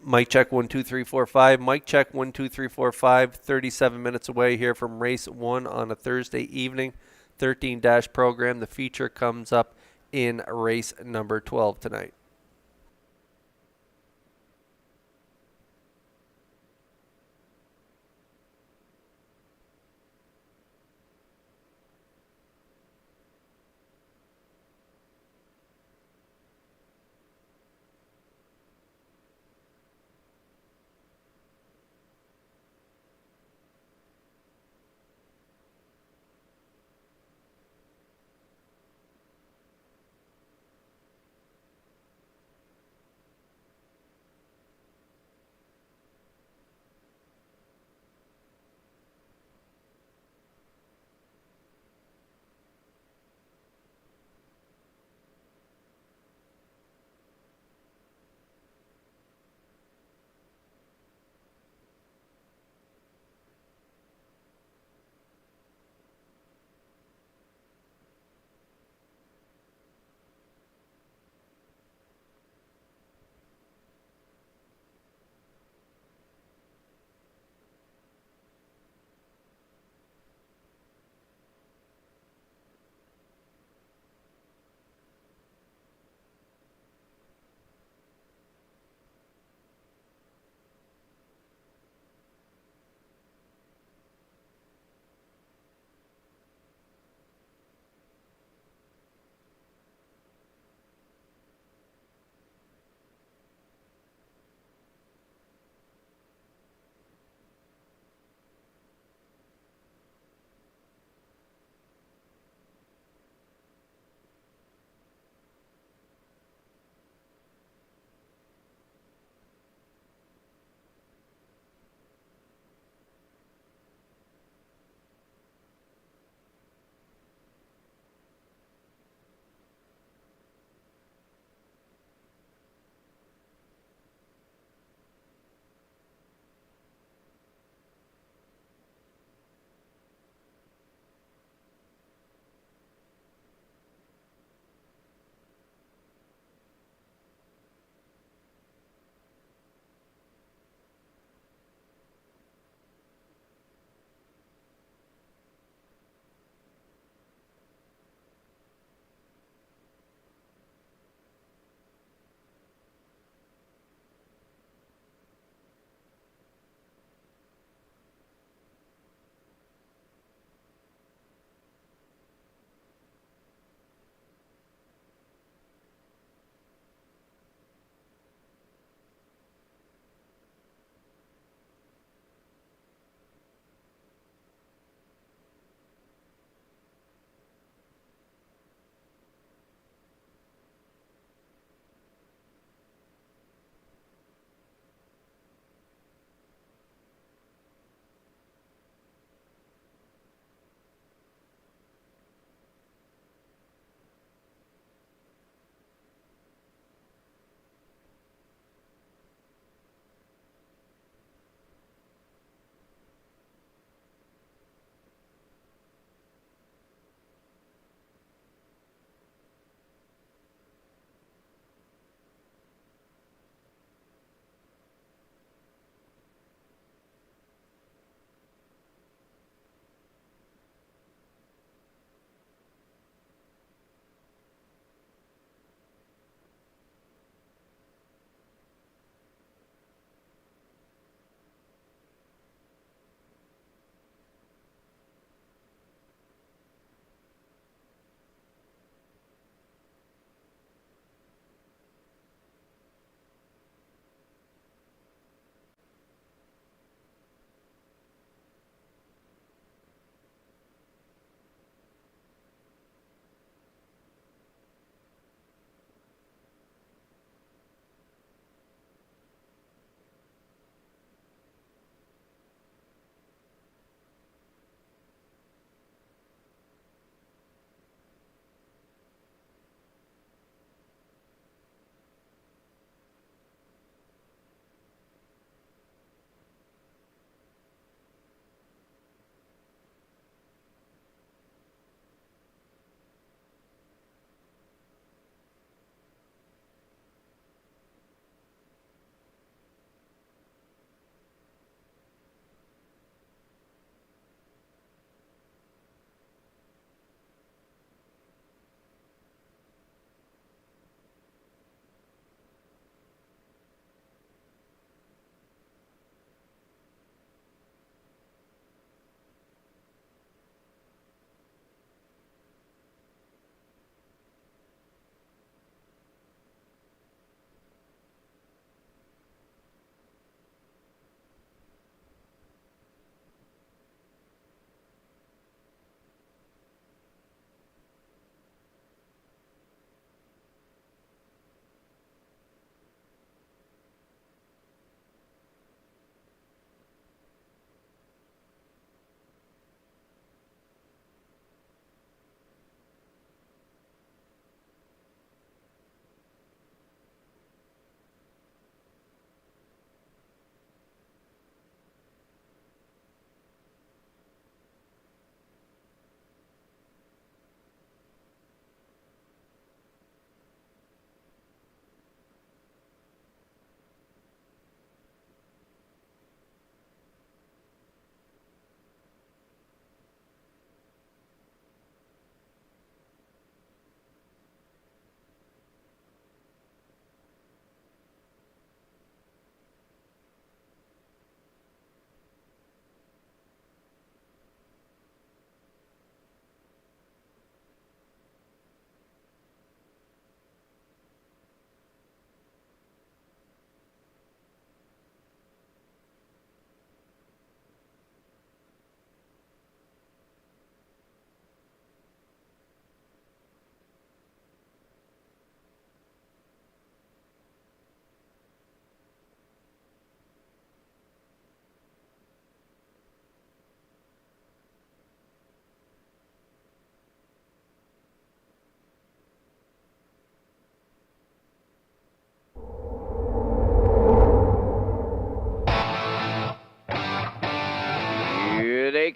Mic check 1 2 3 4 5. Mic check 1 2 3 4 5. 37 minutes away here from race 1 on a Thursday evening. 13 dash program. The feature comes up in race number 12 tonight.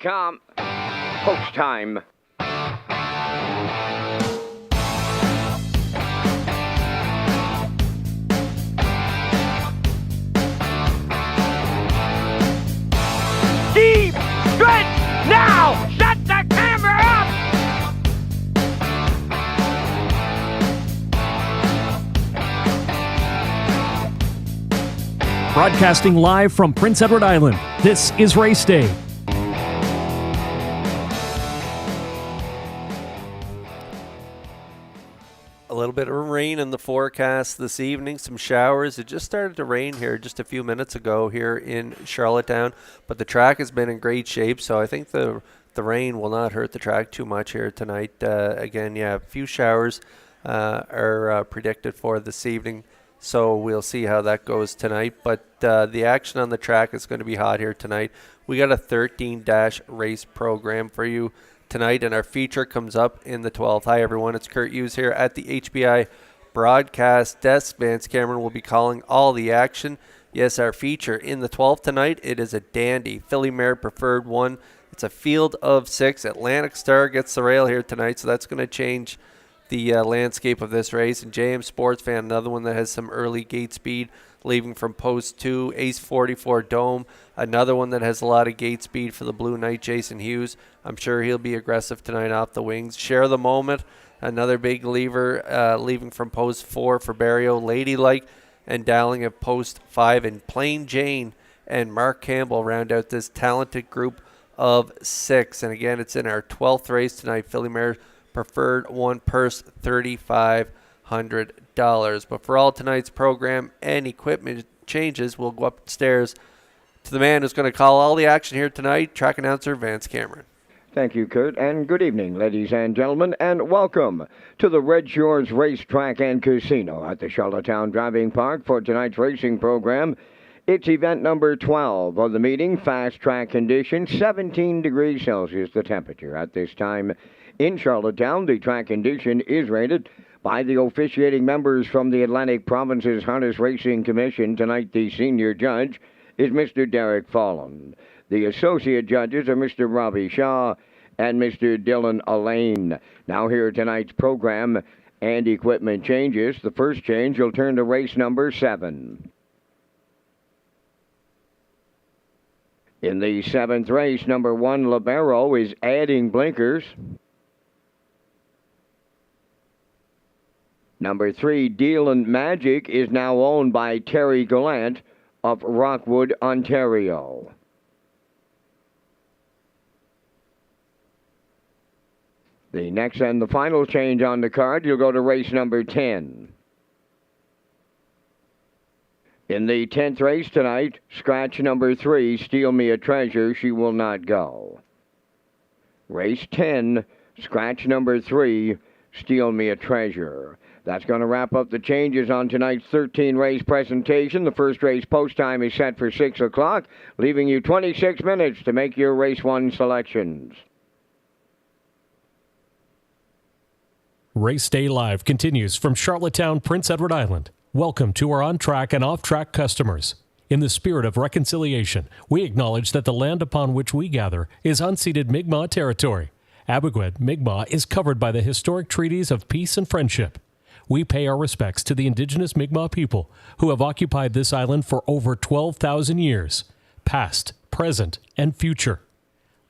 Charlottetown.com. Post time. Steve, stretch now! Shut the camera up! Broadcasting live from Prince Edward Island, this is Race Day. A little bit of rain in the forecast this evening, some showers. It just started to rain here just a few minutes ago here in Charlottetown, but the track has been in great shape, so I think the rain will not hurt the track too much here tonight. Again, yeah, a few showers are predicted for this evening, so we'll see how that goes tonight. But the action on the track is going to be hot here tonight. We got a 13- race program for you tonight, and our feature comes up in the 12th. Hi, everyone. It's Kurt Hughes here at the HBI broadcast desk. Vance Cameron will be calling all the action. Yes, our feature in the 12th tonight, it is a dandy Filly Mare Preferred 1. It's a field of 6. Atlantic Star gets the rail here tonight, so that's going to change the landscape of this race. And JM Sports Fan, another one that has some early gate speed, leaving from post 2. Ace 44 Dome, another one that has a lot of gate speed for the Blue Knight, Jason Hughes. I'm sure he'll be aggressive tonight off the wings. Share the Moment, another big lever, leaving from post 4 for Barrio. Ladylike and Dowling at post 5. And Plain Jane and Mark Campbell round out this talented group of 6. And again, it's in our 12th race tonight. Filly Mare Preferred 1, purse $3,500. But for all tonight's program and equipment changes, we'll go upstairs to the man who's going to call all the action here tonight, track announcer Vance Cameron. Thank you, Kurt, and good evening, ladies and gentlemen, and welcome to the Redshores Racetrack and Casino at the Charlottetown Driving Park for tonight's racing program. It's event number 12 of the meeting, fast track conditions, 17 degrees Celsius the temperature at this time in Charlottetown. The track condition is rated by the officiating members from the Atlantic Province's Harness Racing Commission. Tonight, the senior judge is Mr. Derek Fallon. The associate judges are Mr. Robbie Shaw and Mr. Dylan Allain. Now here tonight's program and equipment changes. The first change will turn to race number 7. In the 7th race, number 1, Libero, is adding blinkers. Number 3, Dealin' Magic, is now owned by Terry Gallant of Rockwood, Ontario. The next and the final change on the card, you'll go to race number 10. In the 10th race tonight, scratch number 3, Steal Me a Treasure, she will not go. Race 10, scratch number 3, Steal Me a Treasure. That's going to wrap up the changes on tonight's 13-race presentation. The first race post time is set for 6 o'clock, leaving you 26 minutes to make your race 1 selections. Race Day Live continues from Charlottetown, Prince Edward Island. Welcome to our on-track and off-track customers. In the spirit of reconciliation, we acknowledge that the land upon which we gather is unceded Mi'kmaq territory. Abogwed, Mi'kmaq is covered by the historic treaties of peace and friendship. We pay our respects to the indigenous Mi'kmaq people who have occupied this island for over 12,000 years, past, present, and future.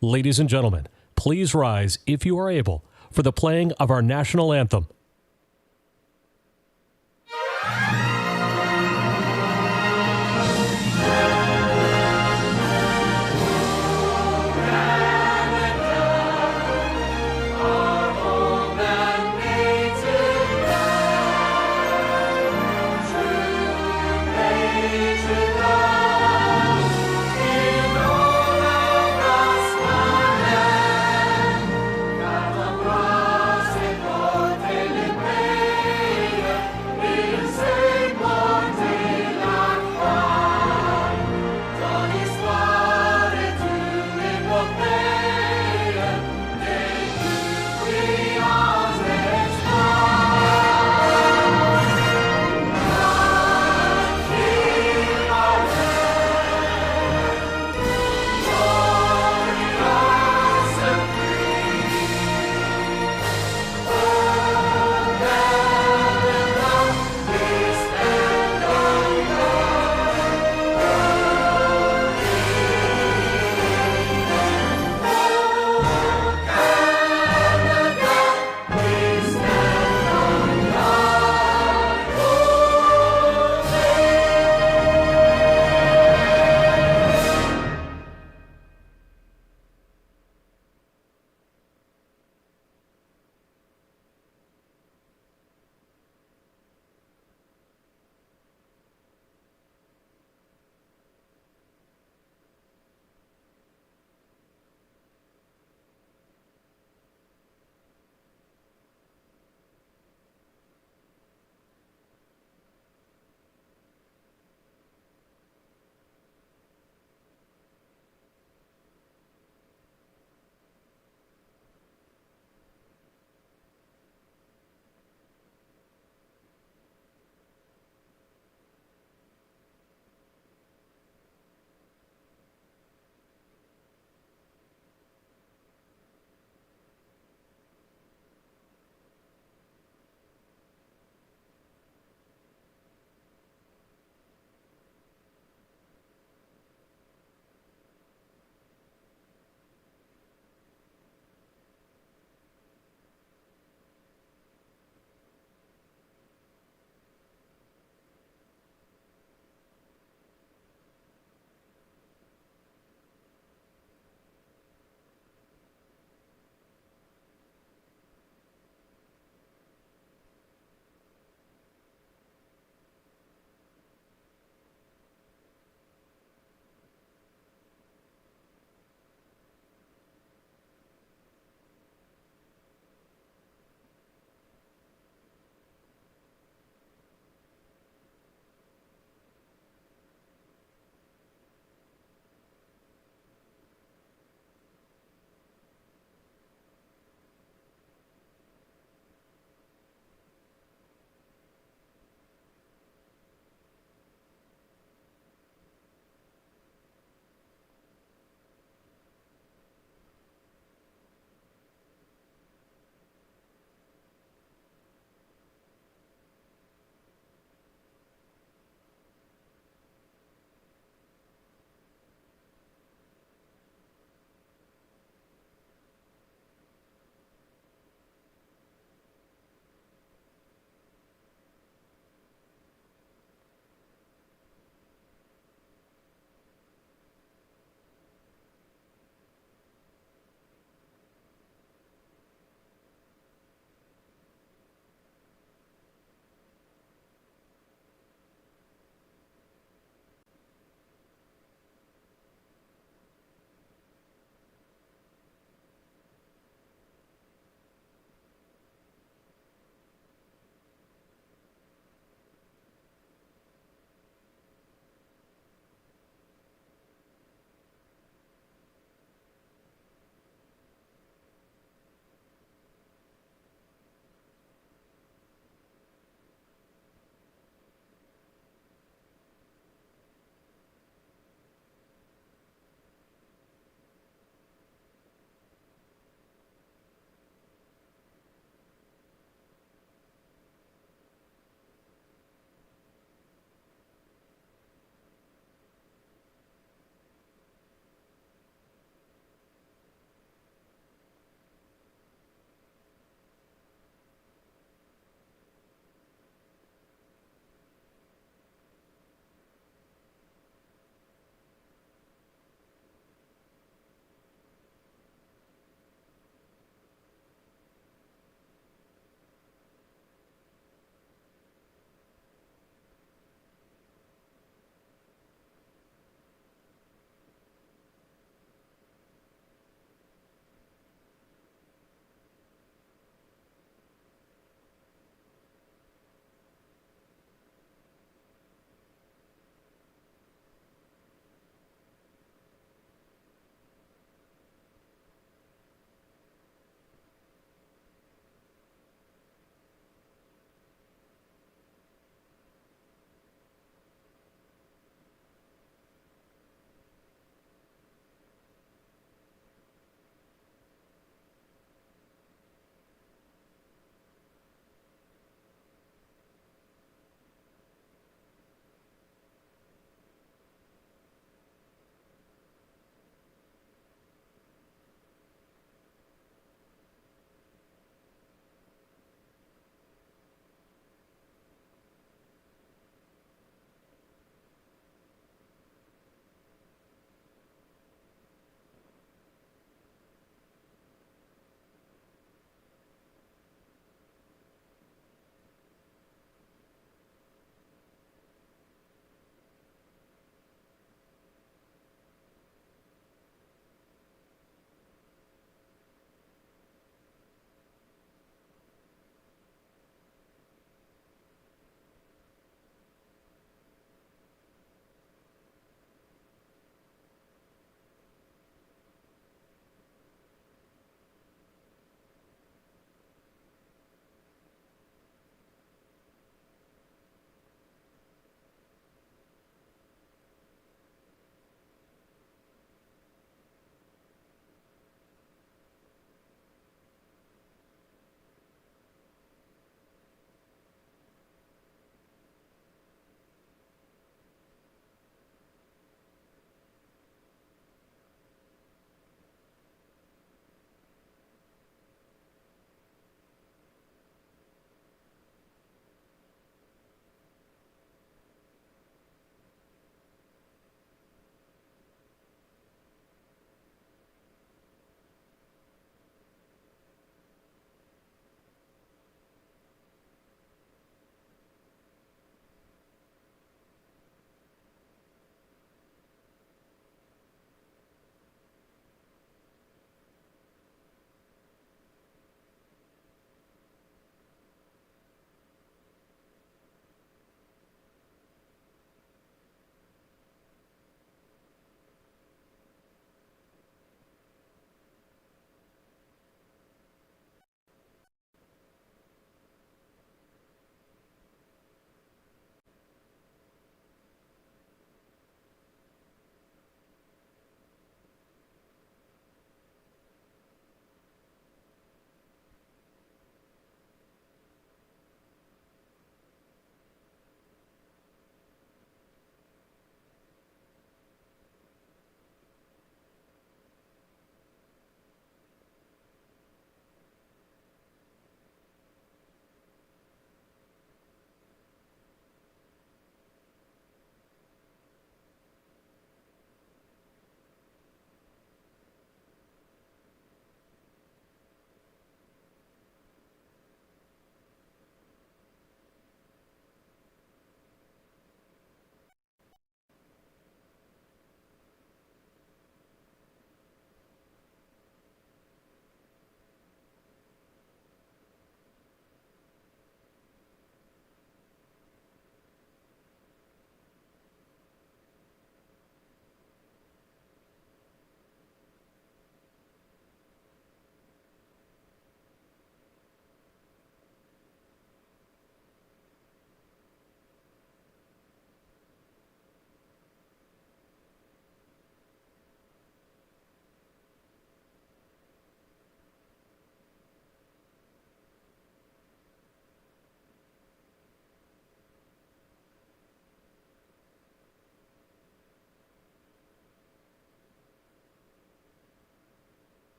Ladies and gentlemen, please rise, if you are able, for the playing of our national anthem.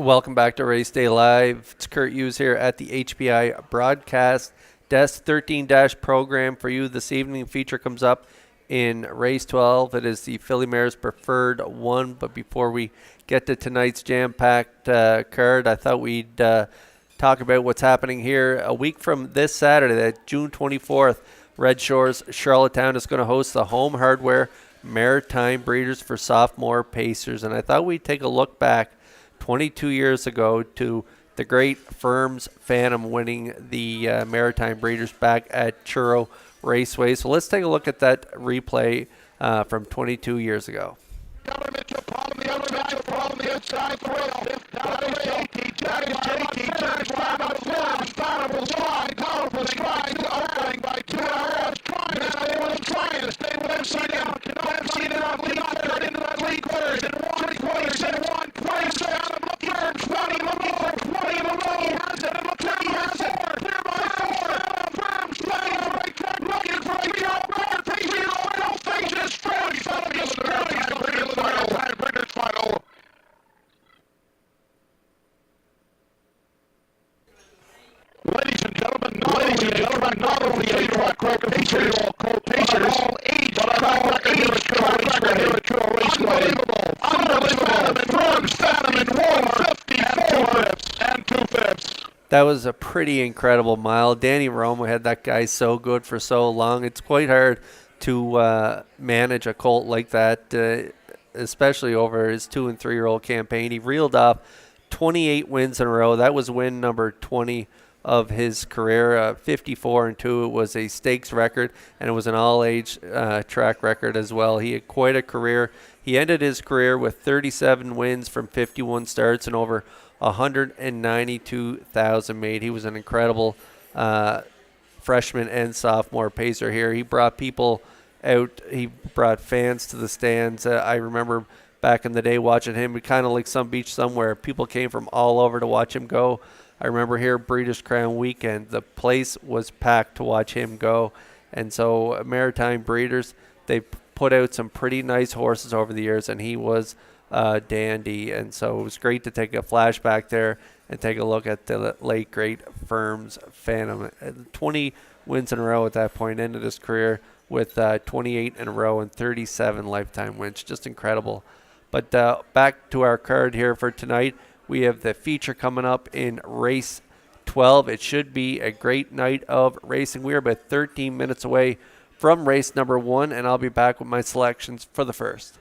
Welcome back to Race Day Live. It's Kurt Hughes here at the HPI broadcast desk. 13- program for you this evening. Feature comes up in race 12. It is the Filly Mares Preferred 1. But before we get to tonight's jam-packed card, I thought we'd talk about what's happening here. A week from this Saturday, June 24th, Red Shores Charlottetown is going to host the Home Hardware Maritime Breeders for Sophomore Pacers. And I thought we'd take a look back 22 years ago to the great Firms Phantom winning the Maritime Breeders back at Churro Raceway. So let's take a look at that replay from 22 years ago. Ladies and gentlemen, not only a track record for all co-pacers, all age track record here at Churro Raceway. Unbelievable. Phantom in 154 and 2/5. That was a pretty incredible mile. Danny Romo had that guy so good for so long. It's quite hard to manage a colt like that, especially over his 2- and 3-year-old campaign. He reeled off 28 wins in a row. That was win number 20 of his career. 54-2. It was a stakes record, and it was an all-age track record as well. He had quite a career. He ended his career with 37 wins from 51 starts and over 192,000 made. He was an incredible freshman and sophomore pacer here. He brought people out. He brought fans to the stands. I remember back in the day watching him, kind of like some beach somewhere. People came from all over to watch him go. I remember here Breeders' Crown weekend, the place was packed to watch him go. And so Maritime Breeders, they put out some pretty nice horses over the years, and he was dandy. And so it was great to take a flashback there and take a look at the late great Firms Phantom. 20 wins in a row at that point, ended his career with 28 in a row and 37 lifetime wins. Just incredible. But back to our card here for tonight. We have the feature coming up in race 12. It should be a great night of racing. We are about 13 minutes away from race number 1, and I'll be back with my selections for the first.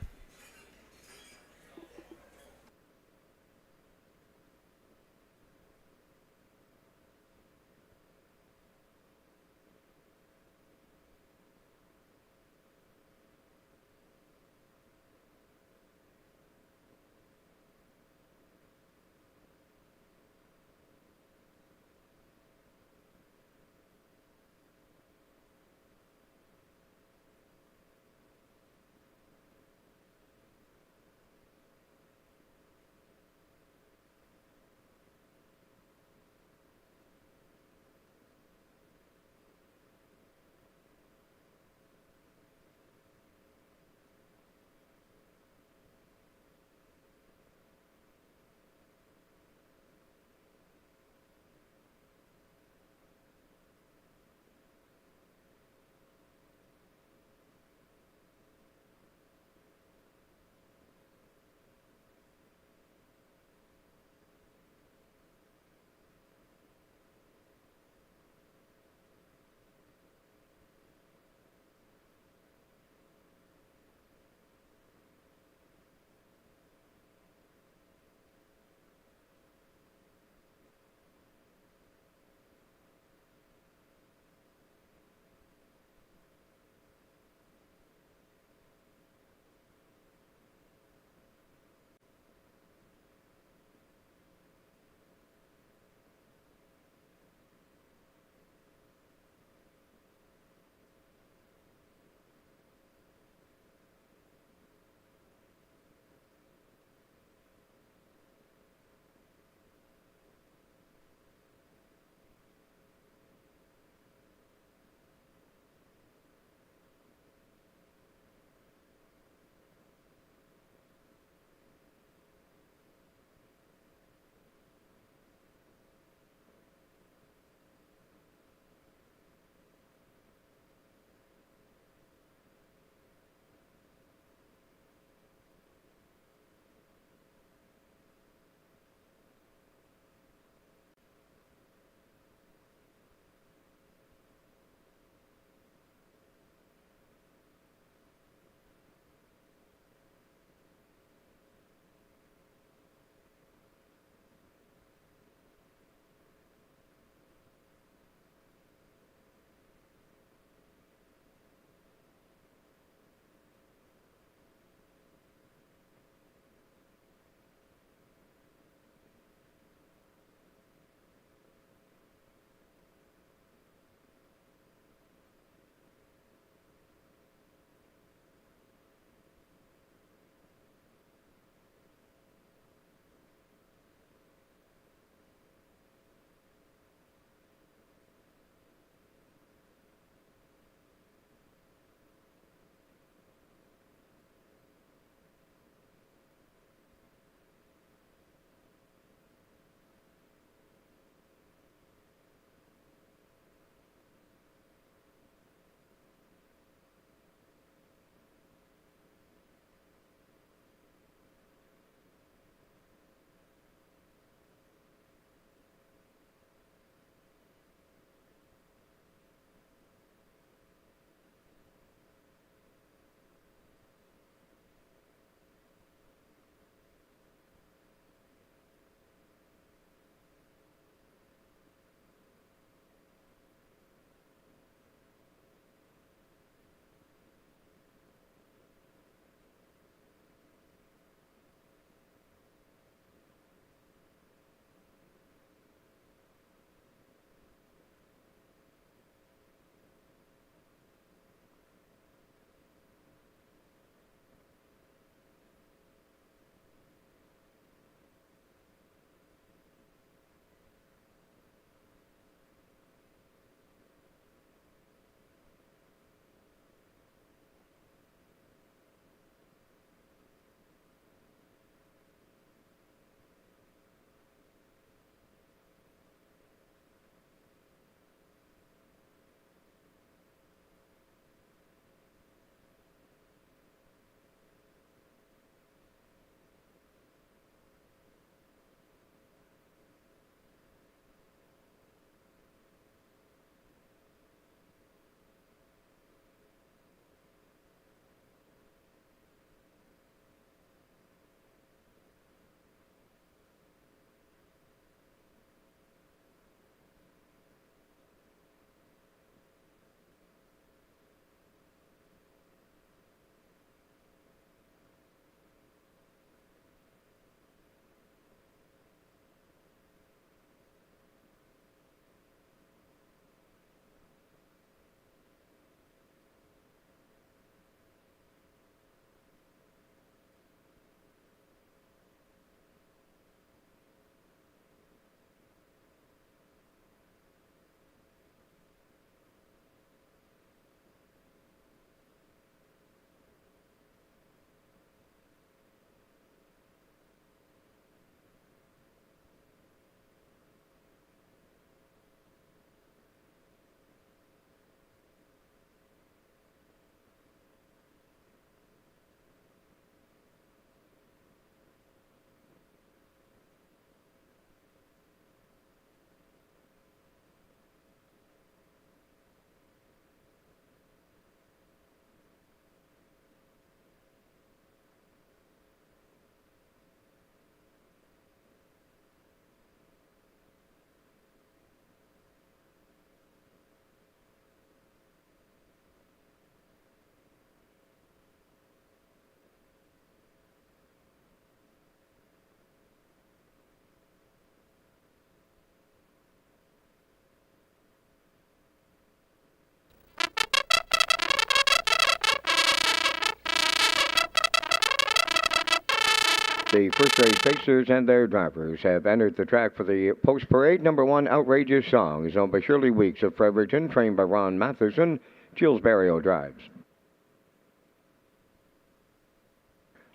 The first race pacers and their drivers have entered the track for the post-parade. Number 1, Outrageous Song, is owned by Shirley Weeks of Fredericton, trained by Ron Matheson. Jules Barrio drives.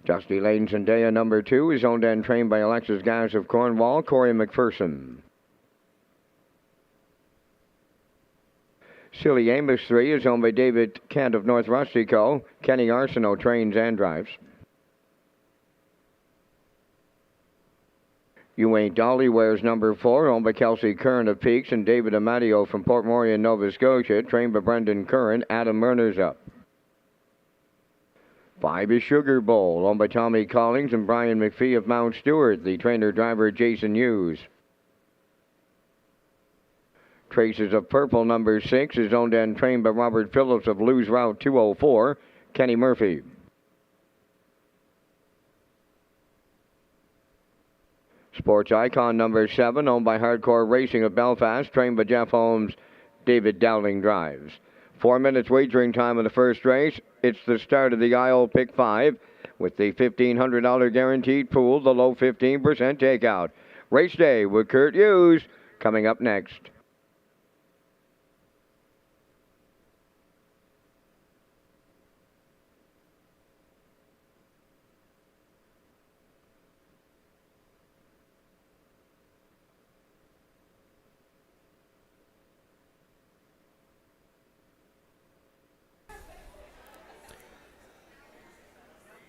Dusty Lane Zendaya, number 2, is owned and trained by Alexis Gaz of Cornwall, Corey McPherson. Silly Amos 3 is owned by David Kent of North Rustico. Kenny Arsenault trains and drives. You Ain't Dolly wears number 4, owned by Kelsey Curran of Peaks and David Amadio from Port Morion, Nova Scotia, trained by Brendan Curran. Adam Murner's up. 5 is Sugar Bowl, owned by Tommy Collins and Brian McPhee of Mount Stewart, the trainer-driver Jason Hughes. Traces of Purple, number 6, is owned and trained by Robert Phillips of Lewis Route 204, Kenny Murphy. Sports Icon, number 7, owned by Hardcore Racing of Belfast, trained by Jeff Holmes, David Dowling drives. 4 minutes wagering time in the first race. It's the start of the Isle Pick 5 with the $1,500 guaranteed pool, the low 15% takeout. Race day with Kurt Hughes coming up next.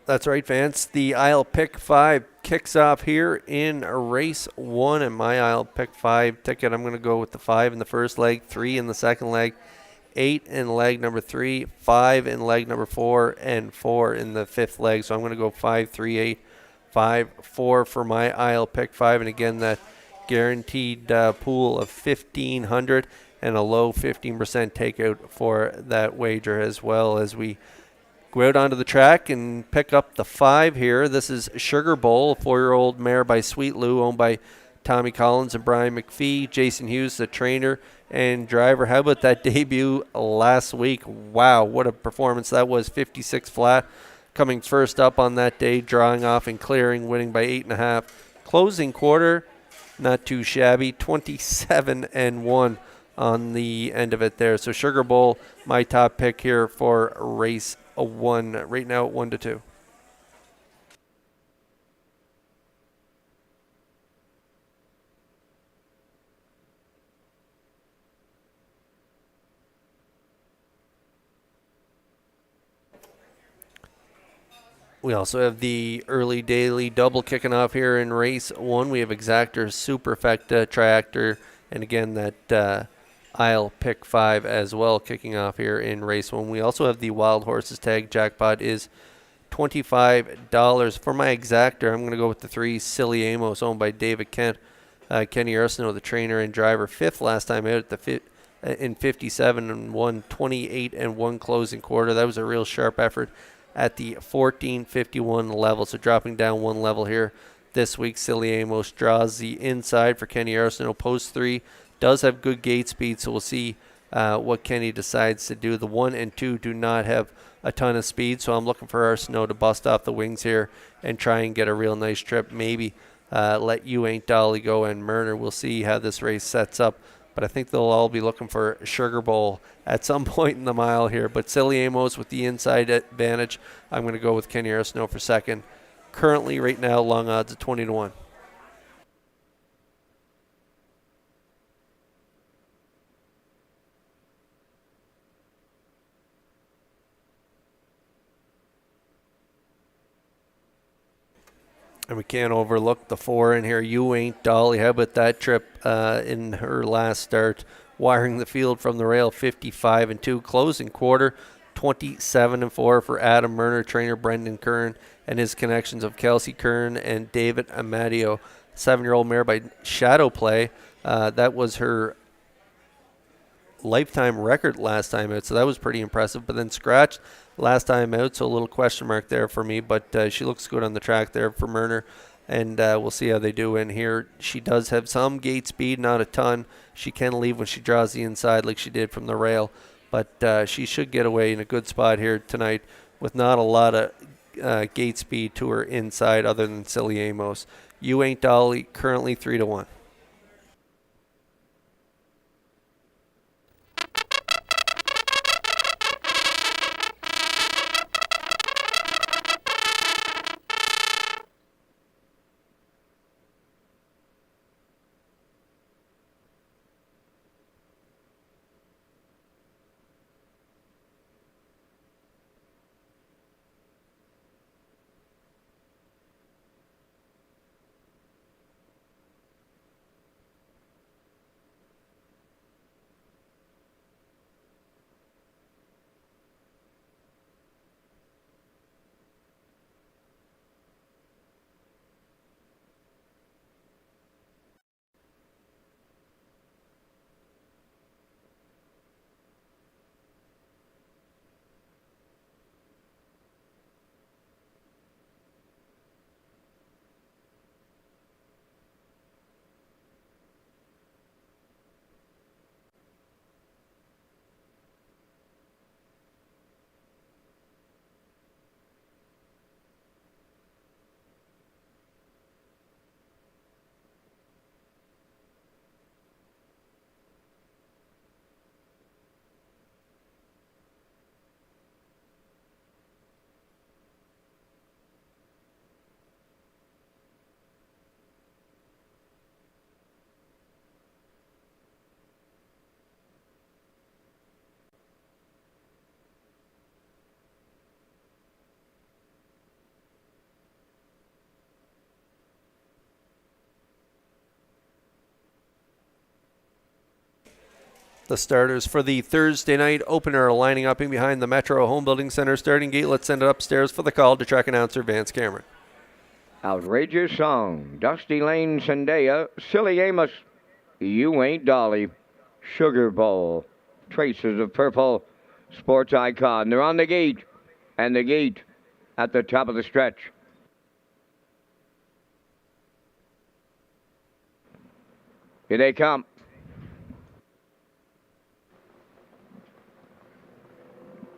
That's right, Vance. The Isle Pick 5 kicks off here in race 1. And my Isle Pick 5 ticket, I'm going to go with the 5 in the first leg, 3 in the second leg, 8 in leg number 3, 5 in leg number 4, and 4 in the fifth leg. So I'm going to go 5, 3, 8, 5, 4 for my Isle Pick 5. And again, that guaranteed pool of $1,500 and a low 15% takeout for that wager, as well as we go out onto the track and pick up the 5 here. This is Sugar Bowl, a 4-year-old mare by Sweet Lou, owned by Tommy Collins and Brian McPhee. Jason Hughes, the trainer and driver. How about that debut last week? Wow, what a performance that was. 56 flat, coming first up on that day, drawing off and clearing, winning by 8.5. Closing quarter, not too shabby, 27-1 on the end of it there. So Sugar Bowl, my top pick here for race 1, right now at 1-2. We also have the early daily double kicking off here in race 1. We have Exactor, Superfecta, Tractor, and again that Isle Pick 5 as well kicking off here in race 1. We also have the Wild Horses tag. Jackpot is $25. For my Exactor, I'm going to go with the 3 Silly Amos, owned by David Kent. Kenny Arsenault, the trainer and driver, 5th last time out at the in 57 and won 28-1 closing quarter. That was a real sharp effort at the 1451 level. So dropping down 1 level here this week. Silly Amos draws the inside for Kenny Arsenault. Post 3 does have good gate speed, so we'll see what Kenny decides to do. The 1 and 2 do not have a ton of speed, so I'm looking for Arsenault to bust off the wings here and try and get a real nice trip. Maybe let You Ain't Dolly go and Murner. We'll see how this race sets up, but I think they'll all be looking for Sugar Bowl at some point in the mile here. But Silly Amos with the inside advantage. I'm going to go with Kenny Arsenault for second. Currently, right now, long odds at 20-1. And we can't overlook the 4 in here. You Ain't Dolly. How about that trip in her last start? Wiring the field from the rail, 55-2. Closing quarter, 27-4 for Adam Murner, trainer Brendan Kern, and his connections of Kelsey Kern and David Amadio. 7-year-old mare by Shadow Play. That was her lifetime record last time out, so that was pretty impressive. But then scratched last time out, so a little question mark there for me, but she looks good on the track there for Murner, and we'll see how they do in here. She does have some gate speed, not a ton. She can leave when she draws the inside like she did from the rail, but she should get away in a good spot here tonight with not a lot of gate speed to her inside other than Silly Amos. You Ain't Dolly, currently 3-1. The starters for the Thursday night opener are lining up in behind the Metro Home Building Center starting gate. Let's send it upstairs for the call to track announcer Vance Cameron. Outrageous Song, Dusty Lane Zendaya, Silly Amos, You Ain't Dolly, Sugar Bowl, Traces of Purple, Sports Icon. They're on the gate, and the gate at the top of the stretch. Here they come.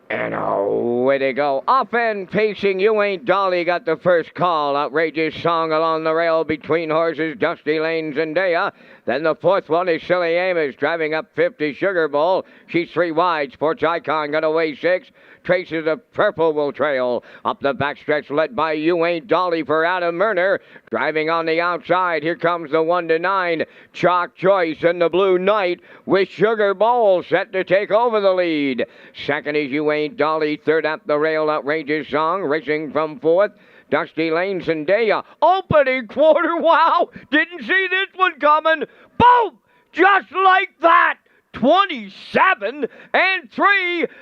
And away they go. Off and pacing, You Ain't Dolly got the first call. Outrageous Song along the rail between horses, Dusty Lane Zendaya. Then the fourth one is Silly Amos driving up 50, Sugar Bowl. She's 3 wide. Sports Icon got away 6. Traces of Purple will trail. Up the backstretch led by You Ain't Dolly for Adam Murner. Driving on the outside, here comes the 1-9. Chalk Choice and the Blue Knight with Sugar Bowl set to take over the lead. Second is You Ain't Dolly. Third up the rail, Outrageous Song. Racing from fourth, Dusty Lane Zendaya. Opening quarter, wow! Didn't see this one coming. Boom! Just like that! 27-3.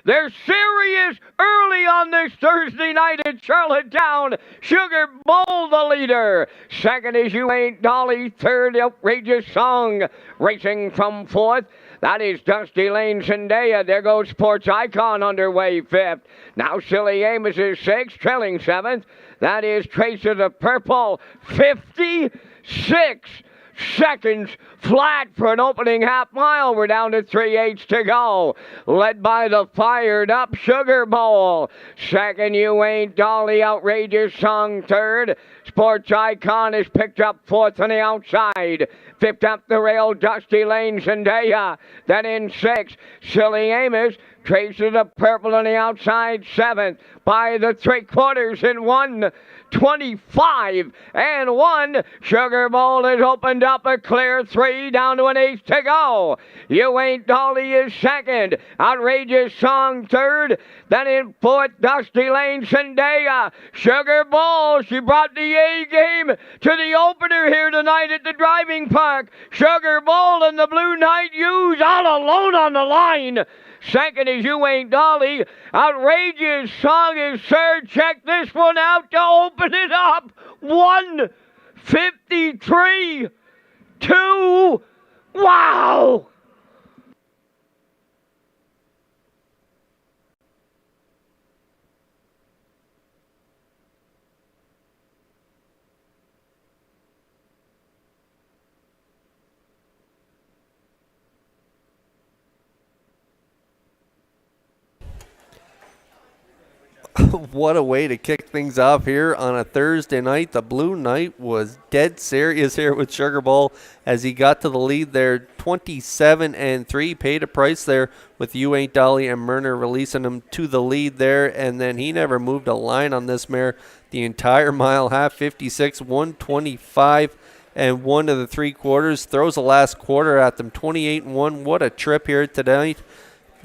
They're serious early on this Thursday night at Charlottetown. Sugar Bowl the leader. Second is You Ain't Dolly. Third, Outrageous Song. Racing from fourth, that is Dusty Lane Zendaya. There goes Sports Icon underway fifth. Now Silly Amos is sixth, trailing seventh. That is Traces of Purple. 56 seconds flat for an opening half mile. We're down to 3/8 to go. Led by the fired up Sugar Bowl. Second, You Ain't Dolly. Outrageous Song third. Sports Icon is picked up fourth on the outside. Fifth up the rail, Dusty Lane Zendaya. Then in sixth, Silly Amos. Traces of Purple on the outside, seventh by the 3/4 in 1:25-1. Sugar Bowl has opened up a clear 3 down to an 1/8 to go. You Ain't Dolly is second. Outrageous Song third. Then in fourth, Dusty Lane Zendaya. Sugar Bowl, she brought the A game to the opener here tonight at the driving park. Sugar Bowl and the Blue Knight U's all alone on the line. Second is You Ain't Dolly. Outrageous Song is third. Check this one out to open it up. 1:53-2. Wow! What a way to kick things off here on a Thursday night. The Blue Knight was dead serious here with Sugar Bowl as he got to the lead there, 27-3. Paid a price there with You Ain't Dolly and Myrna releasing him to the lead there, and then he never moved a line on this mare the entire mile half, 56, 125. And 1 3/4. Throws the last quarter at them, 28-1. What a trip here tonight.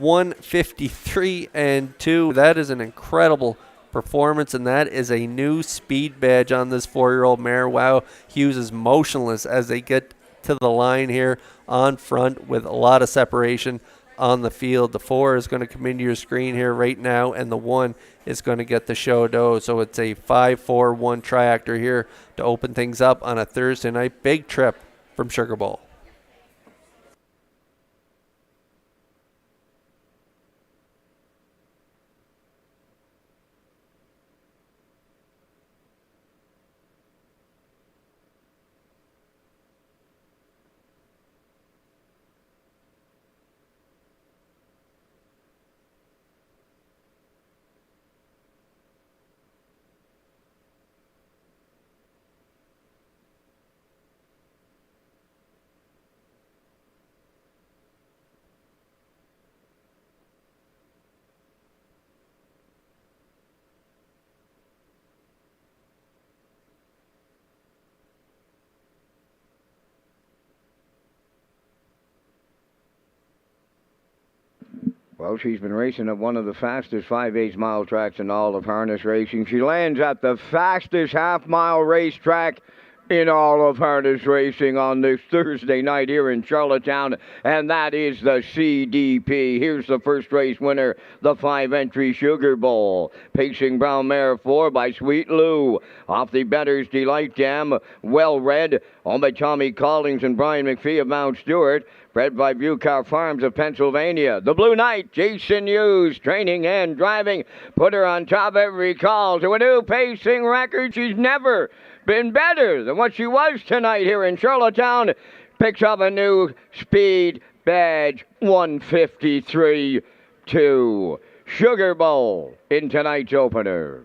153-2. That is an incredible performance, and that is a new speed badge on this 4-year-old mare. Wow, Hughes is motionless as they get to the line here on front with a lot of separation on the field. The 4 is going to come into your screen here right now, and the 1 is going to get the show dough. So it's a 5-4-1 triactor here to open things up on a Thursday night. Big trip from Sugar Bowl. Well, she's been racing at one of the fastest 5/8 mile tracks in all of harness racing. She lands at the fastest half-mile racetrack in all of harness racing on this Thursday night here in Charlottetown, and that is the CDP. Here's the first race winner, the 5-entry Sugar Bowl. Pacing brown mare 4 by Sweet Lou. Off the Better's Delight Dam, well read, owned by Tommy Collins and Brian McPhee of Mount Stewart. Bred by Bucar Farms of Pennsylvania. The Blue Knight, Jason Hughes, training and driving. Put her on top every call to a new pacing record. She's never been better than what she was tonight here in Charlottetown. Picks up a new speed badge, 153-2. Sugar Bowl in tonight's opener.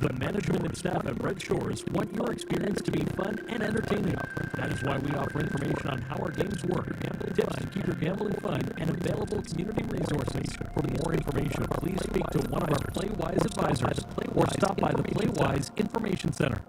The management and staff at Red Shores want your experience to be fun and entertaining. That is why we offer information on how our games work, tips to keep your gambling fun, and available community resources. For more information, please speak to one of our PlayWise advisors or stop by the PlayWise Information Center.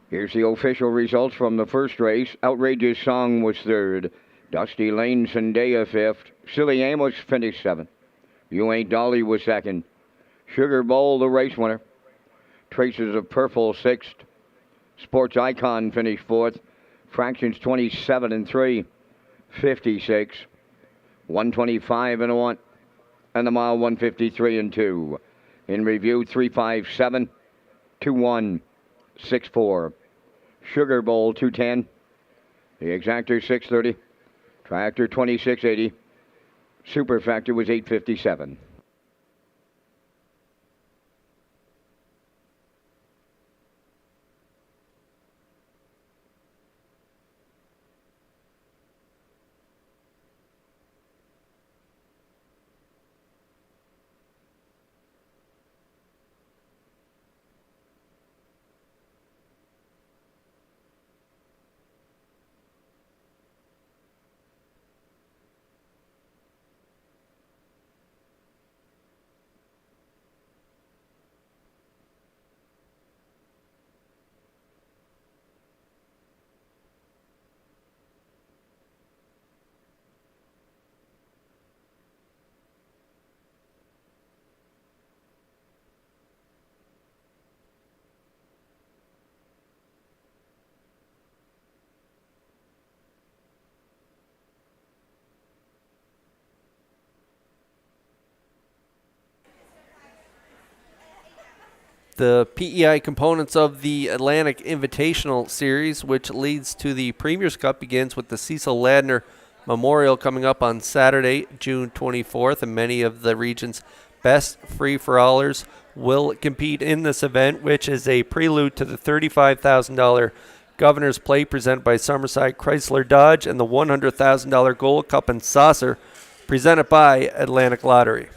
Here's the official results from the first race. Outrageous Song was third. Dusty Lane Zendaya fifth. Silly Amos finished seventh. You Ain't Dolly was second. Sugar Bowl, the race winner. Traces of Purple sixth. Sports Icon finished fourth. Fractions 27-3. 56. 125-1. And the mile 153-2. In review, 357, 21, 64. Sugar Bowl 210. The exactor 630. Tractor 2680. Super factor was 857. The PEI components of the Atlantic Invitational Series, which leads to the Premier's Cup, begins with the Cecil Ladner Memorial coming up on Saturday, June 24th, and many of the region's best free-for-allers will compete in this event, which is a prelude to the $35,000 Governor's Plate presented by Summerside Chrysler Dodge and the $100,000 Gold Cup and Saucer presented by Atlantic Lottery.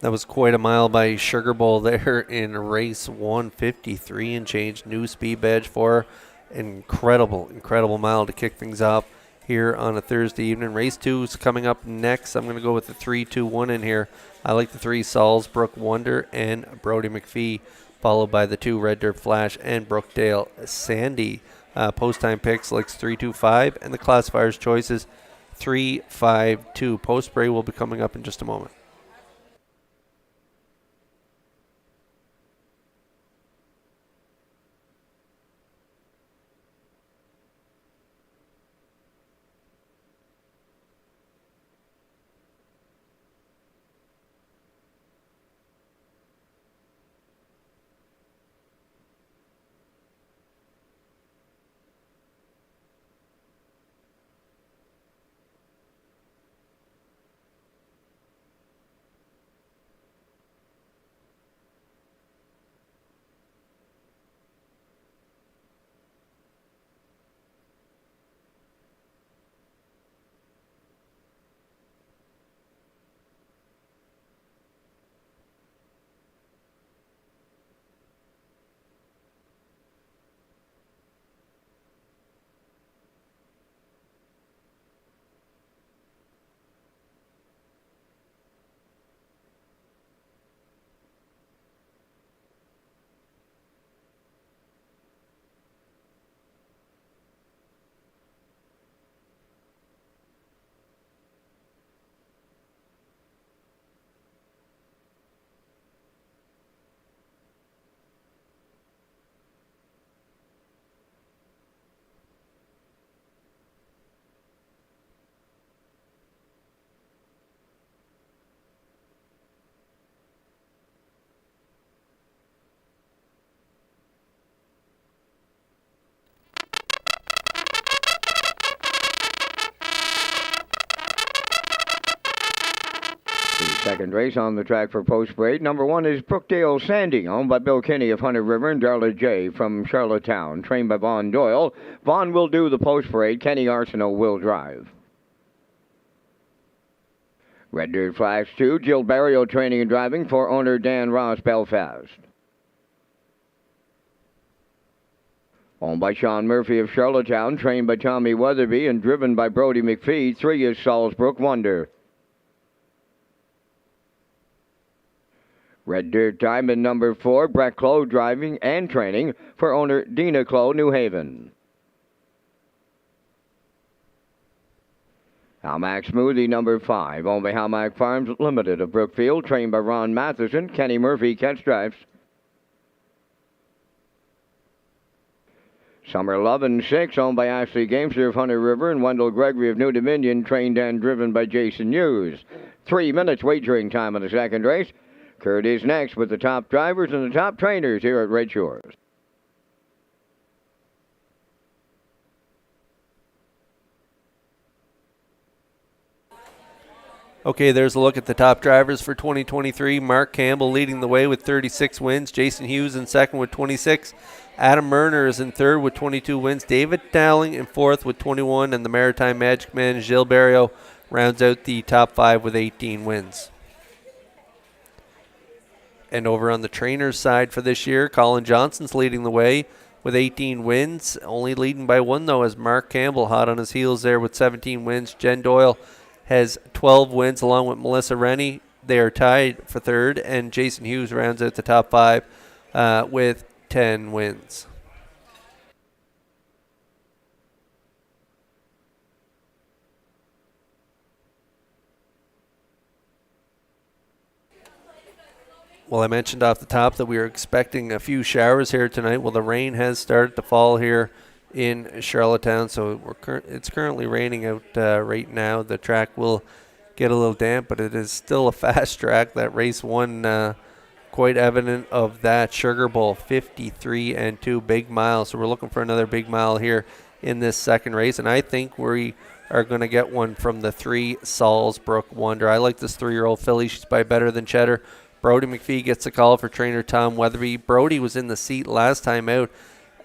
That was quite a mile by Sugar Bowl there in race 153 and change. New speed badge for her. Incredible mile to kick things off here on a Thursday evening. Race 2 is coming up next. I'm going to go with the 3-2-1 in here. I like the 3 Salzbrook Wonder and Brody McPhee, followed by the 2 Red Dirt Flash and Brookdale Sandy. Post time picks likes 3-2-5, and the classifier's choices 3-5-2. Post spray will be coming up in just a moment. Second race on the track for post parade. Number 1 is Brookdale Sandy, owned by Bill Kinney of Hunter River and Darla J. from Charlottetown, trained by Vaughn Doyle. Vaughn will do the post parade. Kenny Arsenault will drive. Red Dirt Flash 2, Jill Barrio training and driving for owner Dan Ross, Belfast. Owned by Sean Murphy of Charlottetown, trained by Tommy Weatherby and driven by Brody McPhee. 3 is Salzbrook Wonder. Red Dirt Diamond number 4, Brett Clough driving and training for owner Dina Clough, New Haven. Halmack Smoothie number 5, owned by Halmack Farms Limited of Brookfield, trained by Ron Matheson, Kenny Murphy catch drives. Summer Love and 6, owned by Ashley Gamester of Hunter River and Wendell Gregory of New Dominion, trained and driven by Jason Hughes. 3 minutes wagering time in the second race. Kurt is next with the top drivers and the top trainers here at Red Shores. Okay, there's a look at the top drivers for 2023. Mark Campbell leading the way with 36 wins. Jason Hughes in second with 26. Adam Murner is in third with 22 wins. David Dowling in fourth with 21. And the Maritime Magic Man, Gilles Barrio, rounds out the top 5 with 18 wins. And over on the trainers' side for this year, Colin Johnson's leading the way with 18 wins. Only leading by 1, though, as Mark Campbell hot on his heels there with 17 wins. Jen Doyle has 12 wins along with Melissa Rennie. They are tied for third, and Jason Hughes rounds out the top 5 with 10 wins. Well, I mentioned off the top that we are expecting a few showers here tonight. Well, the rain has started to fall here in Charlottetown, so it's currently raining out right now. The track will get a little damp, but it is still a fast track. That race 1 quite evident of that. Sugar Bowl 53-2 big mile, so we're looking for another big mile here in this second race, and I think we are going to get one from the 3 Salzbrook Wonder. I like this 3-year-old filly. She's by Better Than Cheddar. Brody McPhee gets a call for trainer Tom Weatherby. Brody was in the seat last time out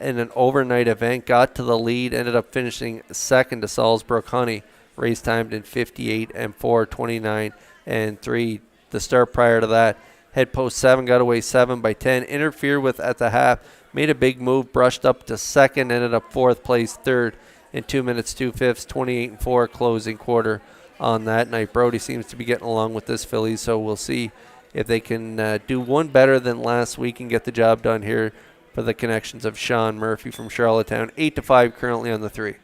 in an overnight event, got to the lead, ended up finishing second to Salzbrook Honey. Race timed in 58-4, 29-3. The start prior to that, head post 7, got away 7 by 10, interfered with at the half, made a big move, brushed up to second, ended up 4th place, third in 2 minutes 2/5, 28-4 closing quarter on that night. Brody seems to be getting along with this filly, so we'll see if they can do one better than last week and get the job done here for the connections of Sean Murphy from Charlottetown. 8-5 currently on the 3.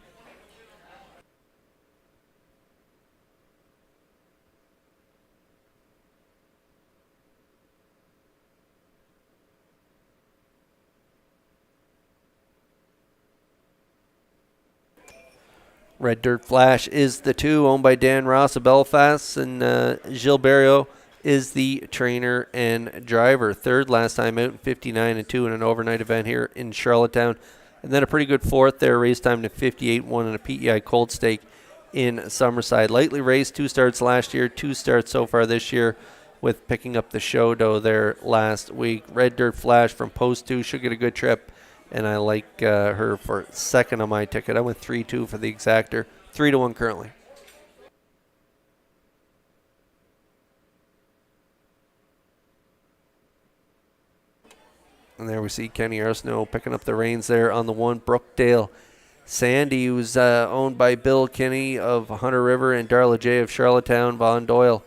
Red Dirt Flash is the 2, owned by Dan Ross of Belfast, and Gilles Barrio is the trainer and driver. Third last time out in 59-2 in an overnight event here in Charlottetown. And then a pretty good 4th there, race time to 58-1 in a PEI Cold Stake in Summerside. Lightly raced, 2 starts last year, 2 starts so far this year, with picking up the Shodo there last week. Red Dirt Flash from Post 2 should get a good trip, and I like her for second on my ticket. I went 3-2 for the exactor, 3-1 currently. And there we see Kenny Arsenault picking up the reins there on the 1. Brookdale Sandy, who's owned by Bill Kinney of Hunter River and Darla J of Charlottetown. Von Doyle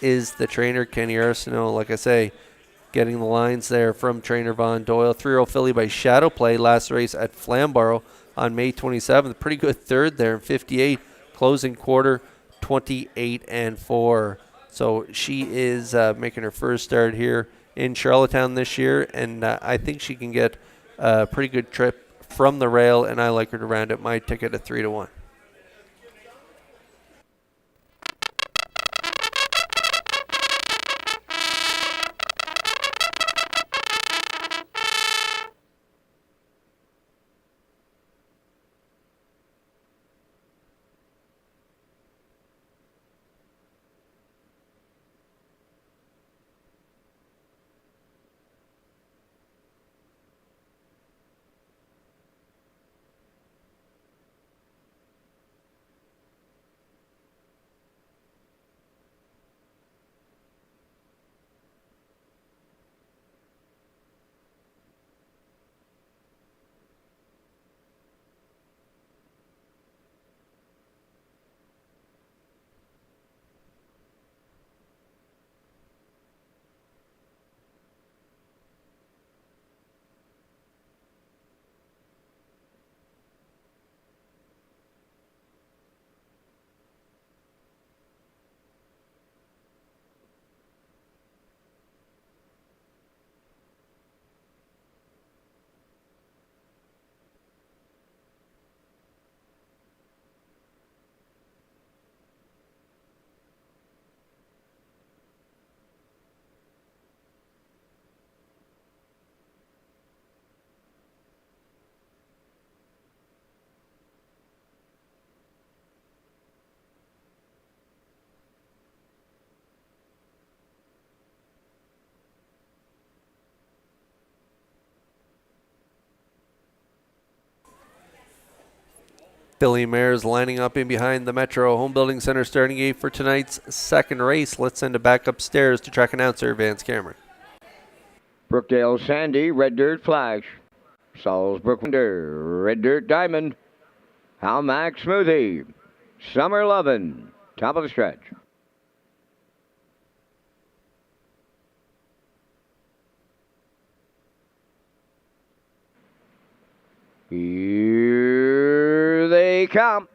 is the trainer. Kenny Arsenault, like I say, getting the lines there from trainer Von Doyle. 3-year-old filly by Shadow Play, last race at Flamborough on May 27th. Pretty good third there in 58. Closing quarter, 28-4. So she is making her first start here in Charlottetown this year, and I think she can get a pretty good trip from the rail, and I like her to round up my ticket at 3-1. Billy Mares lining up in behind the Metro Home Building Center starting gate for tonight's second race. Let's send it back upstairs to track announcer Vance Cameron. Brookdale Sandy, Red Dirt Flash. Salisbury Wonder, Red Dirt Diamond. Halmack Smoothie. Summer Lovin', top of the stretch. Here they come.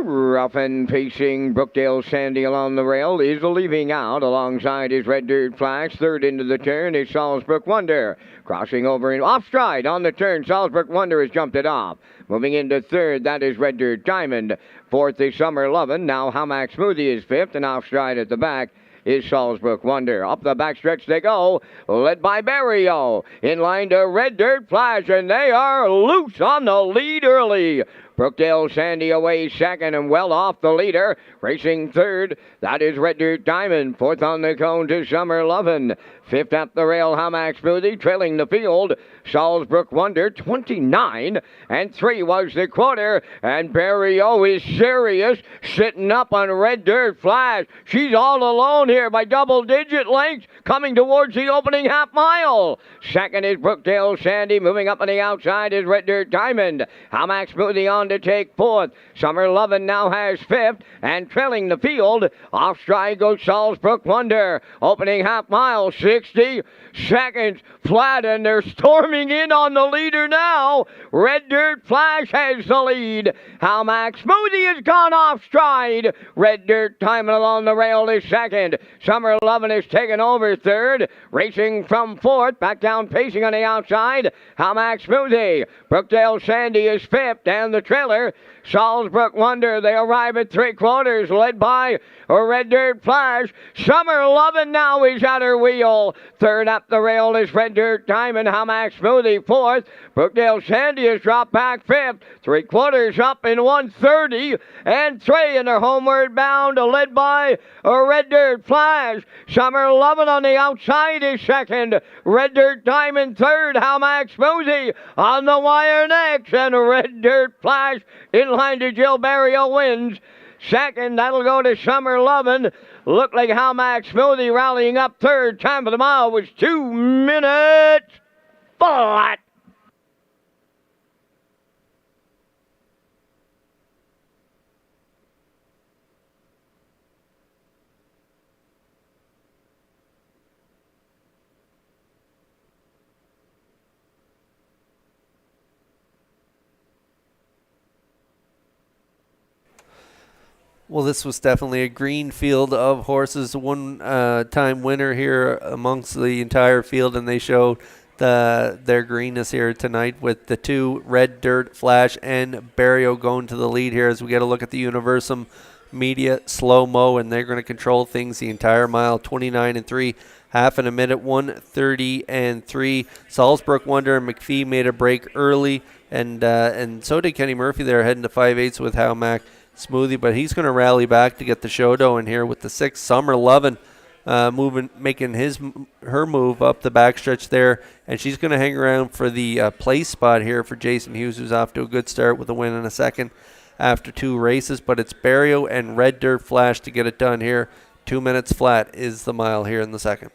Rough and pacing Brookdale Sandy along the rail is leaving out alongside his Red Dirt Flash. Third into the turn is Salisbury Wonder. Crossing over in off stride on the turn. Salisbury Wonder has jumped it off. Moving into third, that is Red Dirt Diamond. Fourth is Summer Lovin'. Now Halmack Smoothie is fifth, and off stride at the back is Salisbury Wonder. Up the backstretch they go, led by Barrio. In line to Red Dirt Flash, and they are loose on the lead early. Brookdale Sandy away second and well off the leader. Racing third, that is Red Dirt Diamond. Fourth on the cone to Summer Lovin'. Fifth up the rail, Halmack Smoothie. Trailing the field, Salisbury Wonder, 29. And 3 was the quarter. And Barrio is serious, sitting up on Red Dirt Flash. She's all alone here by double-digit lengths, coming towards the opening half mile. Second is Brookdale Sandy. Moving up on the outside is Red Dirt Diamond. Halmack Smoothie on to take fourth. Summer Lovin' now has fifth. And trailing the field, off stride goes Salisbury Wonder. Opening half mile, 60 seconds flat, and they're storming in on the leader now. Red Dirt Flash has the lead. Halmack Smoothie has gone off stride. Red Dirt Diamond along the rail is second. Summer Lovin' is taken over third. Racing from fourth, back down pacing on the outside. Halmack Smoothie. Brookdale Sandy is fifth, and the trailer, Salisbury Wonder. They arrive at three quarters, led by a Red Dirt Flash. Summer Lovin' now is at her wheel. Third up the rail is Red Dirt Diamond. Halmack Smoothie fourth. Brookdale Sandy has dropped back fifth. Three quarters up in 1:30 and 3 in their homeward bound, led by a Red Dirt Flash. Summer Lovin' on the outside is second. Red Dirt Diamond third. Halmack Smoothie on the wire next, and Red Dirt Flash in line to Jill Barrio wins. Second, that'll go to Summer Lovin'. Looked like Halmack Smoothie rallying up third. Time for the mile was 2 minutes flat. Well, this was definitely a green field of horses. One-time winner here amongst the entire field, and they showed their greenness here tonight with the two, Red Dirt Flash and Barrio, going to the lead here as we get a look at the Universum Media slow-mo, and they're going to control things the entire mile, 29 and 3, half in a minute, 1:30 and 3. Salisbury Wonder and McPhee made a break early, and so did Kenny Murphy there, heading to 5/8 with Halmack Smoothie, but he's going to rally back to get the show going here with the 6. Summer Lovin' making her move up the backstretch there, and she's going to hang around for the place spot here for Jason Hughes, who's off to a good start with a win in a second after 2 races. But it's Barrio and Red Dirt Flash to get it done here. 2 minutes flat is the mile here in the second.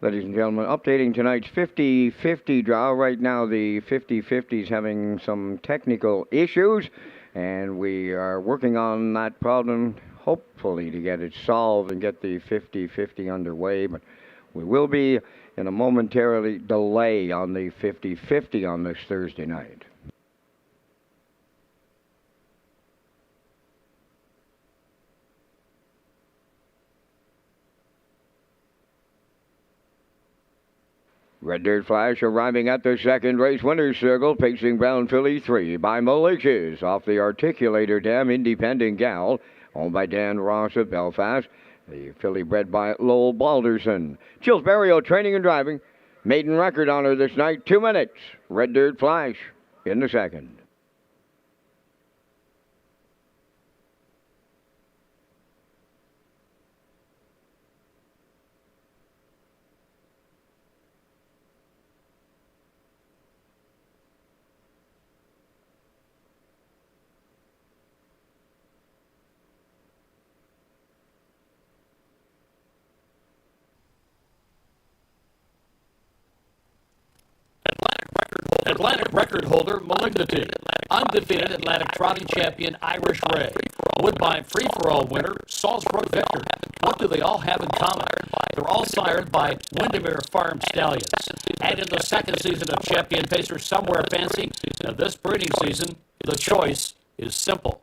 Ladies and gentlemen, updating tonight's 50-50 draw. Right now, the 50-50 is having some technical issues, and we are working on that problem, hopefully, to get it solved and get the 50-50 underway. But we will be in a momentarily delay on the 50-50 on this Thursday night. Red Dirt Flash arriving at the second race winner's circle, pacing Brown Filly 3 by Malicious off the Articulator Dam Independent Gal, owned by Dan Ross of Belfast. The filly bred by Lowell Balderson. Chills Barrio training and driving. Maiden record on her this night, 2 minutes. Red Dirt Flash in the second. Atlantic record holder Malignity, undefeated Atlantic trotting champion Irish Ray, Woodbine free-for-all winner Salzburg Victor. What do they all have in common? They're all sired by Windermere Farm Stallions. And in the second season of Champion Pacer Somewhere Fancy, now this breeding season, the choice is simple.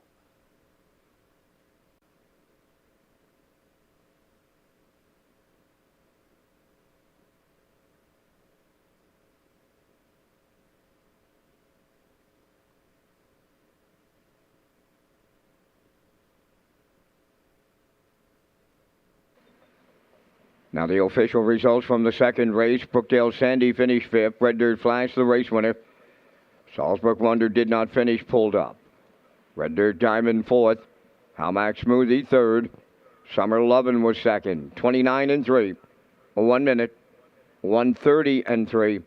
Now the official results from the second race. Brookdale Sandy finished 5th. Red Dirt Flash, the race winner. Salzburg Wonder did not finish, pulled up. Red Dirt Diamond 4th. Halmack Smoothie 3rd. Summer Lovin' was 2nd. 29-3. 1 minute. 1:30-3.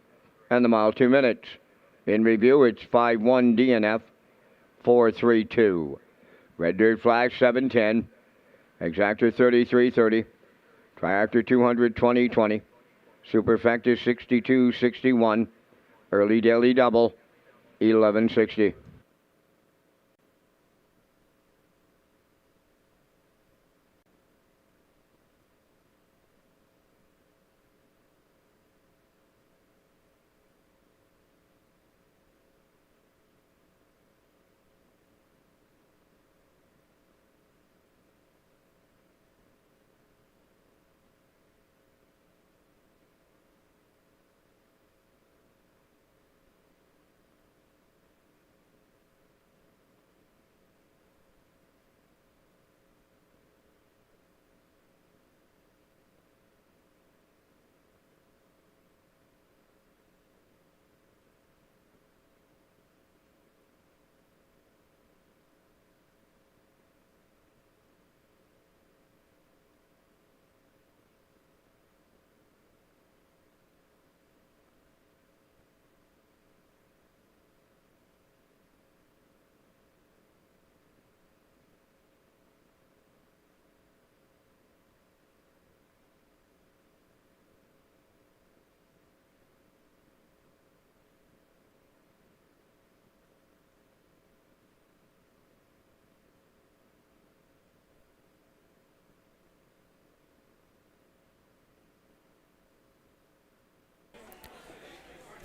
And the mile 2 minutes. In review, it's 5-1 DNF. 4-3-2. Red Dirt Flash 7-10. Exactor 33-30. Triactor 200-20-20. Superfecta 62-61. Early Daily Double 1160.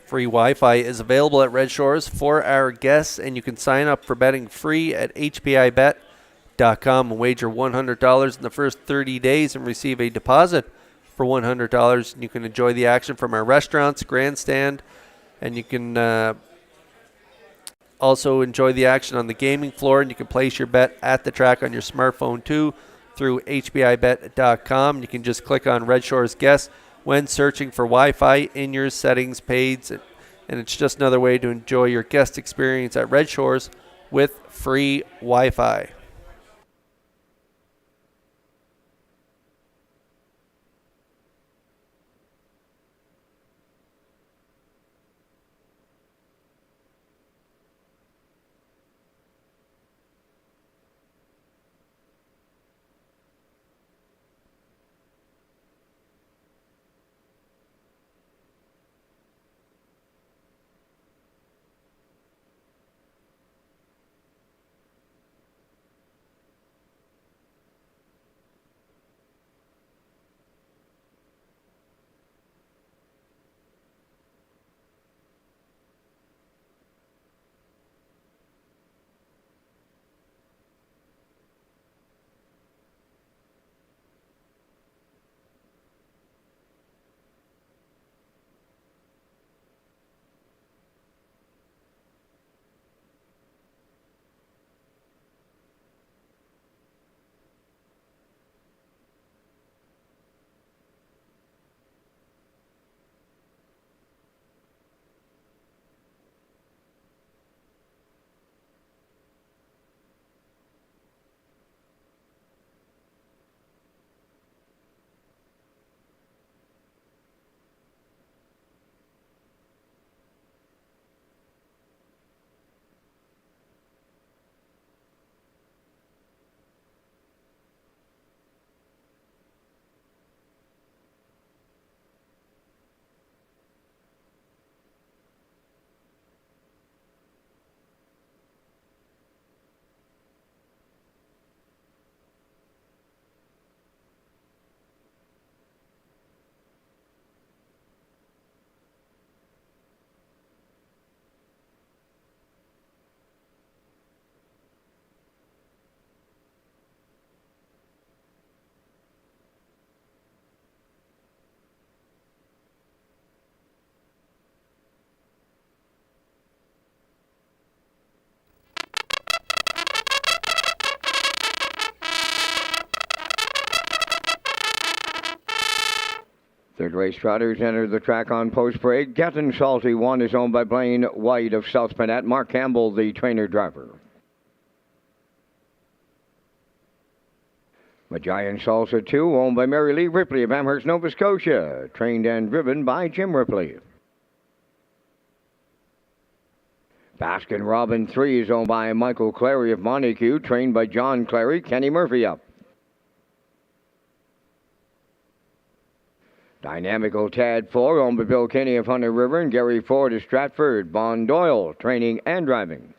Free Wi-Fi is available at Red Shores for our guests, and you can sign up for betting free at hpibet.com and wager $100 in the first 30 days and receive a deposit for $100. And you can enjoy the action from our restaurants, grandstand, and you can also enjoy the action on the gaming floor, and you can place your bet at the track on your smartphone too through hpibet.com. You can just click on Red Shores Guests when searching for Wi-Fi in your settings page, and it's just another way to enjoy your guest experience at Red Shores with free Wi-Fi. Third race trotters enter the track on post break. Getting Salty 1 is owned by Blaine White of South Panett. Mark Campbell, the trainer driver. Magian Salsa 2, owned by Mary Lee Ripley of Amherst, Nova Scotia. Trained and driven by Jim Ripley. Baskin Robin 3 is owned by Michael Clary of Montague. Trained by John Clary. Kenny Murphy up. Dynamical Tad 4, owned by Bill Kinney of Hunter River and Gary Ford of Stratford. Bon Doyle, training and driving.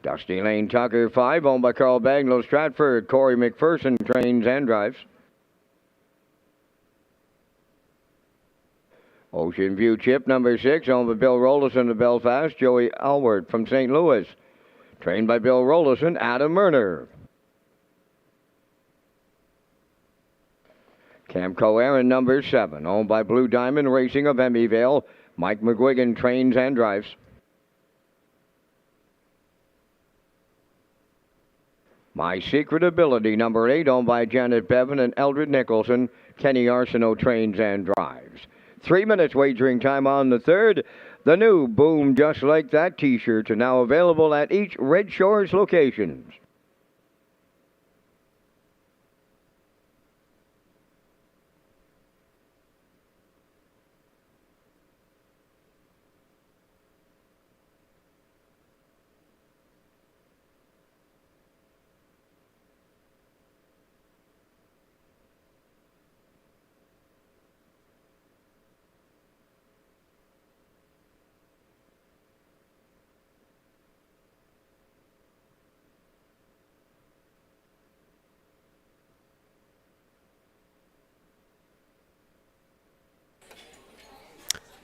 Dusty Lane Tucker 5, owned by Carl Baglow Stratford. Corey McPherson trains and drives. Ocean View Chip number 6, owned by Bill Rollison of Belfast. Joey Alward from St. Louis. Trained by Bill Rollison. Adam Murner. Camco Aaron number 7, owned by Blue Diamond Racing of Emmyvale. Mike McGuigan trains and drives. My Secret Ability number 8, owned by Janet Bevan and Eldred Nicholson. Kenny Arsenault trains and drives. 3 minutes wagering time on the third. The new Boom Just Like That t-shirts are now available at each Red Shores locations.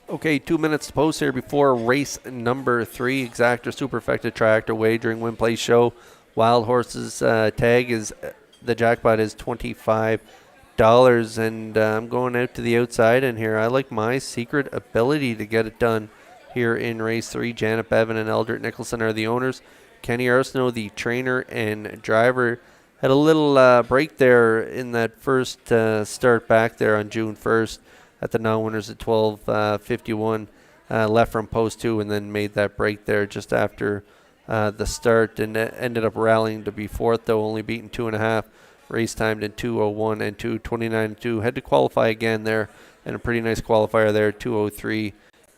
Okay, 2 minutes to post here before race number 3. Exactor Superfecta Tractor Wagering Win Play Show. Wild Horses tag is the jackpot is $25, and I'm going out to the outside in here. I like My Secret Ability to get it done here in race 3. Janet Bevan and Eldred Nicholson are the owners. Kenny Arsenault, the trainer and driver, had a little break there in that first start back there on June 1st. At the non-winners at 12:51, left from post 2 and then made that break there just after the start and ended up rallying to be fourth, though only beaten 2.5. Race timed in 2:01 and 2:29 and 2. Had to qualify again there, and a pretty nice qualifier there, 2:03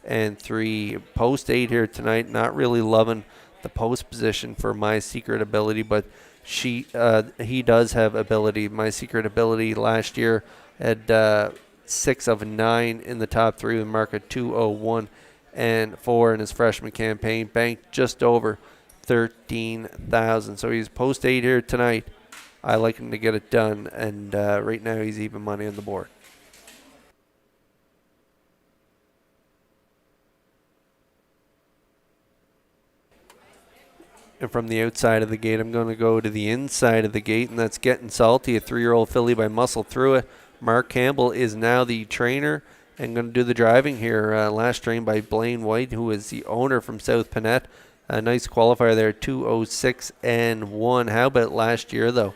and 3. Post 8 here tonight. Not really loving the post position for My Secret Ability, but he does have ability. My Secret Ability last year had 6 of 9 in the top 3 with a mark of 2:01 and 4 in his freshman campaign. Banked just over $13,000. So he's post 8 here tonight. I like him to get it done, and right now he's even money on the board. And from the outside of the gate, I'm going to go to the inside of the gate, and that's Getting Salty, a 3-year-old filly by Muscle Through It. Mark Campbell is now the trainer and going to do the driving here. Last trained by Blaine White, who is the owner from South Panett. A nice qualifier there, 2:06 and 1. How about last year, though?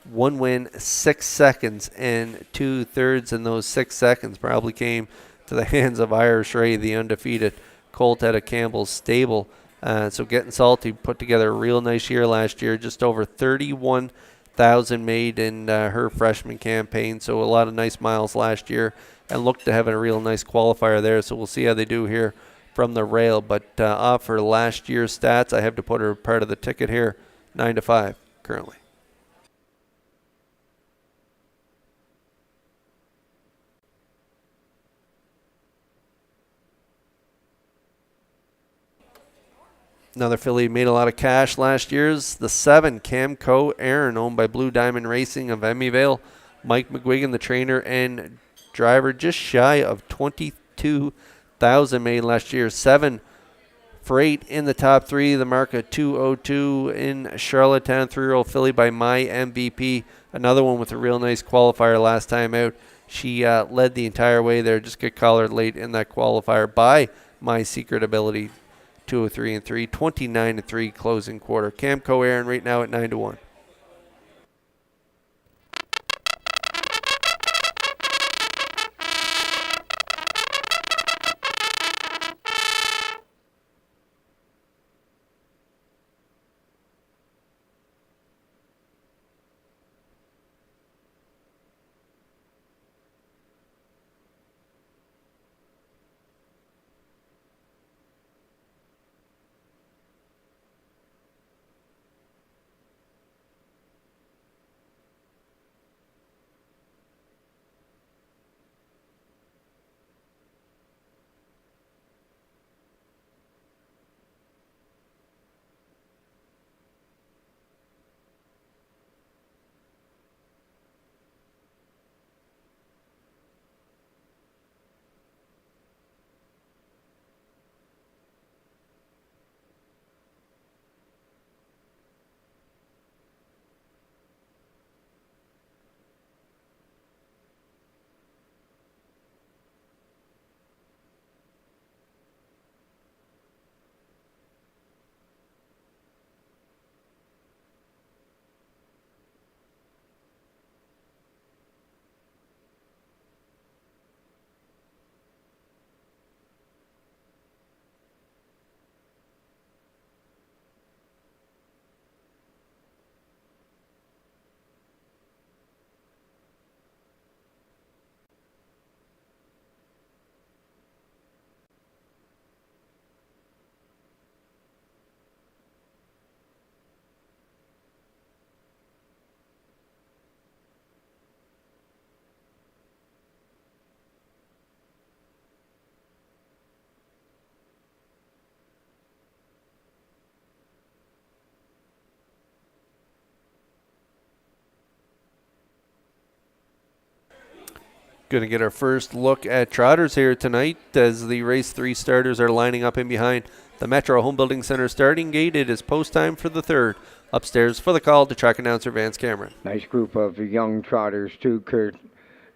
1 win, 6 seconds, and 2/3 in those 6 seconds probably came to the hands of Irish Ray, the undefeated colt out of Campbell's stable. So Getting Salty put together a real nice year last year, just over 31,000 made in her freshman campaign, so a lot of nice miles last year, and looked to have a real nice qualifier there. So we'll see how they do here from the rail. But off her last year's stats, I have to put her part of the ticket here, 9-5 currently. Another filly made a lot of cash last year's the 7, Camco Aaron, owned by Blue Diamond Racing of Emmyvale. Mike McGuigan, the trainer and driver, just shy of 22,000 made last year. 7 for 8 in the top 3. The mark of 2:02 in Charlottetown. 3-year-old filly by My MVP. Another one with a real nice qualifier last time out. She led the entire way there. Just get collared late in that qualifier by My Secret Ability. 2:03 and 3, 29 and 3 closing quarter. Camco Aaron right now at 9-1. Going to get our first look at trotters here tonight as the race 3 starters are lining up in behind the Metro Home Building Center starting gate. It is post time for the 3rd. Upstairs for the call to track announcer Vance Cameron. Nice group of young trotters, too, Kurt.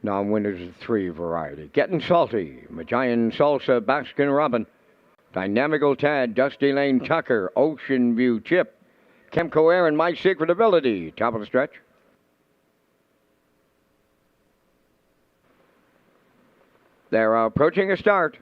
Non-winners of 3 variety. Getting Salty, Majayan Salsa, Baskin Robin, Dynamical Tad, Dusty Lane Tucker, Ocean View Chip, Kemco Air, and My Secret Ability. Top of the stretch. They're approaching a start.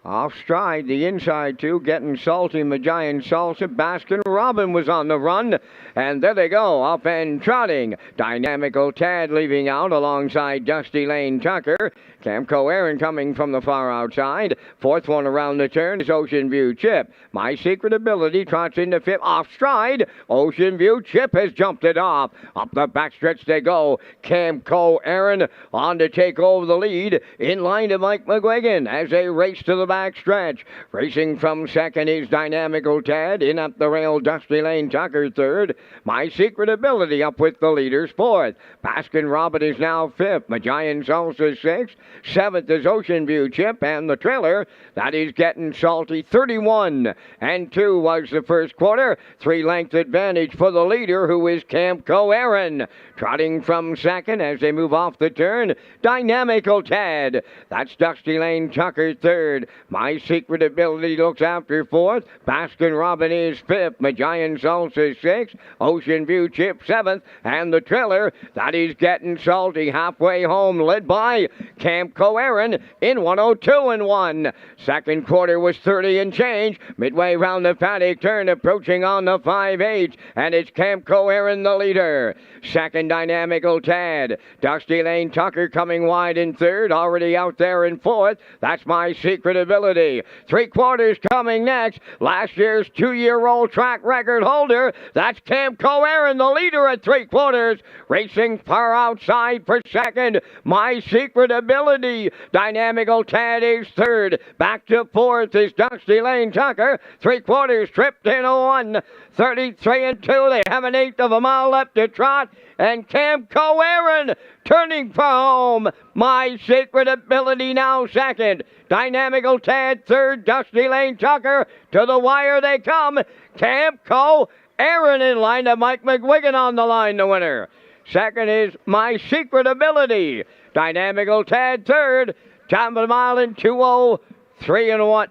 Off stride, the inside two, Getting Salty, Majayan Salsa, Baskin Robin was on the run, and there they go, up and trotting. Dynamical Tad leaving out alongside Dusty Lane Tucker. Camco Aaron coming from the far outside. 4th one around the turn is Ocean View Chip. My Secret Ability trots into 5th, off stride. Ocean View Chip has jumped it off. Up the backstretch they go. Camco Aaron on to take over the lead. In line to Mike McGuigan as they race to the back stretch. Racing from 2nd is Dynamical Tad. In up the rail, Dusty Lane Tucker 3rd. My Secret Ability up with the leaders 4th. Baskin Robin is now 5th. Majayan Salsa 6th. 7th is Ocean View Chip, and the trailer, that is Getting Salty. 31 and 2 was the first quarter. 3-length advantage for the leader, who is Camco Aaron. Trotting from 2nd as they move off the turn, Dynamical Tad. That's Dusty Lane Tucker 3rd. My Secret Ability looks after 4th. Baskin Robin is 5th. Majayan Salsa 6th. Ocean View Chip 7th. And the trailer, that is Getting Salty, halfway home, led by Camco Aaron in 102 and 1. Second quarter was 30 and change. Midway round the paddock turn, approaching on the 5/8, and it's Camco Aaron the leader. Second, Dynamical Tad. Dusty Lane Tucker coming wide in 3rd, already out there in 4th. That's My Secret Ability. 3 quarters coming next. Last year's 2-year-old track record holder. That's Camco Aaron, the leader at 3 quarters. Racing far outside for 2nd. My Secret Ability. Dynamical Tad is 3rd. Back to 4th is Dusty Lane Tucker. 3 quarters tripped in a 1. 33 and 2. They have an 1/8 of a mile left to trot. And Camco Aaron turning for home. My Secret Ability now 2nd. Dynamical Tad 3rd. Dusty Lane Tucker. To the wire they come. Camco Aaron in line to Mike McGuigan on the line, the winner. 2nd is My Secret Ability. Dynamical Tad 3rd. Top of the mile in 2:03 and 1.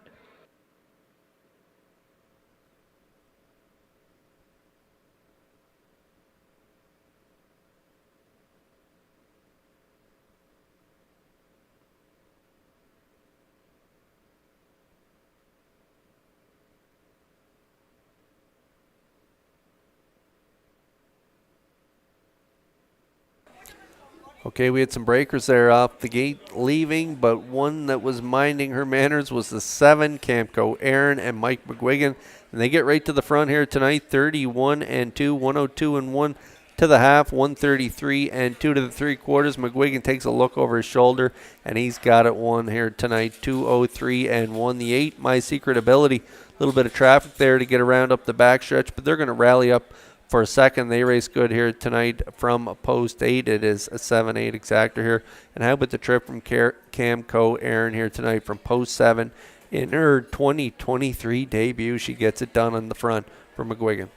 Okay, we had some breakers there off the gate leaving, but one that was minding her manners was the 7, Camco Aaron and Mike McGuigan. And they get right to the front here tonight, 31 and 2, 102 and 1 to the half, 133 and 2 to the 3 quarters. McGuigan takes a look over his shoulder, and he's got it won here tonight, 203 and 1. The 8, My Secret Ability, a little bit of traffic there to get around up the backstretch, but they're going to rally up for a second. They race good here tonight from post 8. It is a 7-8 exactor here. And how about the trip from Camco Aaron here tonight from post 7 in her 2023 debut? She gets it done on the front for McGuigan.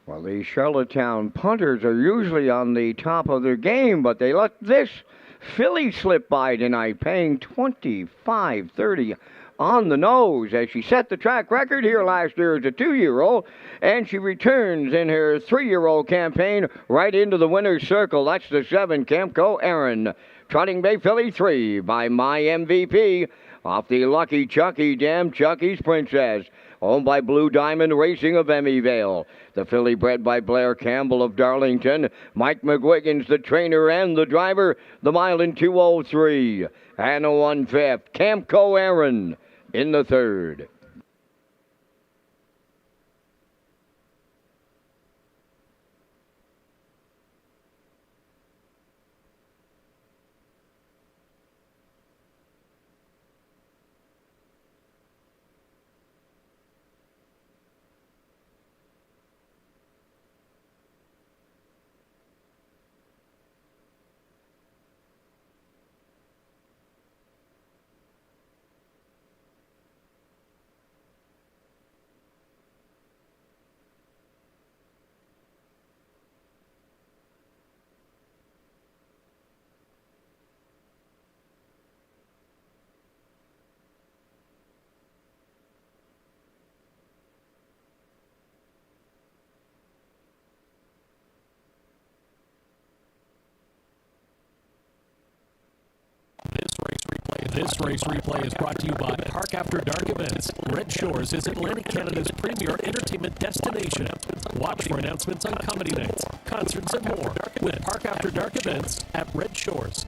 Well, the Charlottetown punters are usually on the top of their game, but they let this filly slip by tonight, paying 25.30 on the nose as she set the track record here last year as a 2-year-old, and she returns in her 3-year-old campaign right into the winner's circle. That's the 7, Camco Aaron. Trotting Bay Filly 3 by My MVP off the Lucky Chucky Dam Chucky's Princess, owned by Blue Diamond Racing of Emmyvale. The filly bred by Blair Campbell of Darlington. Mike McGuigan's the trainer and the driver. The mile in 2:03 and a 1/5. Camco Aaron in the 3rd. This race replay is brought to you by Park After Dark Events. Red Shores is Atlantic Canada's premier entertainment destination. Watch for announcements on comedy nights, concerts, and more with Park After Dark Events at Red Shores.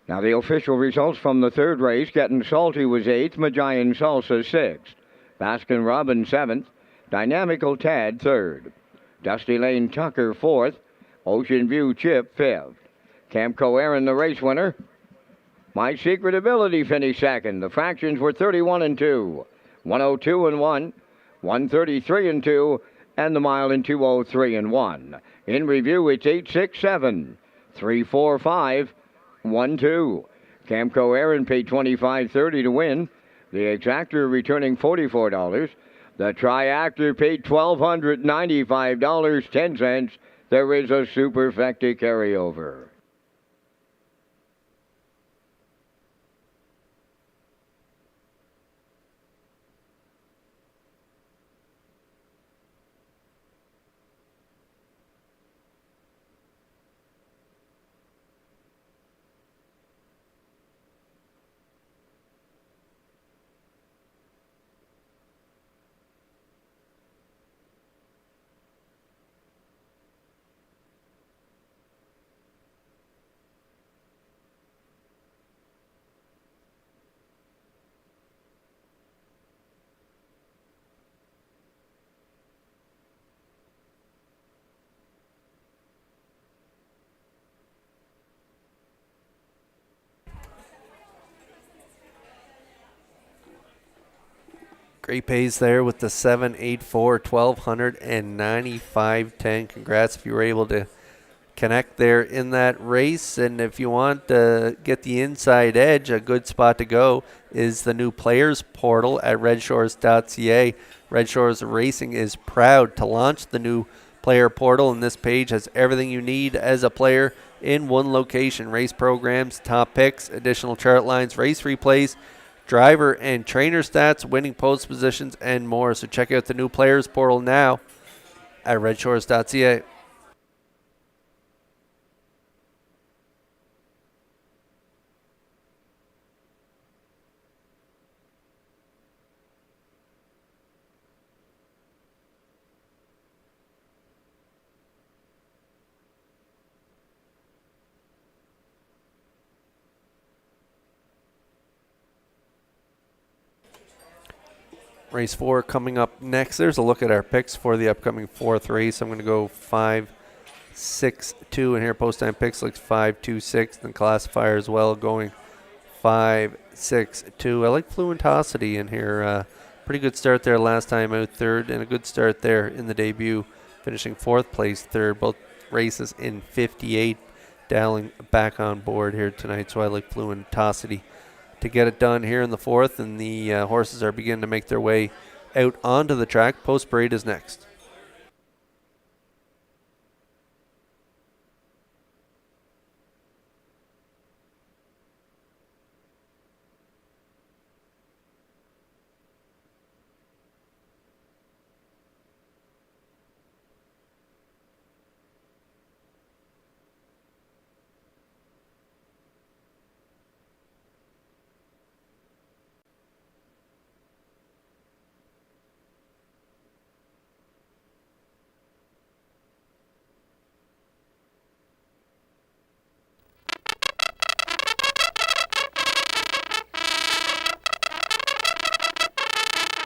Now the official results from the 3rd race: Getting Salty was 8th, Majayan Salsa 6th, Baskin Robbins 7th, Dynamical Tad 3rd, Dusty Lane Tucker 4th, Ocean View Chip 5th. Camco Aaron, the race winner. My Secret Ability finished 2nd. The fractions were 31 and 2, 102 and 1, 133 and 2, and the mile in 2:03 and 1. In review, it's 867 345 1-2. Camco Aaron paid $25.30 to win. The exactor returning $44. The triactor paid $1,295.10. There is a superfecta carryover. Great pays there with the 784, 1295.10. Congrats if you were able to connect there in that race. And if you want to get the inside edge, a good spot to go is the new players portal at Redshores.ca. Red Shores Racing is proud to launch the new player portal, and this page has everything you need as a player in one location. Race programs, top picks, additional chart lines, race replays, driver and trainer stats, winning post positions, and more. So check out the new players portal now at Redshores.ca. Race 4 coming up next. There's a look at our picks for the upcoming 4th race. I'm going to go 5, 6, 2, and here post time picks looks 5, 2, 6, and classifier as well going 5, 6, 2. I like Fluentosity in here. Pretty good start there last time out, 3rd, and a good start there in the debut, finishing 4th place, 3rd. Both races in 58. Dowling back on board here tonight, so I like Fluentosity to get it done here in the 4th, and the horses are beginning to make their way out onto the track. Post parade is next.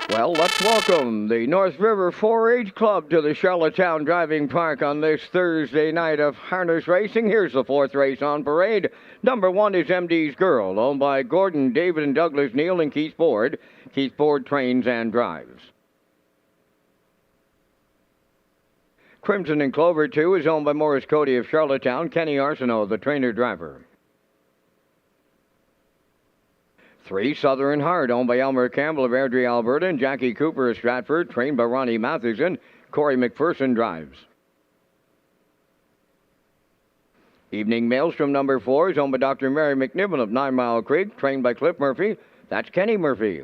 Well, let's welcome the North River 4-H Club to the Charlottetown Driving Park on this Thursday night of harness racing. Here's the 4th race on parade. Number 1 is MD's Girl, owned by Gordon, David, and Douglas Neal and Keith Ford. Keith Ford trains and drives. Crimson and Clover 2 is owned by Morris Cody of Charlottetown, Kenny Arsenault, the trainer-driver. 3, Southern Heart, owned by Elmer Campbell of Airdrie, Alberta, and Jackie Cooper of Stratford, trained by Ronnie Matheson. Corey McPherson drives. Evening Maelstrom number 4 is owned by Dr. Mary McNiven of 9 Mile Creek, trained by Cliff Murphy. That's Kenny Murphy.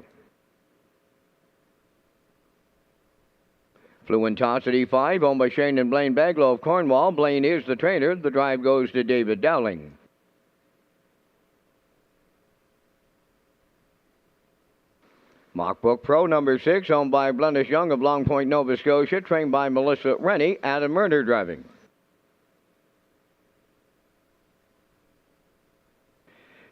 Fluentosity 5, owned by Shane and Blaine Baglow of Cornwall. Blaine is the trainer. The drive goes to David Dowling. Mockbook Pro number 6, owned by Blendish Young of Long Point, Nova Scotia, trained by Melissa Rennie, Adam Murder driving.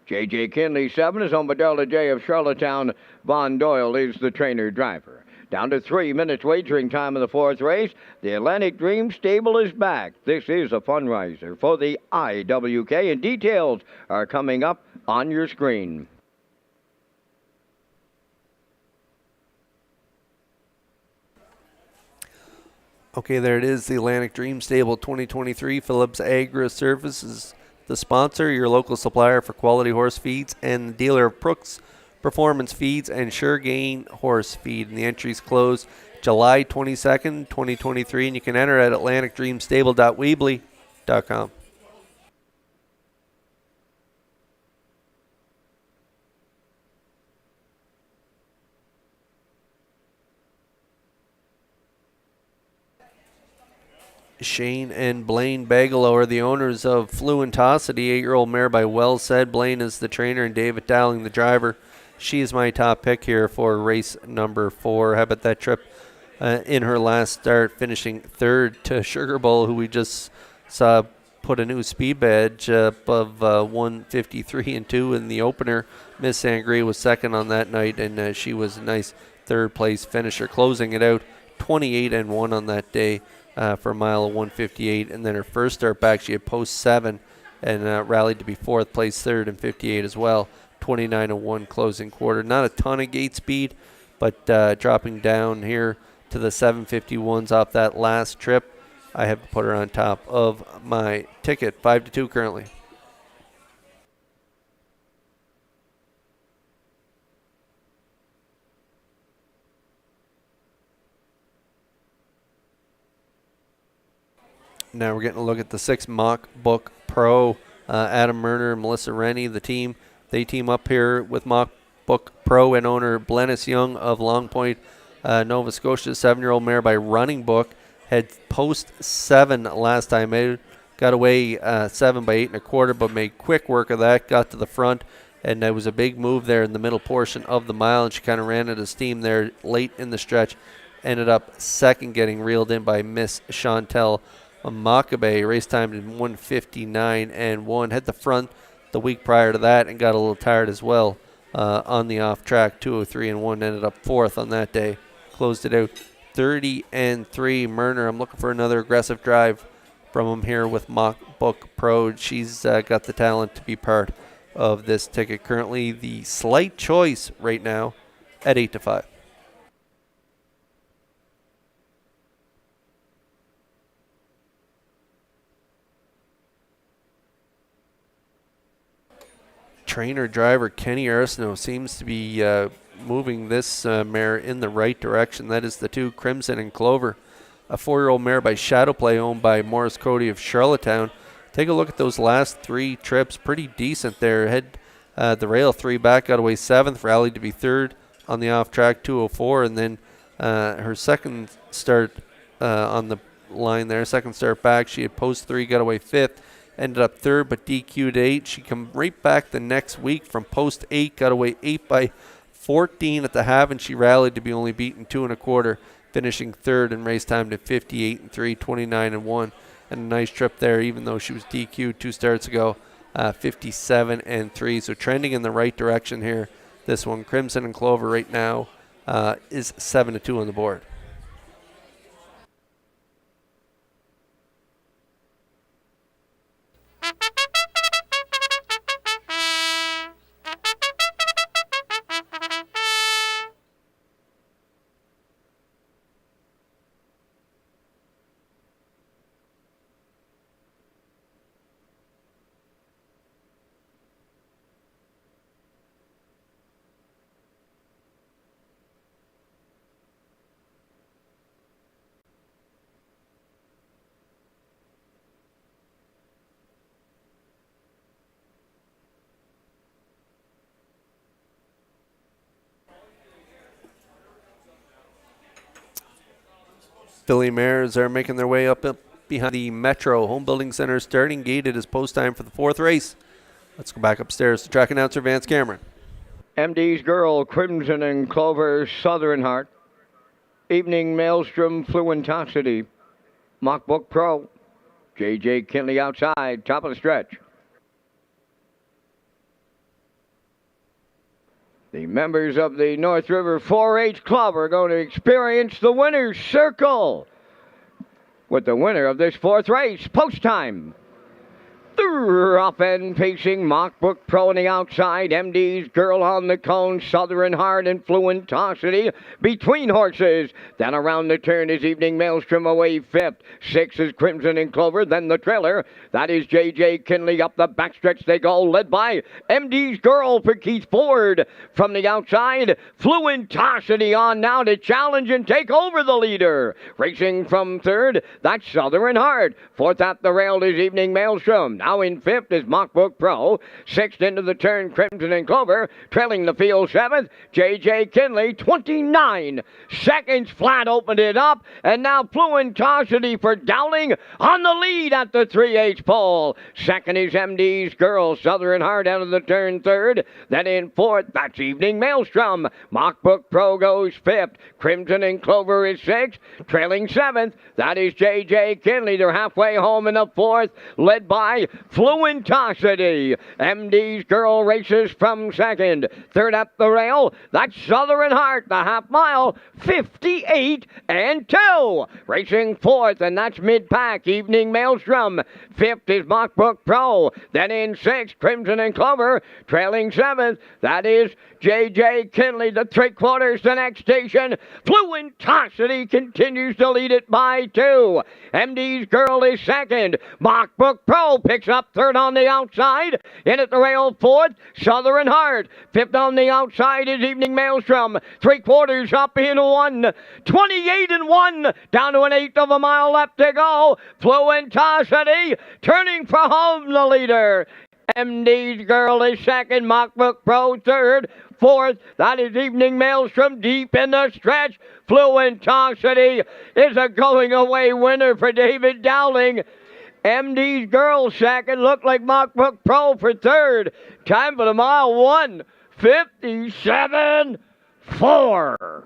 J.J. Kinley 7 is owned by Darla J of Charlottetown. Von Doyle is the trainer-driver. Down to 3 minutes wagering time in the 4th race. The Atlantic Dream Stable is back. This is a fundraiser for the IWK, and details are coming up on your screen. Okay, there it is, the Atlantic Dream Stable 2023. Phillips Agri Services, the sponsor, your local supplier for quality horse feeds, and the dealer of Brooks Performance Feeds and Sure Gain Horse Feed. And the entries close July 22nd, 2023, and you can enter at atlanticdreamstable.weebly.com. Shane and Blaine Bagalow are the owners of Fluentosity, 8-year-old mare by Well Said. Blaine is the trainer and David Dowling the driver. She is my top pick here for race number 4. How about that trip in her last start, finishing 3rd to Sugar Bowl, who we just saw put a new speed badge up of 153 and 2 in the opener. Miss Sangria was 2nd on that night, and she was a nice 3rd place finisher, closing it out 28 and 1 on that day. For a mile of 158, and then her first start back, she had post 7 and rallied to be 4th place, 3rd and 58 as well. 29 and 1 closing quarter. Not a ton of gate speed, but dropping down here to the 751s off that last trip. I have to put her on top of my ticket, 5-2 currently. Now we're getting a look at the 6 Mock Book Pro. Adam Murner and Melissa Rennie, the team. They team up here with Mock Book Pro and owner Blennis Young of Long Point, Nova Scotia. 7-year-old mare by Running Book. Had post 7 last time out. Got away 7 by 8 1/4, but made quick work of that. Got to the front, and there was a big move there in the middle portion of the mile, and she kind of ran out of steam there late in the stretch. Ended up second, getting reeled in by Miss Chantel Makabe. Race time in 1:59 and 1. Had the front the week prior to that and got a little tired as well on the off track. 2:03 and 1. Ended up 4th on that day. Closed it out 30 and 3. Murner, I'm looking for another aggressive drive from him here with Mock Book Pro. She's got the talent to be part of this ticket. Currently the slight choice right now at 8-5. Trainer driver Kenny Arsenault seems to be moving this mare in the right direction. That is the 2 Crimson and Clover, a 4-year-old mare by Shadow Play owned by Morris Cody of Charlottetown. Take a look at those last 3 trips. Pretty decent there. Had the rail 3 back, got away 7th, rallied to be 3rd on the off track, 2:04, and then her second start on the line there, second start back, she had post 3, got away 5th. Ended up 3rd, but DQ'd 8. She come right back the next week from post 8, got away 8 by 14 at the half, and she rallied to be only beaten 2 1/4, finishing 3rd in race time to 58 and 3, 29 and 1. And a nice trip there, even though she was DQ'd 2 starts ago, 57 and 3. So trending in the right direction here. This one, Crimson and Clover right now is 7-2 on the board. Philly mares are making their way up behind the Metro Home Building Center starting gate. It is post time for the 4th race. Let's go back upstairs to track announcer Vance Cameron. MD's Girl, Crimson and Clover, Southern Heart. Evening Maelstrom, Fluentosity. Mock Book Pro. J.J. Kinley outside, top of the stretch. The members of the North River 4-H Club are going to experience the winner's circle with the winner of this 4th race, post time. The up-end pacing Mock Book Pro on the outside, MD's Girl on the cone, Southern Heart and Fluentosity between horses. Then around the turn is Evening Maelstrom away 5th. 6 is Crimson and Clover, then the trailer. That is J.J. Kinley. Up the backstretch they go, led by MD's Girl for Keith Ford. From the outside, Fluentosity on now to challenge and take over the leader. Racing from 3rd, that's Southern Heart. 4th at the rail is Evening Maelstrom. Now in 5th is Mock Book Pro. 6th into the turn, Crimson and Clover. Trailing the field 7th, J.J. Kinley. 29 seconds flat opened it up. And now Fluentosity for Dowling on the lead at the 3/8 pole. 2nd is MD's Girl. Southern Heart out of the turn 3rd. Then in 4th, that's Evening Maelstrom. Mock Book Pro goes 5th. Crimson and Clover is 6th. Trailing 7th, that is J.J. Kinley. They're halfway home in the 4th, led by Fluentosity. MD's Girl races from 2nd. 3rd at the rail, that's Southern Heart, the half mile, 58 and 2. Racing 4th, and that's mid-pack, Evening Maelstrom. 5th is Mock Book Pro. Then in 6th, Crimson and Clover. Trailing 7th, that is J.J. Kinley. The 3/4, the next station. Fluentosity continues to lead it by 2. MD's Girl is 2nd. Mock Book Pro picks picks up third on the outside. In at the rail fourth, Southern Heart. Fifth on the outside is Evening Maelstrom. 3/4 up in 1. 28-1. Down to an eighth of a mile left to go. Fluentosity turning for home, the leader. MD's Girl is second. Mockbook Pro third. Fourth, that is Evening Maelstrom deep in the stretch. Fluentosity is a going-away winner for David Dowling. MD's Girl second. Looked like Mockbook Pro for third. Time for the mile 1:57.4.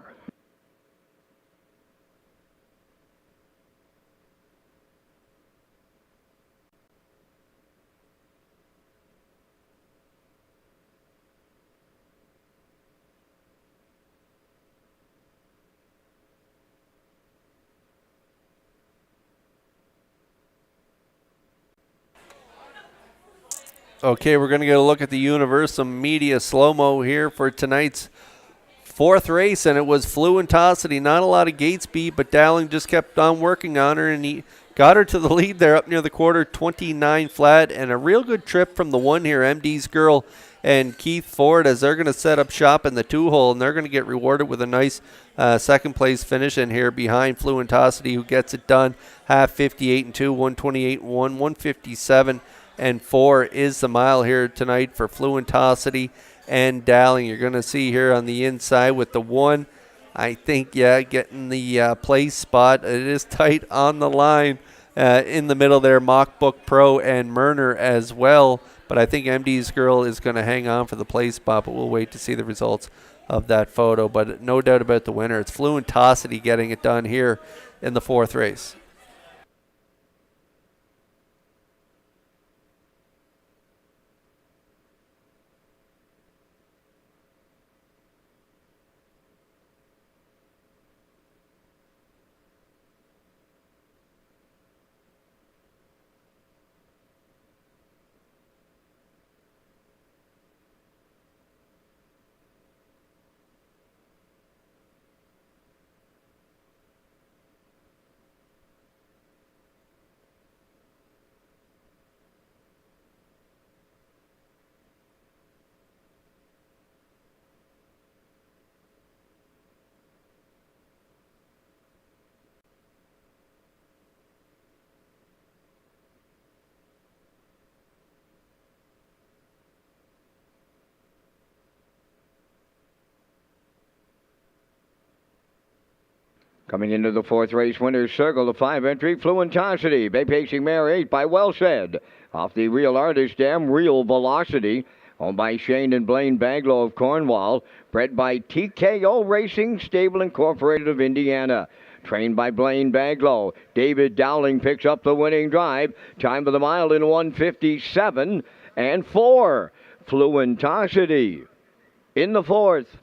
Okay, we're going to get a look at the Universal Media slow-mo here for tonight's fourth race, and it was Fluentosity. Not a lot of gate speed, but Dowling just kept on working on her, and he got her to the lead there up near the quarter, 29 flat, and a real good trip from the one here, MD's Girl and Keith Ford, as they're going to set up shop in the two-hole, and they're going to get rewarded with a nice second-place finish in here behind Fluentosity, who gets it done, half 58-2, 128-1, 157-4 is the mile here tonight for Fluentosity and Dowling. You're going to see here on the inside with the one, I think, getting the place spot. It is tight on the line in the middle there, Mockbook Pro and Murner as well. But I think MD's Girl is going to hang on for the place spot, but we'll wait to see the results of that photo. But no doubt about the winner. It's Fluentosity getting it done here in the fourth race. Coming into the fourth race, winner's circle, the 5 entry, Fluentosity. Bay Pacing Mare 8 by Well Said. Off the Real Artist Dam, Real Velocity. Owned by Shane and Blaine Baglow of Cornwall. Bred by TKO Racing Stable Incorporated of Indiana. Trained by Blaine Baglow. David Dowling picks up the winning drive. Time for the mile in 1:57.4. Fluentosity in the fourth.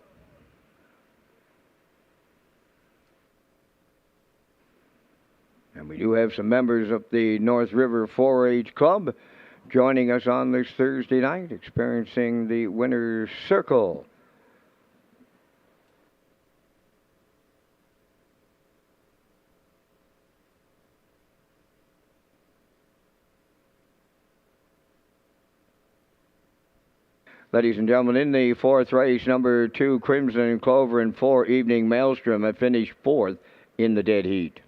And we do have some members of the North River 4-H Club joining us on this Thursday night, experiencing the winner's circle. Ladies and gentlemen, in the fourth race, number 2, Crimson Clover, and 4, Evening Maelstrom have finished fourth in the dead heat.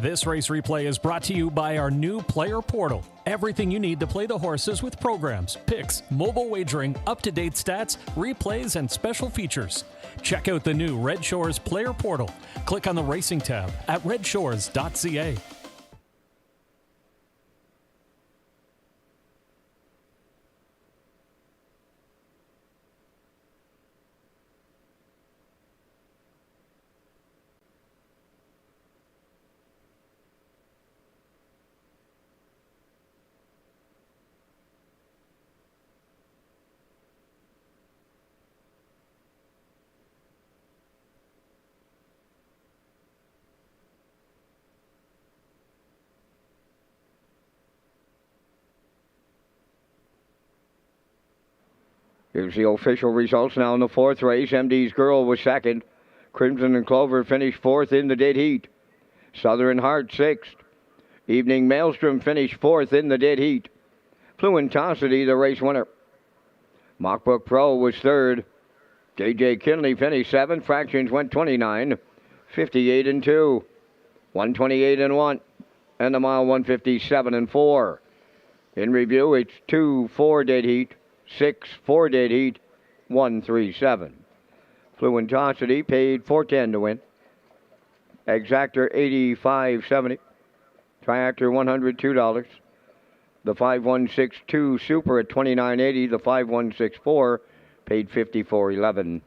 This race replay is brought to you by our new player portal. Everything you need to play the horses with programs, picks, mobile wagering, up-to-date stats, replays, and special features. Check out the new Red Shores player portal. Click on the Racing tab at Redshores.ca. Here's the official results now in the fourth race. MD's Girl was second. Crimson and Clover finished fourth in the dead heat. Southern Heart sixth. Evening Maelstrom finished fourth in the dead heat. Fluentosity, the race winner. Mockbook Pro was third. JJ Kinley finished seventh. Fractions went 29. 58 and 2. 128 and 1. And the mile 157 and 4. In review, it's 2-4 dead heat. 6-4 dead heat, 137. Fluentosity paid $4.10 to win. Exactor $85.70. Triactor $102. The 5162 Super at $29.80. The 5164 paid $54.11.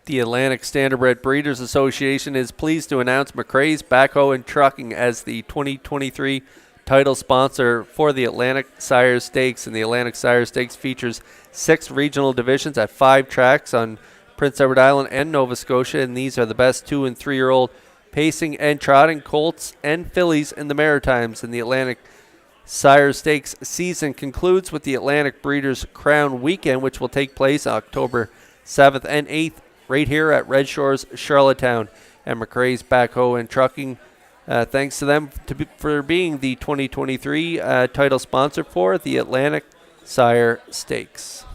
The Atlantic Standardbred Breeders Association is pleased to announce McRae's Backhoe and Trucking as the 2023 title sponsor for the Atlantic Sire Stakes. And the Atlantic Sire Stakes features 6 regional divisions at 5 tracks on Prince Edward Island and Nova Scotia. And these are the best 2- and 3-year-old pacing and trotting colts and fillies in the Maritimes. And the Atlantic Sire Stakes season concludes with the Atlantic Breeders' Crown Weekend, which will take place October 7th and 8th. Right here at Red Shores, Charlottetown, and McRae's Backhoe and Trucking. Thanks to them for being the 2023 title sponsor for the Atlantic Sire Stakes.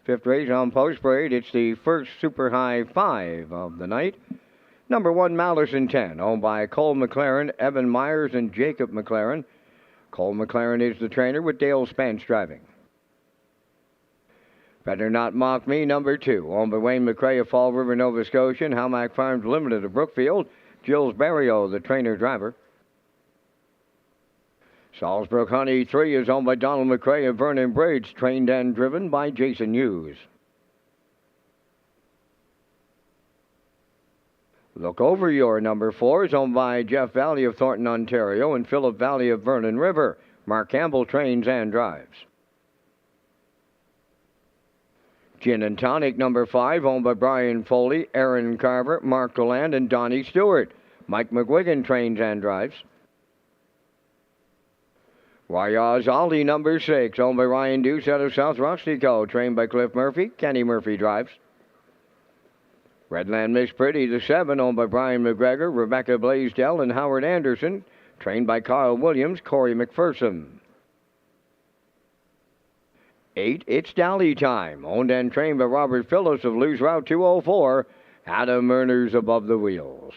Fifth race on post parade. It's the first Super High 5 of the night. Number 1, Malice in 10, owned by Cole McLaren, Evan Myers, and Jacob McLaren. Cole McLaren is the trainer with Dale Spence driving. Better Not Mock Me, number 2, owned by Wayne McCrae of Fall River, Nova Scotia, and Hamac Farms Limited of Brookfield. Jules Barrio, the trainer-driver. Salisbrook Honey 3 is owned by Donald McCrae of Vernon Bridge, trained and driven by Jason Hughes. Look Over Your, number 4, is owned by Jeff Valley of Thornton, Ontario, and Philip Valley of Vernon River. Mark Campbell trains and drives. Gin and Tonic, number 5, owned by Brian Foley, Aaron Carver, Mark Deland, and Donnie Stewart. Mike McGuigan trains and drives. Wayaz Aldi, number 6, owned by Ryan Deuce out of South Rostico, trained by Cliff Murphy. Kenny Murphy drives. Redland Miss Pretty, the 7, owned by Brian McGregor, Rebecca Blaisdell, and Howard Anderson, trained by Kyle Williams, Corey McPherson. 8, It's Dally Time, owned and trained by Robert Phillips of Loose Route 204, Adam Murners above the wheels.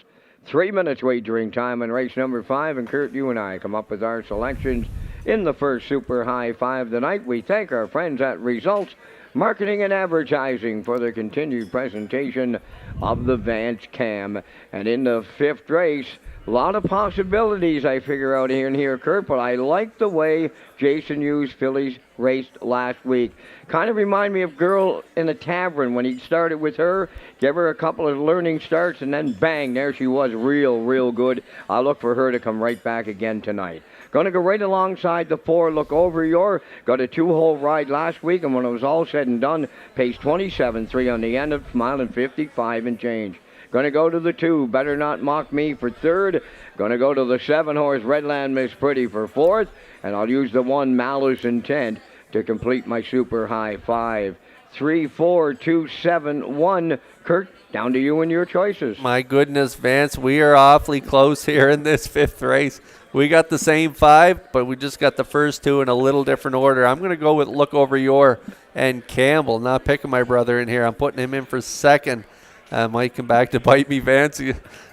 3 minutes wagering time in race number 5, and Kurt, you and I come up with our selections in the first Super High 5 tonight. We thank our friends at Results Marketing and Advertising for the continued presentation of the Vance Cam. And in the 5th race, a lot of possibilities I figure out here, Kurt, but I like the way Jason Hughes fillies raced last week. Kind of remind me of Girl in a Tavern when he started with her, gave her a couple of learning starts, and then bang, there she was, real good. I'll look for her to come right back again tonight. Going to go right alongside the 4, Look Over Your. Got a 2-hole ride last week, and when it was all said and done, paced 27.3 on the end of mile and 55 and change. Going to go to the 2, Better Not Mock Me for 3rd. Going to go to the 7-horse Redland Miss Pretty for 4th. And I'll use the 1, Malice Intent, to complete my Super High 5. 3, 4, 2, 7, 1. Kurt, down to you and your choices. My goodness, Vance, we are awfully close here in this 5th race. We got the same 5, but we just got the first 2 in a little different order. I'm going to go with Look Over Your and Campbell. Not picking my brother in here. I'm putting him in for 2nd. Might come back to bite me, Vance.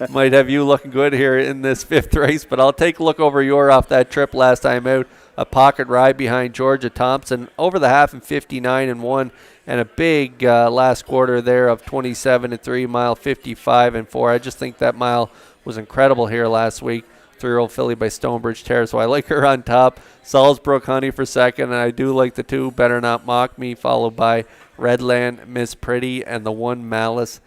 Might have you looking good here in this 5th race, but I'll take Look Over Your off that trip last time out. A pocket ride behind Georgia Thompson over the half in 59-1, and a big last quarter there of 27-3, mile 55-4. I just think that mile was incredible here last week. 3-year-old filly by Stonebridge Terrace, so I like her on top. Salisbrook Honey for 2nd, and I do like the 2, Better Not Mock Me, followed by Redland Miss Pretty and the 1, Malice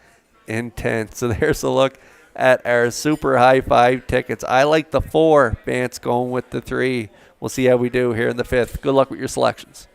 Intent. So there's a look at our Super High 5 tickets. I like the 4, Vance going with the 3. We'll see how we do here in the 5th. Good luck with your selections.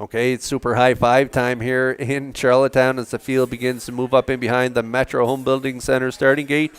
Okay, it's super high 5 time here in Charlottetown as the field begins to move up in behind the Metro Home Building Center starting gate.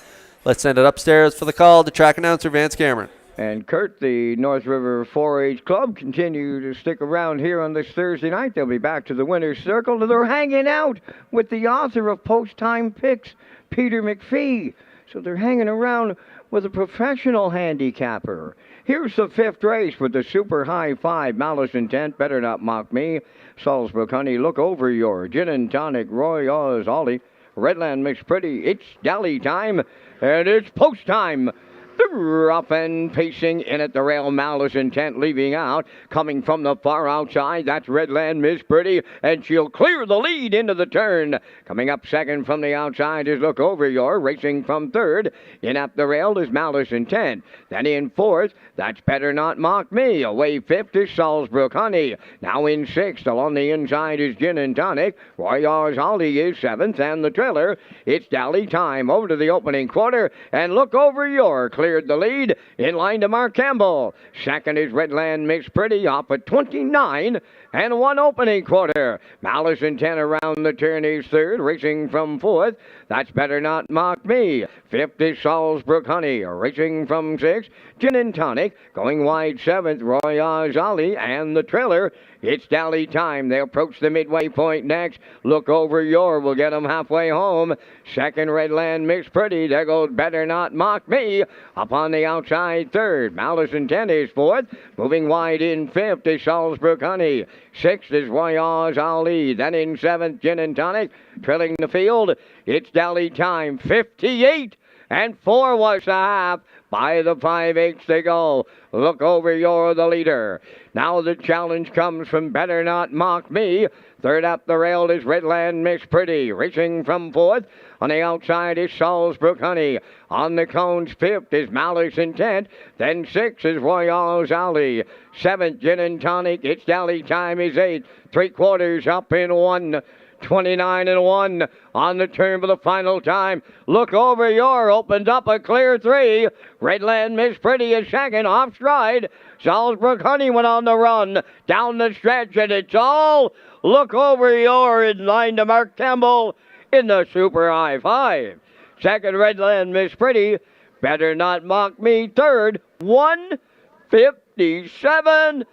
Let's send it upstairs for the call to track announcer Vance Cameron. And Kurt, the North River 4-H Club, continue to stick around here on this Thursday night. They'll be back to the winner's circle, and they're hanging out with the author of Post-Time Picks, Peter McPhee. So they're hanging around with a professional handicapper. Here's the 5th race with the super high 5. Malice Intent, Better Not Mock Me. Salzburg Honey, Look Over Your. Gin and Tonic, Roy Oz, Ollie. Redland Mix Pretty, It's Dally Time, and it's Post Time. They're up and pacing in at the rail. Malice Intent leaving out. Coming from the far outside, that's Redland Miss Pretty, and she'll clear the lead into the turn. Coming up second from the outside is Look Over Your. Racing from third. In at the rail is Malice Intent. Then in fourth, that's Better Not Mock Me. Away fifth is Salzburg Honey. Now in sixth, along the inside is Gin and Tonic. Roy Oz Holly is seventh, and the trailer, It's Dally Time. Over to the opening quarter, and Look Over Your cleared the lead in line to Mark Campbell. Second is Redland Mix Pretty off at 29 and 1 opening quarter. Malice Intent around the turn is third, racing from fourth. That's Better Not Mock Me. Fifth is Salzburg Honey, racing from sixth. Gin and Tonic going wide seventh. Roy Oz Ollie and the trailer, It's Dally Time. They approach the midway point next. Look Over Your will get them halfway home. Second, Redland Mix Pretty. There goes Better Not Mock Me. Up on the outside third. Malice Intent is fourth. Moving wide in fifth is Salzburg Honey. Sixth is Roy Oz Ollie. Then in seventh, Gin and Tonic. Trailing the field, It's Dally Time. 58 and 4 was the half. By the 5/8 they go. Look Over Your the leader. Now the challenge comes from Better Not Mock Me. Third up the rail is Redland Mix Pretty. Racing from fourth. On the outside is Salzburg Honey. On the cones, fifth is Malice Intent. Then sixth is Roy Oz Ollie. Seventh, Gin and Tonic. It's Dally Time is eighth. 3/4 up in 1. 29 and 1 on the turn for the final time. Look Over Your opens up a clear 3. Redland Miss Pretty is second off stride. Salzburg Honey went on the run down the stretch, and it's all Look Over Your in line to Mark Campbell in the super high 5. Second, Redland Miss Pretty. Better Not Mock Me. Third, 157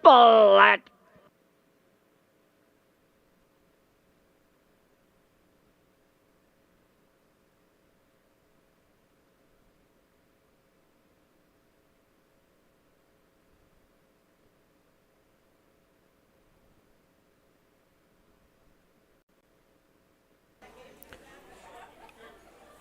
flat.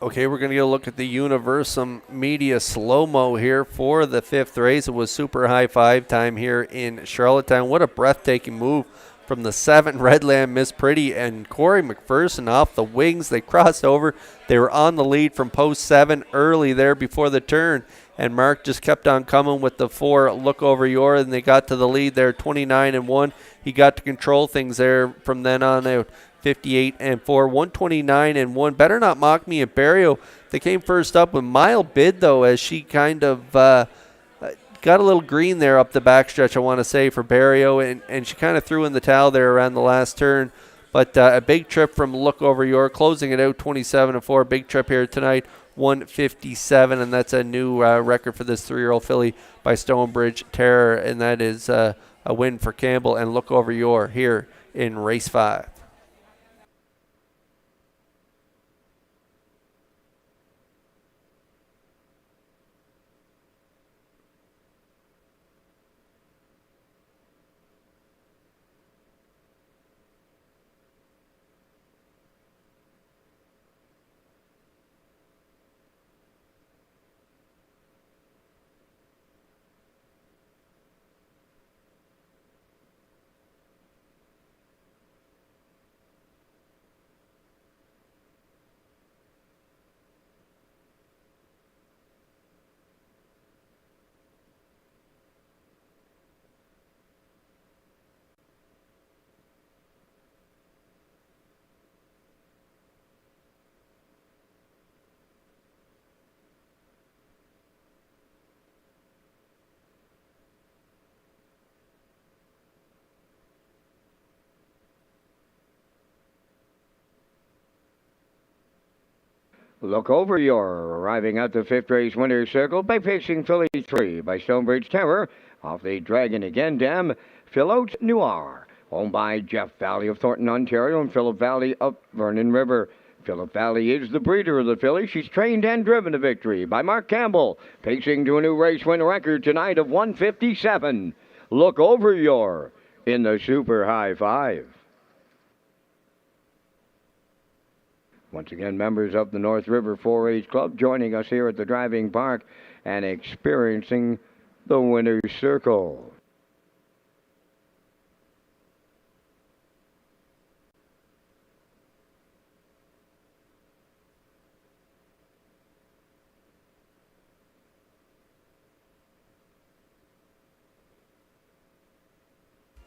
Okay, we're going to get a look at the Universum Media slow-mo here for the 5th race. It was super high 5 time here in Charlottetown. What a breathtaking move from the 7 Redland Miss Pretty and Corey McPherson off the wings. They crossed over. They were on the lead from post 7 early there before the turn, and Mark just kept on coming with the 4 Look Over Your, and they got to the lead there 29 and 1. He got to control things there from then on out. 58 and 4, 129 and 1. Better Not Mock Me and Barrio. They came first up with Mile Bid, though, as she kind of got a little green there up the backstretch, I want to say, for Barrio, and she kind of threw in the towel there around the last turn. But a big trip from Look Over Your, closing it out 27 and 4. Big trip here tonight, 157, and that's a new record for this 3-year-old filly by Stonebridge Terror, and that is a win for Campbell and Look Over Your here in race 5. Look over your arriving at the fifth race winner's circle by pacing filly 3 by Stonebridge Terror off the Dragon Again Dam, Phil Noir, owned by Jeff Valley of Thornton, Ontario, and Philip Valley of Vernon River. Philip Valley is the breeder of the filly. She's trained and driven to victory by Mark Campbell, pacing to a new race win record tonight of 157. Look over your in the Super High Five. Once again, members of the North River 4-H Club joining us here at the driving park and experiencing the winner's circle.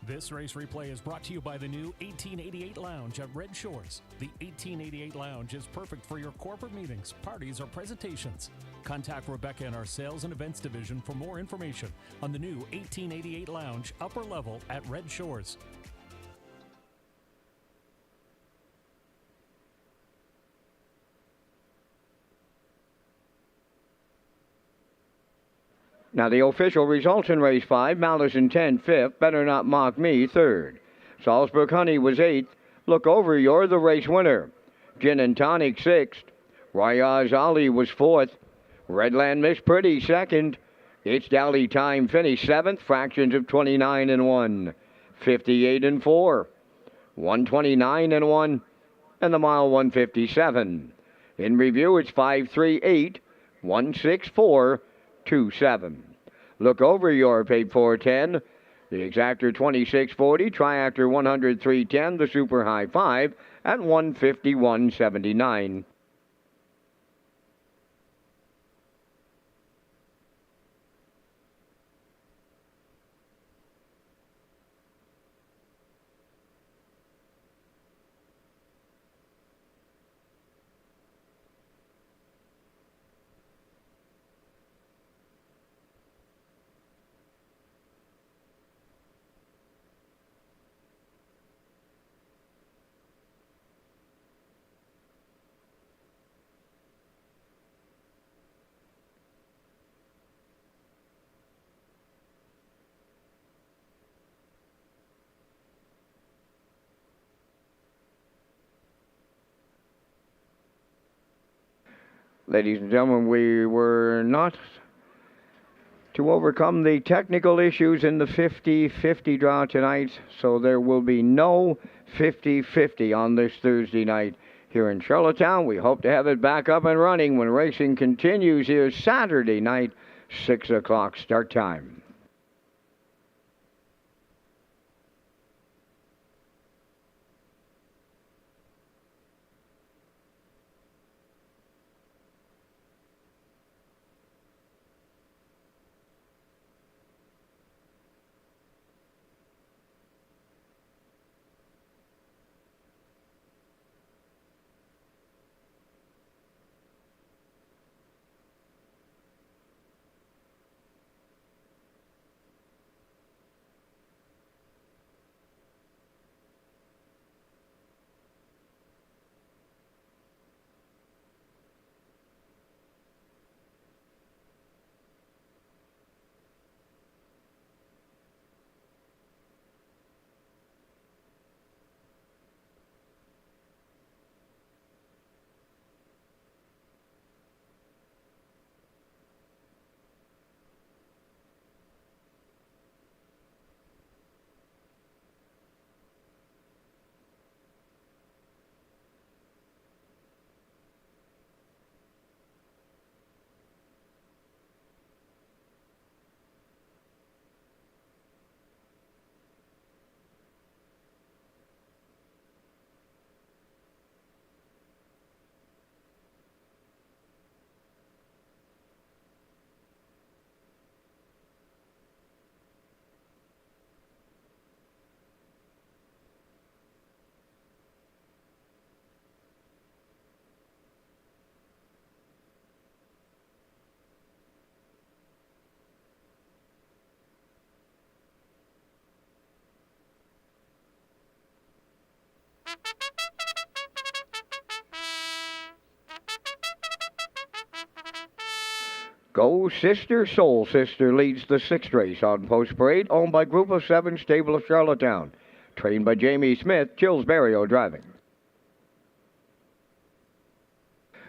This race replay is brought to you by the new 1888 Lounge at Red Shores. The 1888 Lounge is perfect for your corporate meetings, parties, or presentations. Contact Rebecca in our Sales and Events Division for more information on the new 1888 Lounge upper level at Red Shores. Now the official results in race 5, Malison 10, 5th, Better Not Mock Me, 3rd. Salzburg Honey was 8th, Look Over You're the race winner. Gin and Tonic, 6th. Royaz Ali was 4th. Redland Miss Pretty, 2nd. It's Dally Time finished 7th, fractions of 29 and 1. 58 and 4. 129 and 1. And the mile 157. In review, it's 538, 164, 27. Look Over Your paid 410. The exactor 2640, triactor 103.10, the super high 5 at 151.79. Ladies and gentlemen, we were not to overcome the technical issues in the 50-50 draw tonight, so there will be no 50-50 on this Thursday night here in Charlottetown. We hope to have it back up and running when racing continues here Saturday night, 6 o'clock start time. Go Sister Soul Sister leads the 6th race on Post Parade, owned by Group of 7 Stable of Charlottetown. Trained by Jamie Smith, Chillsbury driving.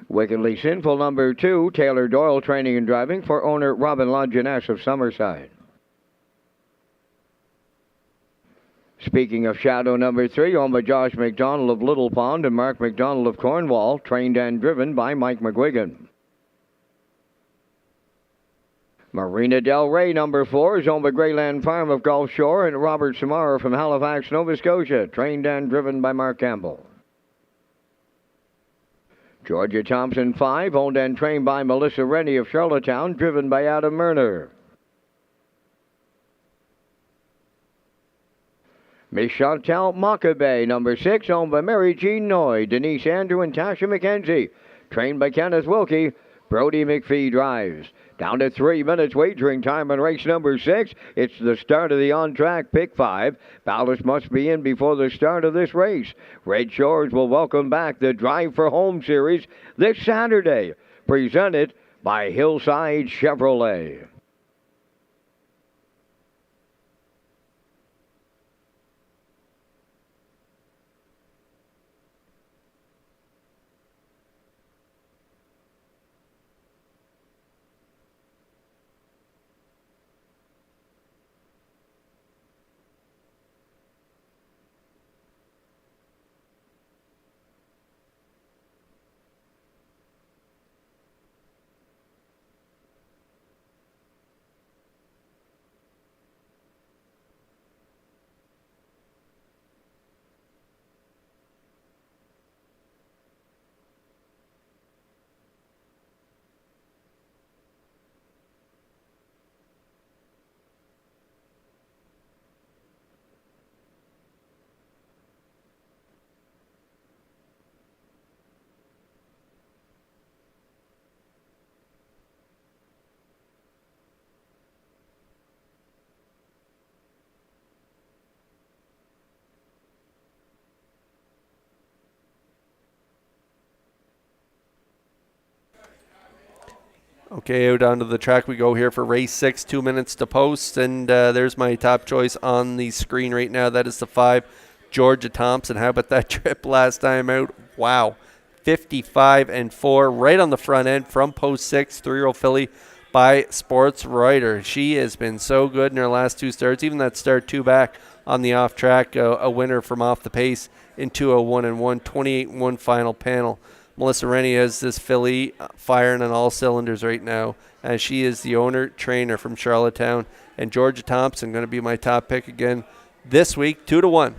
Wickedly Sinful number 2, Taylor Doyle training and driving for owner Robin Longiness of Summerside. Speaking of Shadow number 3, owned by Josh McDonald of Little Pond and Mark McDonald of Cornwall, trained and driven by Mike McGuigan. Marina Del Rey number 4 is owned by Greyland Farm of Gulf Shore and Robert Samara from Halifax, Nova Scotia, trained and driven by Mark Campbell. Georgia Thompson 5, owned and trained by Melissa Rennie of Charlottetown, driven by Adam Murner. Miss Chantal Mockaby, number 6, owned by Mary Jean Noy, Denise Andrew, and Tasha McKenzie. Trained by Kenneth Wilkie, Brody McPhee drives. Down to 3 minutes wagering time on race number 6. It's the start of the on-track pick 5. Ballast must be in before the start of this race. Red Shores will welcome back the Drive for Home Series this Saturday, presented by Hillside Chevrolet. Okay, out onto the track we go here for race 6, 2 minutes to post, and there's my top choice on the screen right now. That is the 5, Georgia Thompson. How about that trip last time out? Wow, 55-4 right on the front end from post 6, 3-year-old filly by Sports Writer. She has been so good in her last 2 starts, even that start 2 back on the off track, a winner from off the pace in 2:01-1, 28-1 final panel. Melissa Rennie has this filly firing on all cylinders right now, as she is the owner trainer from Charlottetown. And Georgia Thompson going to be my top pick again this week, 2-1.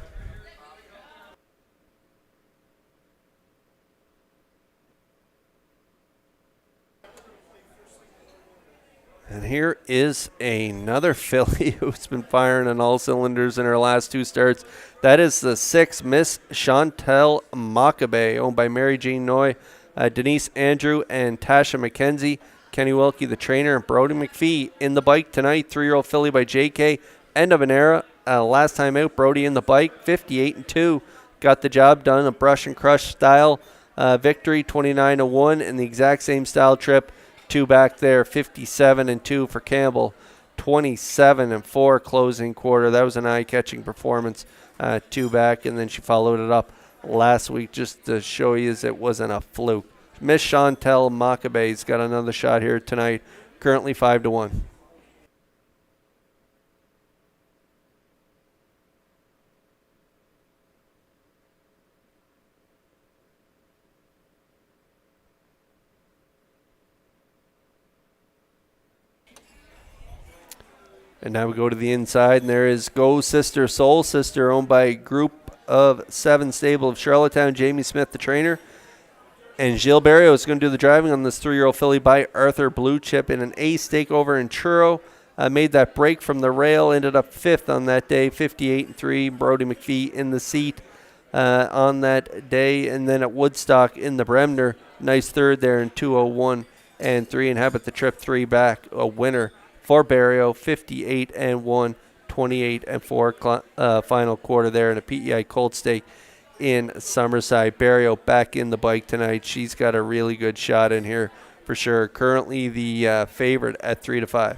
And here is another filly who's been firing on all cylinders in her last 2 starts. That is the 6, Miss Chantal Mockaby, owned by Mary Jean Noy, Denise Andrew, and Tasha McKenzie. Kenny Wilkie, the trainer, and Brody McPhee in the bike tonight. 3-year-old filly by JK. End of an era. Last time out, Brody in the bike, 58-2. Got the job done, a brush and crush style victory, 29-1, and the exact same style trip. 2 back there, 57-2 for Campbell, 27-4 closing quarter. That was an eye-catching performance, 2 back, and then she followed it up last week just to show you it wasn't a fluke. Miss Chantal Mockaby's got another shot here tonight, currently 5-1. And now we go to the inside, and there is Go Sister Soul Sister, owned by a Group of 7 stable of Charlottetown. Jamie Smith, the trainer. And Gilles Barrio is going to do the driving on this 3-year-old filly by Arthur Blue Chip in an A stakeover in Churro. Made that break from the rail, ended up 5th on that day, 58-3. Brody McPhee in the seat on that day. And then at Woodstock in the Bremner, nice 3rd there in 2:01-3. And how about the trip 3 back, a winner for Barrio, 58-1, 28-4 final quarter there in a PEI Colt Stake in Summerside. Barrio back in the bike tonight. She's got a really good shot in here for for sure. Currently the favorite at 3-5.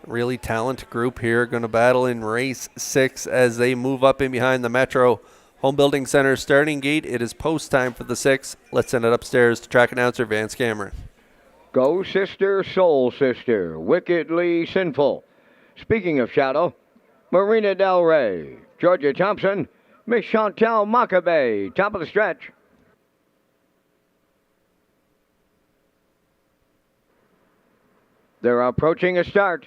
Really talented group here, going to battle in race 6 as they move up in behind the Metro Home Building Center starting gate. It is post time for the 6. Let's send it upstairs to track announcer Vance Cameron. Go Sister, Soul Sister, Wickedly Sinful. Speaking of Shadow, Marina Del Rey, Georgia Thompson, Miss Chantal Makabe, top of the stretch. They're approaching a start.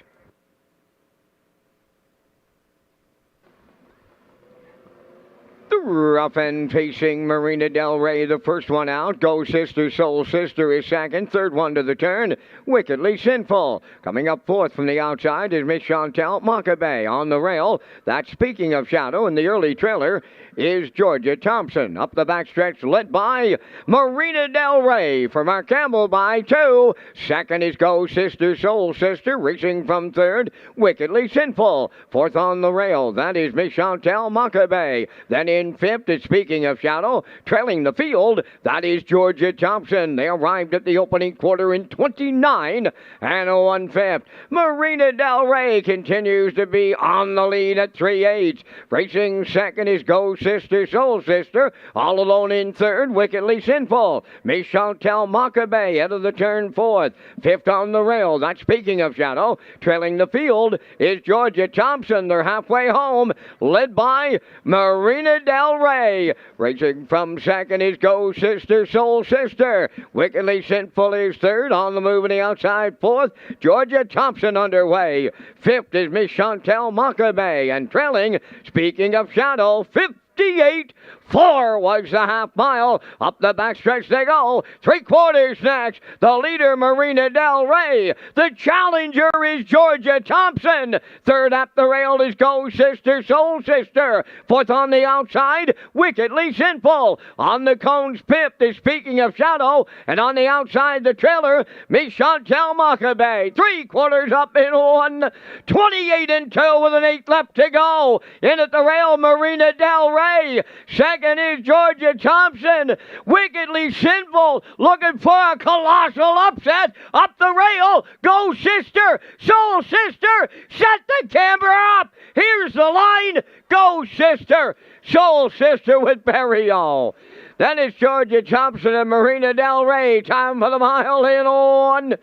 The rough and pacing Marina Del Rey, the first one out. Go Sister, Soul Sister is second. Third one to the turn, Wickedly Sinful. Coming up fourth from the outside is Miss Chantal Makabe. On the rail, that's Speaking of Shadow, and the early trailer is Georgia Thompson. Up the backstretch, led by Marina Del Rey for Mark Campbell by 2. Second is Go Sister, Soul Sister, racing from third, Wickedly Sinful. Fourth on the rail, that is Miss Chantal Makabe. Then in fifth is Speaking of Shadow, trailing the field, that is Georgia Thompson. They arrived at the opening quarter in 29 and 1/5. Marina Del Rey continues to be on the lead at 3/8. Racing second is Go Sister, Soul Sister, all alone in third, Wickedly Sinful. Miss Chantal Makabe out of the turn fourth. Fifth on the rail, that's Speaking of Shadow. Trailing the field is Georgia Thompson. They're halfway home, led by Marina Del Rey. Racing from second is Go Sister, Soul Sister. Wickedly Sinful is third. On the move on the outside fourth, Georgia Thompson underway. Fifth is Miss Chantal Makabe. And trailing, Speaking of Shadow, 58-4 was the half mile. Up the backstretch they go. 3/4 next. The leader, Marina Del Rey. The challenger is Georgia Thompson. Third at the rail is Go Sister, Soul Sister. Fourth on the outside, Wickedly Sinful. On the cones, fifth is Speaking of Shadow. And on the outside, the trailer, Miss Chantal Makabe. 3/4 up in 1. 28-2 with an 8 left to go. In at the rail, Marina Del Rey. Second is Georgia Thompson. Wickedly Sinful looking for a colossal upset. Up the rail, Go Sister, Soul Sister. Set the camera up. Here's the line. Go Sister, Soul Sister with Berrio. Then it's Georgia Thompson and Marina Del Rey. Time for the mile in on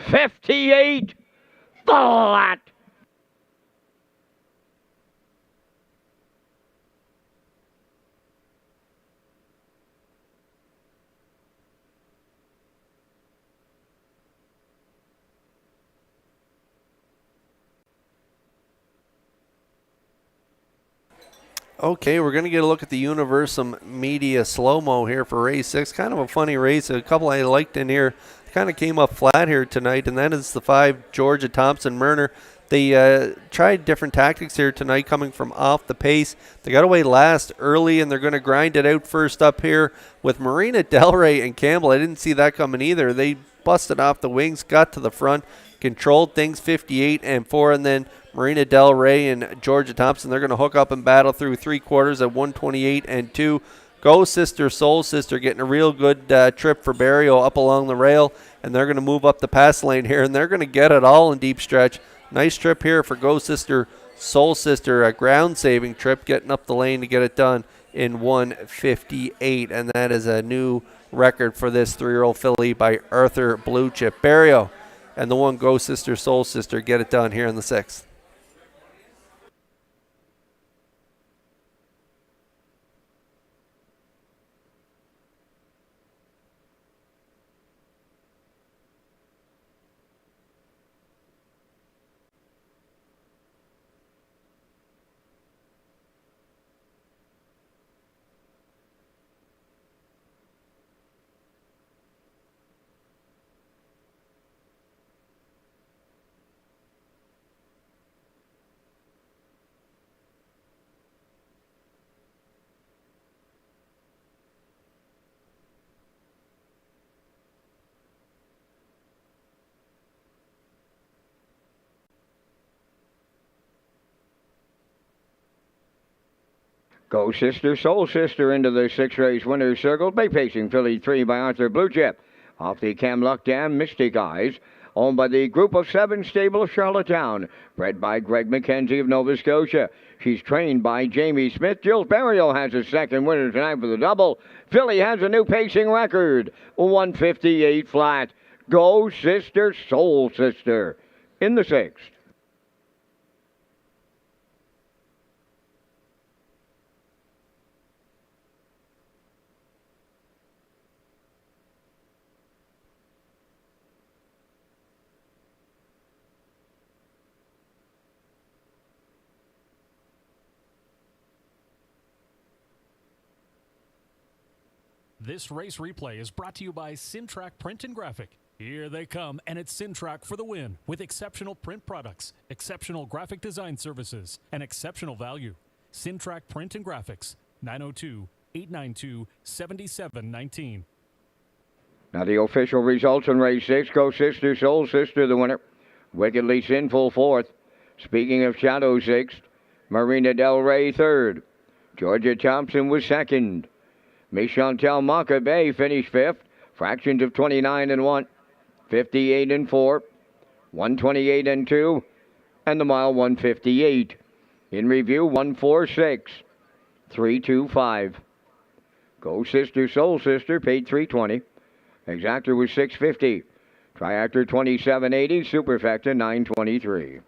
58 flat. Okay, we're going to get a look at the Universum Media slow-mo here for race 6. Kind of a funny race. A couple I liked in here kind of came up flat here tonight, and that is the 5, Georgia Thompson Murner. They tried different tactics here tonight, coming from off the pace. They got away last early, and they're going to grind it out first up here with Marina Del Rey and Campbell. I didn't see that coming either. They busted off the wings, got to the front, controlled things 58-4, and then Marina Del Rey and Georgia Thompson, they're going to hook up and battle through three quarters at 128-2. Go Sister, Soul Sister getting a real good trip for Barrio up along the rail, and they're going to move up the pass lane here, and they're going to get it all in deep stretch. Nice trip here for Go Sister, Soul Sister, a ground-saving trip, getting up the lane to get it done in 1:58, and that is a new record for this 3-year-old filly by Arthur Blue Chip. Barrio and the one Go Sister, Soul Sister get it done here in the 6th. Go Sister, Soul Sister into the 6th-race winner's circle. Bay pacing filly 3 by Arthur Blue Chip. Off the Camluck Dam, Mystic Eyes. Owned by the Group of 7 stable of Charlottetown. Bred by Greg McKenzie of Nova Scotia. She's trained by Jamie Smith. Jill Barrio has a second winner tonight for the double. Filly has a new pacing record. 158 flat. Go Sister, Soul Sister in the 6th. This race replay is brought to you by Simtrack Print and Graphic. Here they come, and it's Simtrack for the win with exceptional print products, exceptional graphic design services, and exceptional value. Simtrack Print and Graphics, 902-892-7719. Now the official results in race 6. Go Sister, Soul Sister, the winner. Wickedly Sinful, 4th. Speaking of Shadow, 6th. Marina Del Rey, 3rd. Georgia Thompson was 2nd. Miss Chantel Maccabee finished 5th. Fractions of 29-1. 58-4. 128-2. And the mile 158. In review, 146. 325. Go Sister, Soul Sister paid $320. Exactor was $650. Triactor $27.80. Superfecta $923.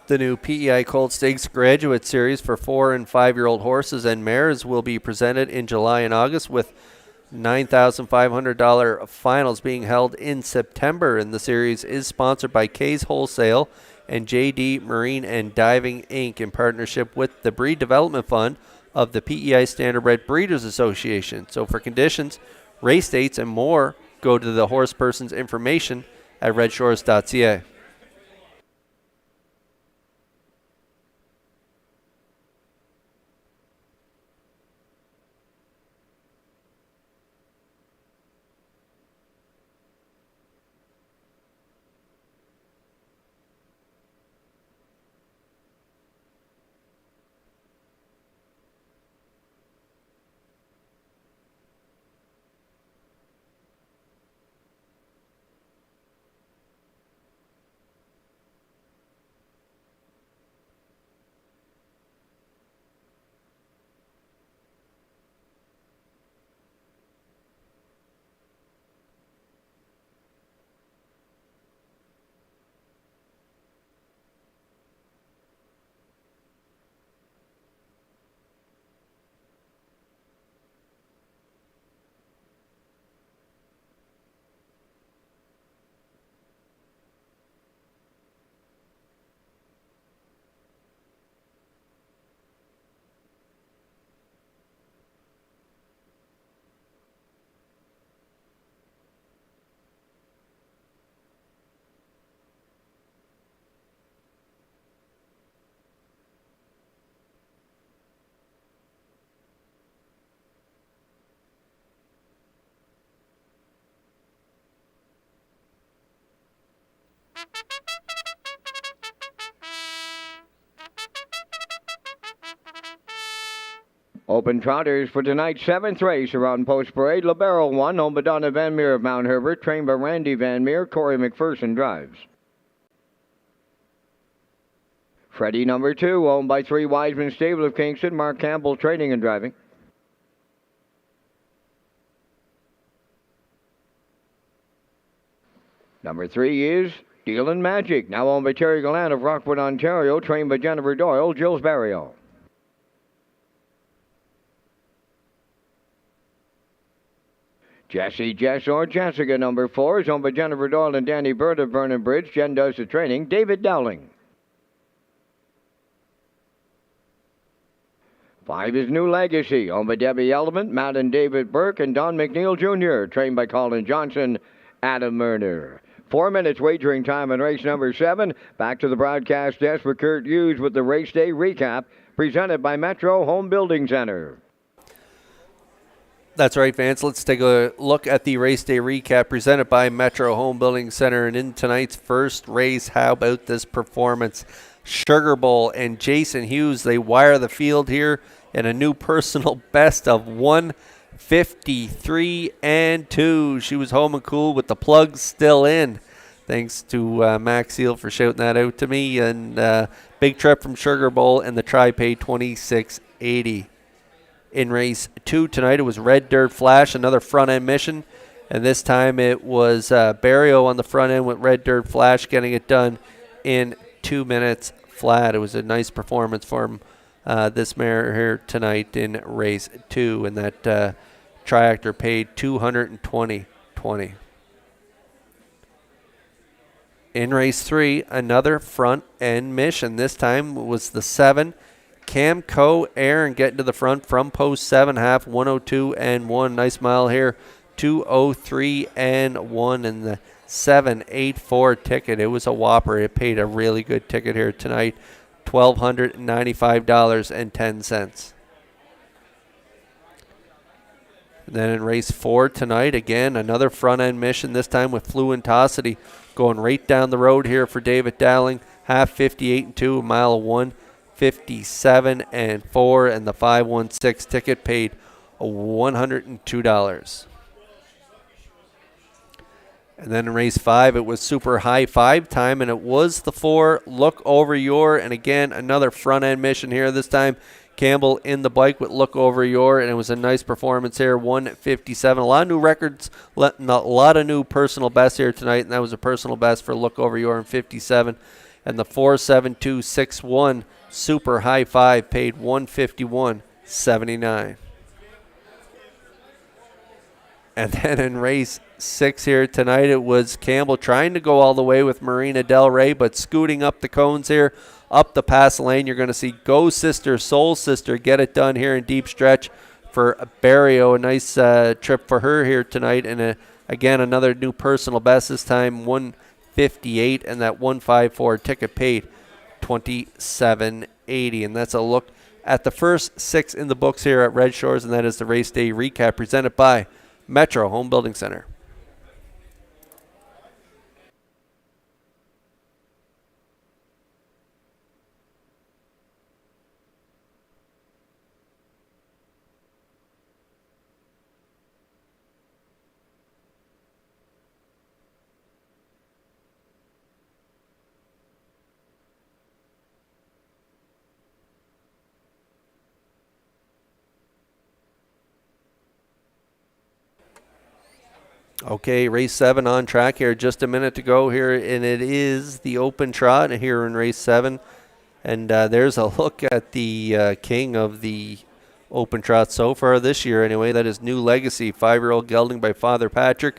The new PEI Colt Stakes Graduate Series for 4- and 5-year-old horses and mares will be presented in July and August, with $9,500 finals being held in September. And the series is sponsored by Kay's Wholesale and JD Marine and Diving Inc. in partnership with the Breed Development Fund of the PEI Standardbred Breeders Association. So for conditions, race dates, and more, go to the horseperson's information at Redshores.ca. Open trotters for tonight's 7th race around Post Parade. Libero 1, owned by Donna Van Meer of Mount Herbert, trained by Randy Van Meer. Corey McPherson drives. Freddie number 2, owned by 3 Wiseman Stable of Kingston. Mark Campbell training and driving. Number 3 is Dealin' Magic, now owned by Terry Gallant of Rockwood, Ontario, trained by Jennifer Doyle. Jill's Barrio. Jessie Jess or Jessica number 4 is owned by Jennifer Doyle and Danny Bird of Vernon Bridge. Jen does the training. David Dowling. 5 is New Legacy, owned by Debbie Element, Matt and David Burke, and Don McNeil Jr., trained by Colin Johnson, Adam Murner. 4 minutes wagering time on race number 7. Back to the broadcast desk for Kurt Hughes with the race day recap, presented by Metro Home Building Center. That's right, Vance. Let's take a look at the race day recap presented by Metro Home Building Center. And in tonight's first race, how about this performance? Sugar Bowl and Jason Hughes, they wire the field here in a new personal best of 153 and 2. She was home and cool with the plugs still in. Thanks to Max Seal for shouting that out to me. And big trip from Sugar Bowl, and the try paid $26.80. In race 2 tonight, it was Red Dirt Flash, another front-end mission. And this time it was Barrio on the front end with Red Dirt Flash, getting it done in 2 minutes flat. It was a nice performance for him, this mare here tonight in race 2. And that triactor paid $220.20. In race 3, another front-end mission. This time it was the 7. Camco Aaron getting to the front from post 7, half 102 and 1. Nice mile here, 203 and 1, and the 784 ticket. It was a whopper. It paid a really good ticket here tonight, $1,295.10. Then in race 4 tonight, again, another front-end mission, this time with Fluentosity going right down the road here for David Dowling. Half 58 and 2, a mile of 157 and 4, and the 516 ticket paid $102. And then in race 5, it was super high 5 time, and it was the 4, Look Over Your, and again, another front-end mission here. This time, Campbell in the bike with Look Over Your, and it was a nice performance here, 157. A lot of new records, a lot of new personal bests here tonight, and that was a personal best for Look Over Your in 57. And the 47261 Super High Five paid $151.79. And then in race 6 here tonight, it was Campbell trying to go all the way with Marina Del Rey, but scooting up the cones here, up the pass lane. You're going to see Go Sister, Soul Sister get it done here in deep stretch for Barrio. A nice trip for her here tonight. And again, another new personal best, this time 158, and that 154 ticket paid $27.80. And that's a look at the first 6 in the books here at Red Shores, and that is the race day recap presented by Metro Home Building Center. Okay, race 7 on track here. Just a minute to go here, and it is the open trot here in race 7. And there's a look at the king of the open trot so far this year anyway. That is New Legacy, 5-year-old gelding by Father Patrick.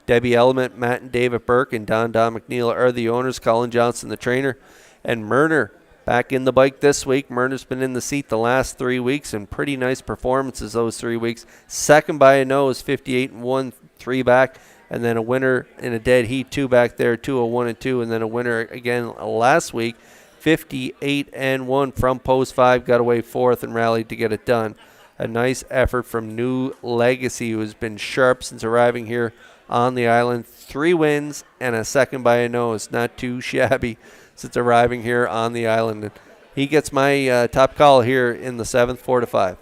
Debbie Element, Matt and David Burke, and Don McNeil are the owners. Colin Johnson, the trainer. And Murner back in the bike this week. Murner's been in the seat the last 3 weeks, and pretty nice performances those 3 weeks. Second by a nose, 58-1, 3 back, and then a winner in a dead heat, 2 back there, 201-2, and then a winner again last week, 58-1 from post 5, got away 4th and rallied to get it done. A nice effort from New Legacy, who has been sharp since arriving here on the island. 3 wins and a second by a nose, not too shabby since arriving here on the island. And he gets my top call here in the 7th, 4-5.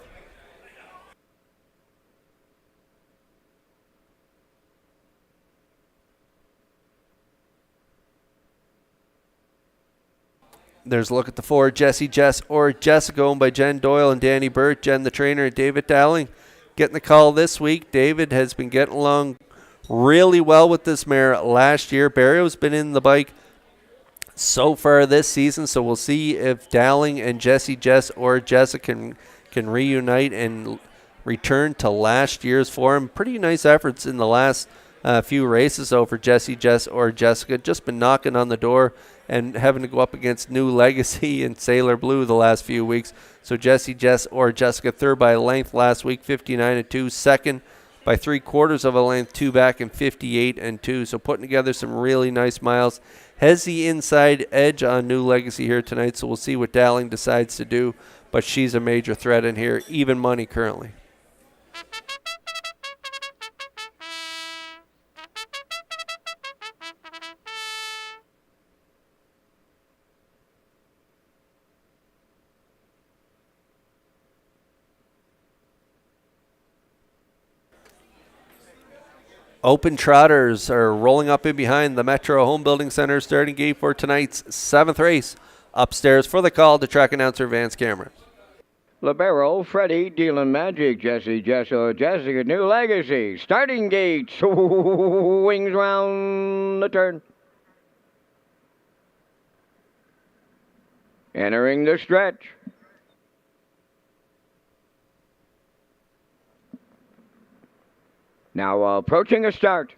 There's a look at the 4, Jessie, Jess, or Jessica, owned by Jen Doyle and Danny Burt. Jen, the trainer, and David Dowling getting the call this week. David has been getting along really well with this mare last year. Barrio's been in the bike so far this season, so we'll see if Dowling and Jessie, Jess, or Jessica can reunite and return to last year's form. Pretty nice efforts in the last few races, though, for Jessie, Jess, or Jessica. Just been knocking on the door and having to go up against New Legacy and Sailor Blue the last few weeks. So Jessie, Jess, or Jessica, third by a length last week, 59-2. Second by 3/4 of a length, 2 back, and 58-2. So putting together some really nice miles. Has the inside edge on New Legacy here tonight, so we'll see what Dowling decides to do. But she's a major threat in here, even money currently. Open Trotters are rolling up in behind the Metro Home Building Center starting gate for tonight's 7th race. Upstairs for the call to track announcer Vance Cameron. Libero, Freddie, Dealing Magic, Jessie, Jessica, Jessica, New Legacy. Starting gate, swings round the turn. Entering the stretch. Now approaching a start.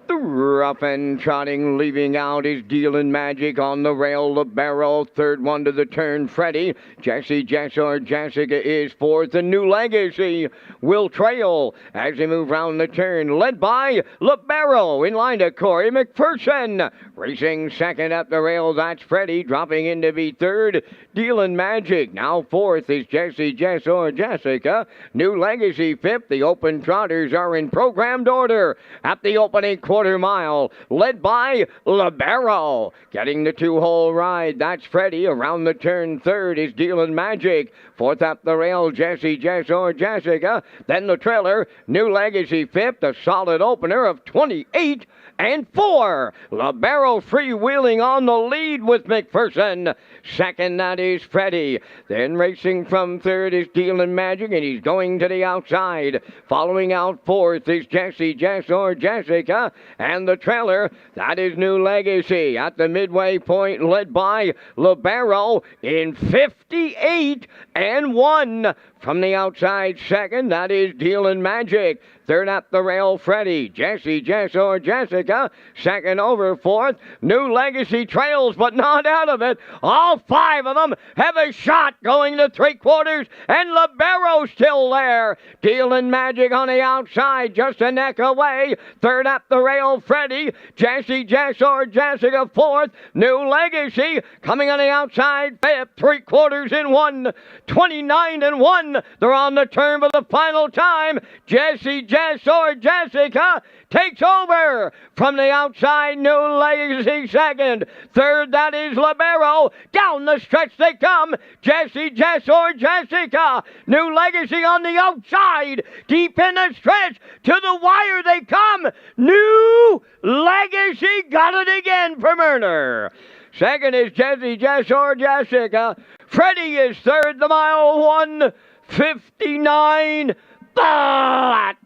The rough and trotting, leaving out is Dealing Magic on the rail. Libero, third one to the turn. Freddie, Jessie, Jess, or Jessica is fourth. The New Legacy will trail as they move round the turn, led by Libero in line to Corey McPherson. Racing second up the rail, that's Freddie, dropping in to be third. Dealing Magic, now fourth is Jessie, Jess, or Jessica. New Legacy fifth. The open trotters are in programmed order at the opening quarter mile. final, led by Libero. Getting the two-hole ride, that's Freddie. Around the turn, third is Dealin' Magic. Fourth up the rail, Jesse, Jess, or Jessica. Then the trailer, New Legacy fifth, a solid opener of 28 and 4. Libero freewheeling on the lead with McPherson. Second, that is Freddie. Then racing from third is Dealin' Magic, and he's going to the outside. Following out fourth is Jesse, Jess, or Jessica. And the trailer, that is New Legacy. At the midway point, led by Libero in 58 and 1. From the outside second, that is Dealin' Magic. Third up the rail, Freddie. Jesse, Jess, or Jessica. Second over fourth. New Legacy trails, but not out of it. All 5 of them have a shot going to 3/4, and Libero's still there. Dealin' Magic on the outside, just a neck away. Third up the rail, Freddie. Jesse, Jess, or Jessica fourth. New Legacy coming on the outside, fifth. 3/4 in 1. 29 and 1. They're on the turn for the final time. Jesse, Jess, or Jessica takes over. From the outside, New Legacy second. Third, that is Libero. Down the stretch they come. Jesse, Jess, or Jessica. New Legacy on the outside. Deep in the stretch. To the wire they come. New Legacy got it again for Murner. Second is Jesse, Jess, or Jessica. Freddie is third, the mile 1:59. But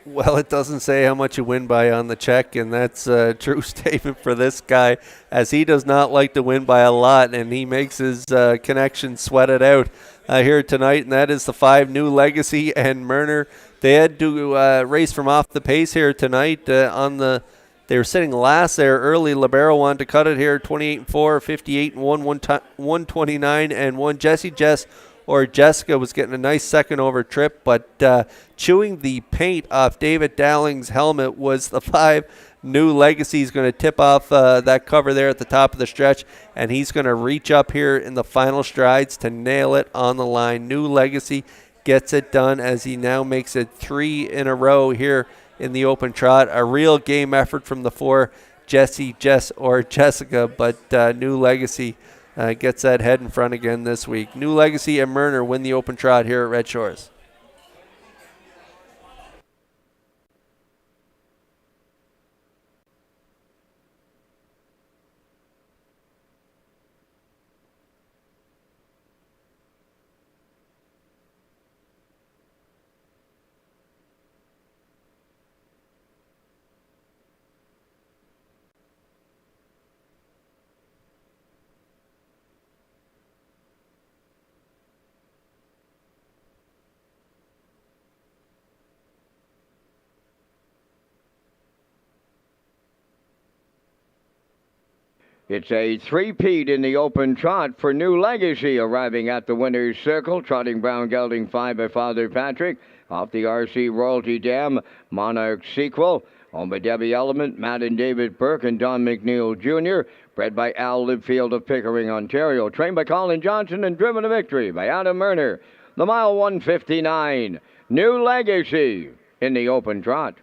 Well, it doesn't say how much you win by on the check, and that's a true statement for this guy, as he does not like to win by a lot, and he makes his connection sweat it out here tonight, and that is the 5 New Legacy and Murner. They had to race from off the pace here tonight. They were sitting last there early. Libero wanted to cut it here, 28 and 4, 58 and 1, 129 and 1. Jesse, Jess, or Jessica was getting a nice second over trip, but chewing the paint off David Dowling's helmet was the 5 New Legacy. He's going to tip off that cover there at the top of the stretch, and he's going to reach up here in the final strides to nail it on the line. New Legacy gets it done as he now makes it 3 in a row here in the open trot. A real game effort from the 4 Jesse, Jess, or Jessica, but New Legacy gets that head in front again this week. New Legacy and Murner win the open trot here at Red Shores. it's a three-peat in the open trot for New Legacy, arriving at the winner's circle, trotting brown gelding 5 by Father Patrick, off the RC Royalty Dam, Monarch Sequel, owned by Debbie Element, Matt and David Burke, and Don McNeil Jr., bred by Al Libfield of Pickering, Ontario, trained by Colin Johnson, and driven to victory by Adam Murner. The mile 1:59, New Legacy in the open trot.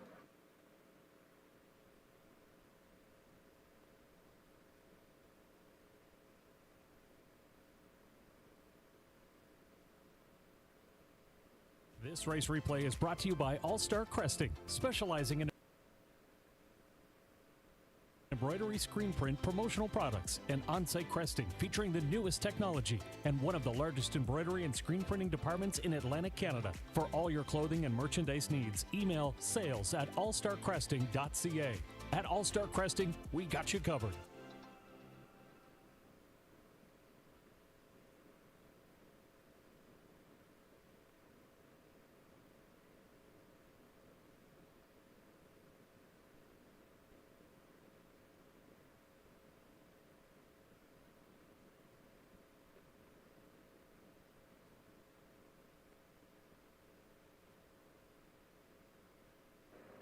This race replay is brought to you by All Star Cresting, specializing in embroidery, screen print, promotional products, and on-site cresting featuring the newest technology, and one of the largest embroidery and screen printing departments in Atlantic Canada. For all your clothing and merchandise needs, email sales@allstarcresting.ca. At All Star Cresting, we got you covered.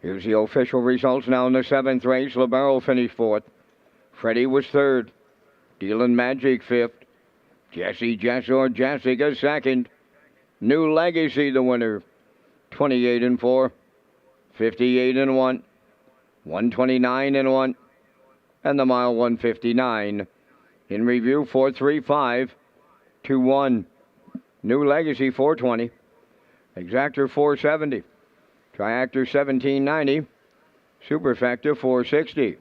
Here's the official results now in the 7th race. Libero finished 4th. Freddie was 3rd. Dealin' Magic 5th. Jesse Jessica 2nd. New Legacy the winner. 28-4. 58-1. 129-1. And the mile 159. In review 435. 2-1. New Legacy 420. Exactor 470. Triactor 1790. Superfecta 460.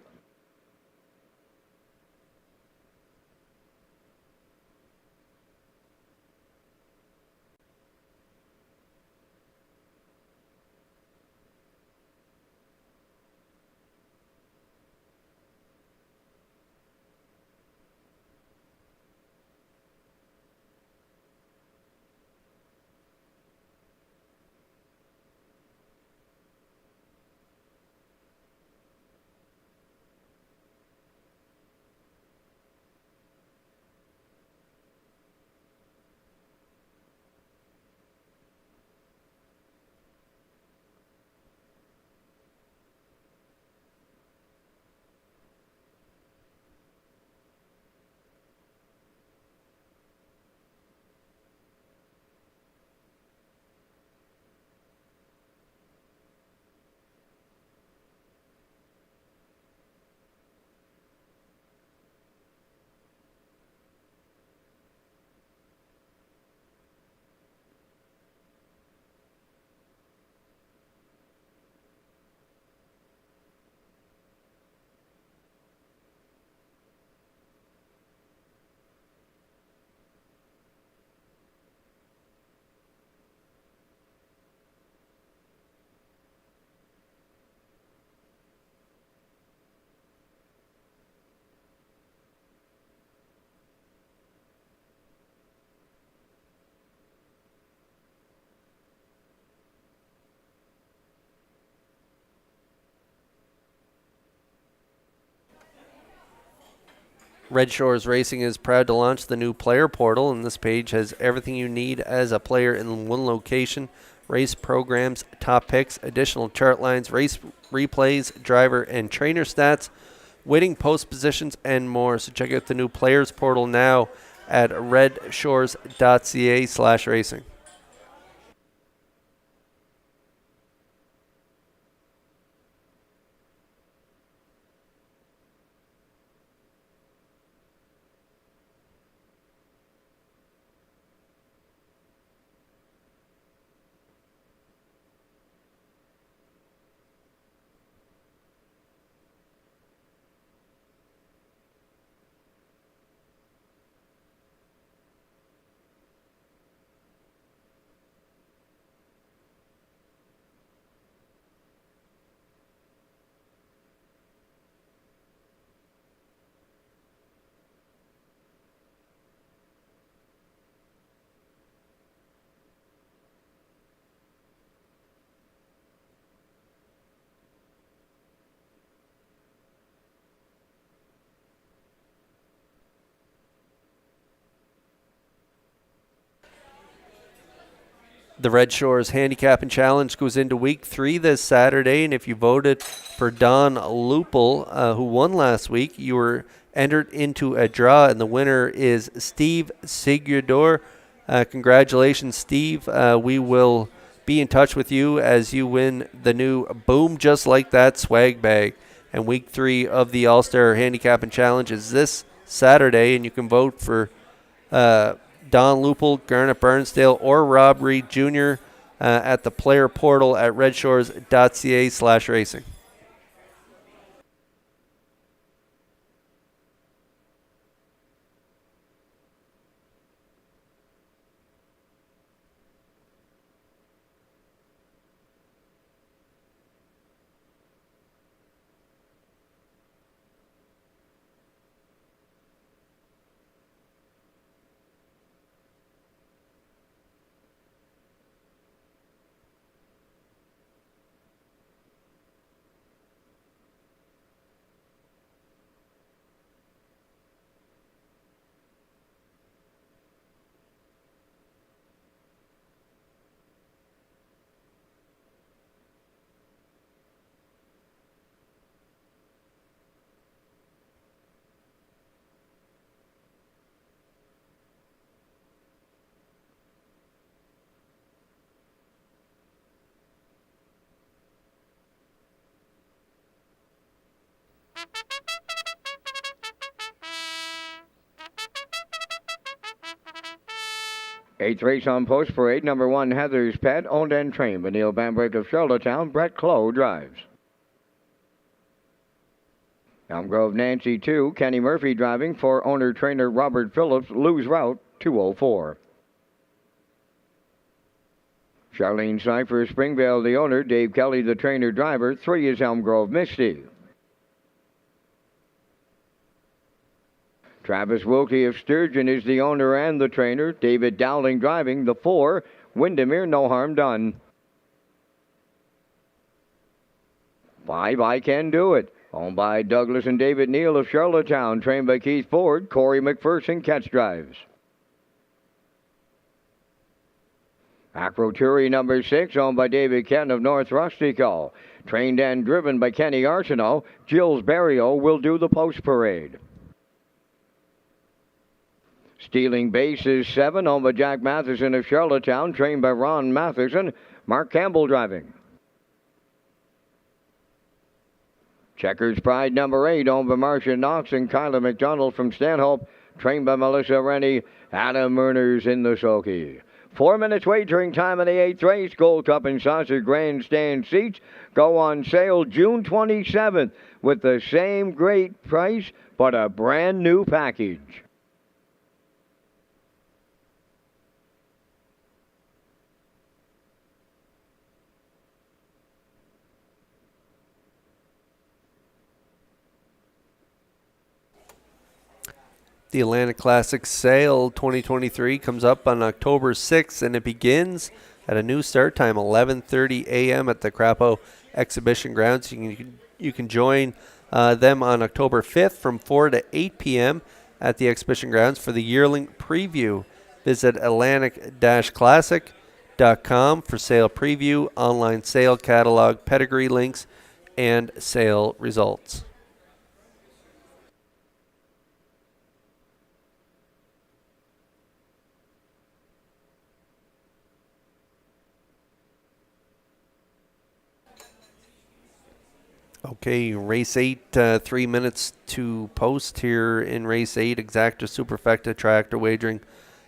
Red Shores Racing is proud to launch the new player portal, and this page has everything you need as a player in one location. Race programs, top picks, additional chart lines, race replays, driver and trainer stats, winning post positions, and more. So check out the new players portal now at Redshores.ca/racing. The Red Shores Handicapping Challenge goes into week 3 this Saturday, and if you voted for Don Lupel, who won last week, you were entered into a draw, and the winner is Steve Sigurdor. Congratulations, Steve. We will be in touch with you as you win the new Boom Just Like That swag bag. And week 3 of the All-Star Handicapping Challenge is this Saturday, and you can vote for Don Lupel, Garnet Barnsdale, or Rob Reed Jr. At the player portal at redshores.ca/racing. Eighth race on Post Parade, number 1, Heather's Pet, owned and trained by Neil Bambrick of Charlottetown. Brett Clough drives. Elm Grove Nancy 2, Kenny Murphy driving for owner-trainer Robert Phillips, lose route 204. Charlene Cypher, Springvale the owner, Dave Kelly the trainer-driver, 3 is Elm Grove Misty. Travis Wilkie of Sturgeon is the owner and the trainer. David Dowling driving the 4. Windermere, No Harm Done. 5, I Can Do It. Owned by Douglas and David Neal of Charlottetown. Trained by Keith Ford. Corey McPherson catch drives. Acroturi number 6, owned by David Kenton of North Rustico. Trained and driven by Kenny Arsenault. Jill's Barrio will do the post parade. Stealing Base is 7, owned by Jack Matheson of Charlottetown, trained by Ron Matheson. Mark Campbell driving. Checkers Pride number 8, owned by Marcia Knox and Kyla McDonald from Stanhope, trained by Melissa Rennie. Adam Murners in the sulky. 4 minutes wagering time in the 8th race. Gold Cup and Saucer Grandstand seats go on sale June 27th with the same great price, but a brand new package. The Atlantic Classic Sale 2023 comes up on October 6th, and it begins at a new start time, 11:30 a.m. at the Crapo Exhibition Grounds. You can join them on October 5th from 4 to 8 p.m. at the Exhibition Grounds for the yearling preview. Visit Atlantic-Classic.com for sale preview, online sale catalog, pedigree links, and sale results. Okay, race 8, 3 minutes to post here in race 8. Exacta Superfecta tractor wagering.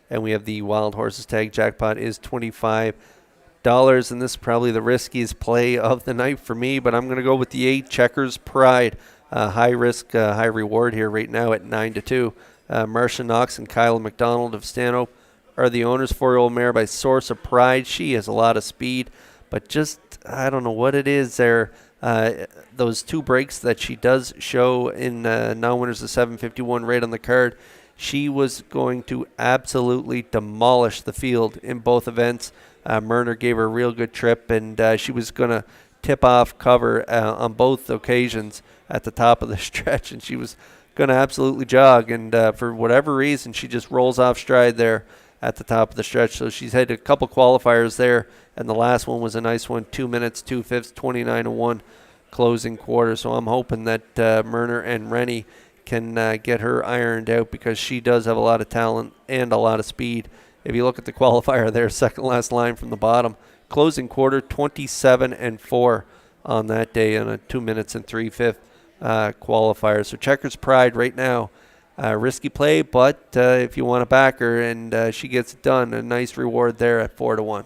And we have the Wild Horses tag. Jackpot is $25. And this is probably the riskiest play of the night for me. But I'm going to go with the 8, Checkers Pride. High risk, high reward here right now at 9-2. Marcia Knox and Kyla McDonald of Stanhope are the owners. 4-year-old mare by Source of Pride. She has a lot of speed. But just, I don't know what it is there. Those 2 breaks that she does show in non-winners of 751 right on the card, she was going to absolutely demolish the field in both events. Murner gave her a real good trip, and she was going to tip off cover on both occasions at the top of the stretch, and she was going to absolutely jog, and for whatever reason, she just rolls off stride there at the top of the stretch. So she's had a couple qualifiers there, and the last one was a nice one, 2 minutes, 2/5, 29-1 closing quarter. So I'm hoping that Murner and Rennie can get her ironed out, because she does have a lot of talent and a lot of speed. If you look at the qualifier there, second last line from the bottom, closing quarter 27-4 on that day on a 2 minutes and 3/5 qualifier. So Checkers Pride right now, risky play, but if you want to back her and she gets it done, a nice reward there at 4-1.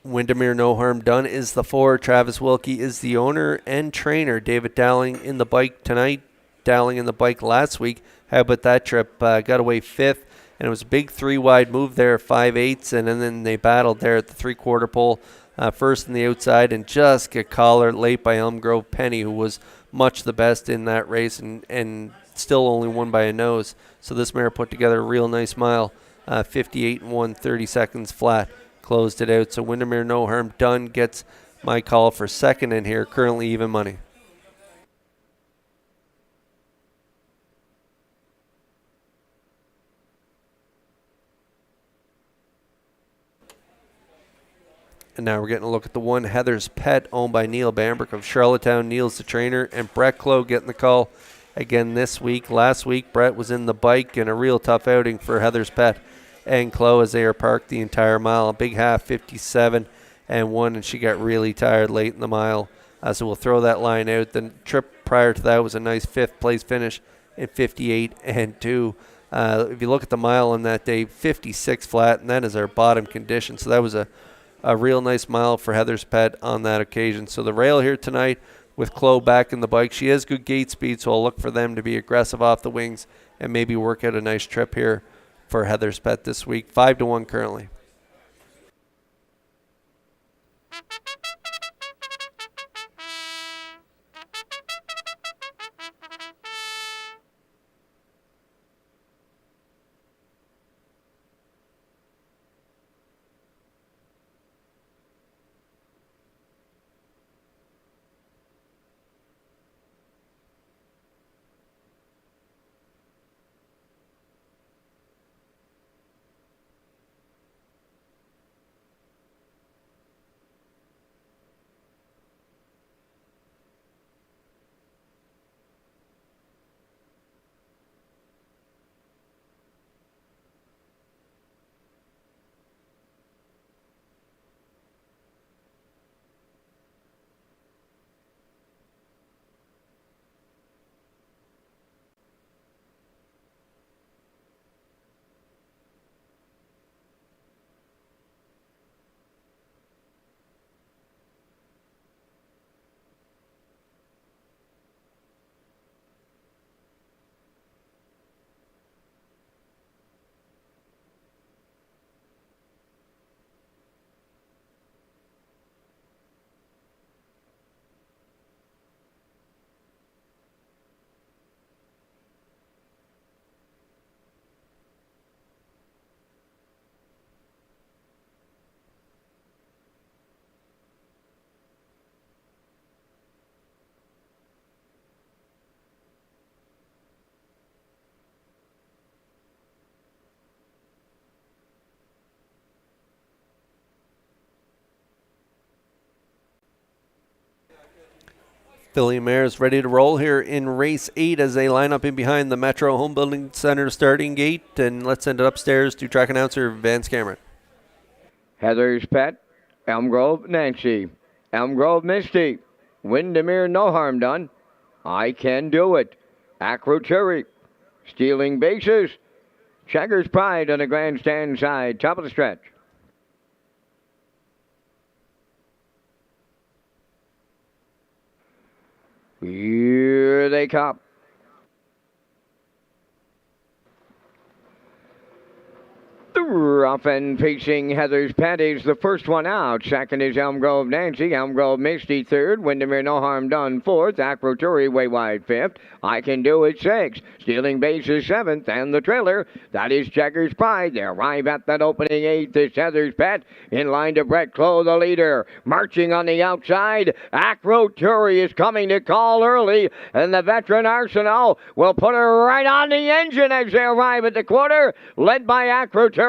Windermere No Harm Done is the 4. Travis Wilkie is the owner and trainer. David Dowling in the bike tonight. Dowling in the bike last week. How about that trip? Got away 5th, and it was a big 3-wide move there, 5/8, and then they battled there at the 3/4 pole. First in the outside, and just get collared late by Elm Grove Penny, who was much the best in that race and still only won by a nose. So this mare put together a real nice mile, 58-1, 30 seconds flat. Closed it out. So Windermere No Harm Done gets my call for second in here, currently even money. And now we're getting a look at the 1, Heather's Pet, owned by Neil Bambrick of Charlottetown. Neil's the trainer, and Brett Clough getting the call again this week. Last week, Brett was in the bike, and a real tough outing for Heather's Pet and Clough as they are parked the entire mile. A big half, 57-1, and she got really tired late in the mile. So we'll throw that line out. The trip prior to that was a nice 5th place finish in 58 and 2. If you look at the mile on that day, 56 flat, and that is our bottom condition. So that was a real nice mile for Heather's Pet on that occasion. So the rail here tonight with Chloe back in the bike. She has good gate speed, so I'll look for them to be aggressive off the wings and maybe work out a nice trip here for Heather's Pet this week. 5-1 currently. Filly Mares ready to roll here in race 8 as they line up in behind the Metro Home Building Center starting gate. And let's send it upstairs to track announcer Vance Cameron. Heather's Pet, Elm Grove Nancy, Elm Grove Misty, Windermere No Harm Done, I Can Do It, Acroturi, Stealing Bases, Checkers Pride on the grandstand side, top of the stretch. Here they come. The rough and facing Heather's Pet is the first one out. Second is Elm Grove Nancy. Elm Grove Misty third. Windermere No Harm Done fourth. Acroturi way wide fifth. I Can Do It sixth. Stealing Bases seventh. And the trailer, that is Checkers Pride. They arrive at that opening eighth. It's Heather's Pet in line to Brett Clough, the leader. Marching on the outside, Acroturi is coming to call early. And the veteran Arsenal will put her right on the engine as they arrive at the quarter. Led by Acroturi.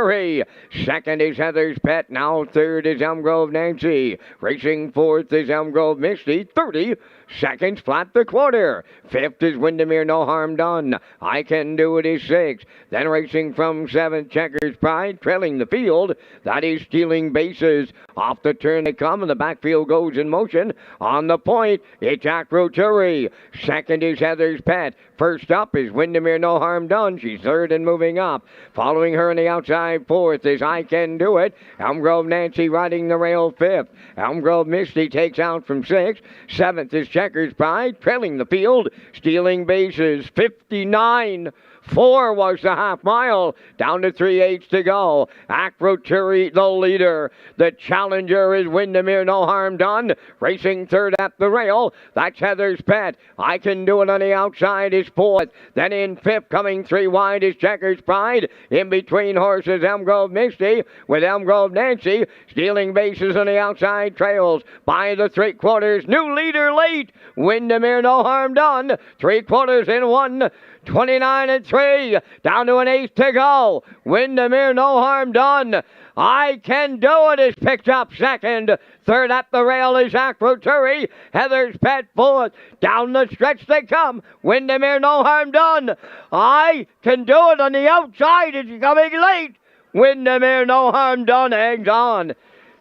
Second is Heather's Pet. Now third is Elm Grove Nancy. Racing fourth is Elm Grove Misty. 30 seconds flat the quarter. Fifth is Windermere No Harm Done. I Can Do It is sixth. Then racing from seventh, Checkers Pride. Trailing the field, that is Stealing Bases. Off the turn they come and the backfield goes in motion. On the point, it's Acroturi. Second is Heather's Pet. First up is Windermere No Harm Done. She's third and moving up. Following her on the outside, fourth is I Can Do It. Elm Grove Nancy riding the rail fifth. Elm Grove Misty takes out from sixth. Seventh is Checkers Pride. Trailing the field, Stealing Bases. 59. 4 was the half mile, down to 3/8 to go. Acroturi, the leader. The challenger is Windermere No Harm Done. Racing third at the rail, that's Heather's Pet. I Can Do It on the outside is fourth. Then in fifth, coming 3 wide, is Checkers Pride. In between horses, Elm Grove Misty with Elm Grove Nancy. Stealing Bases on the outside trails by the 3/4. New leader late, Windermere No Harm Done. 3/4 in 1. 29 and 3, down to an 8th to go. Windermere No Harm Done. I Can Do It is picked up second. Third at the rail is Acroturi. Heather's Pet fourth. Down the stretch they come. Windermere No Harm Done. I Can Do It on the outside. It's coming late. Windermere No Harm Done hangs on.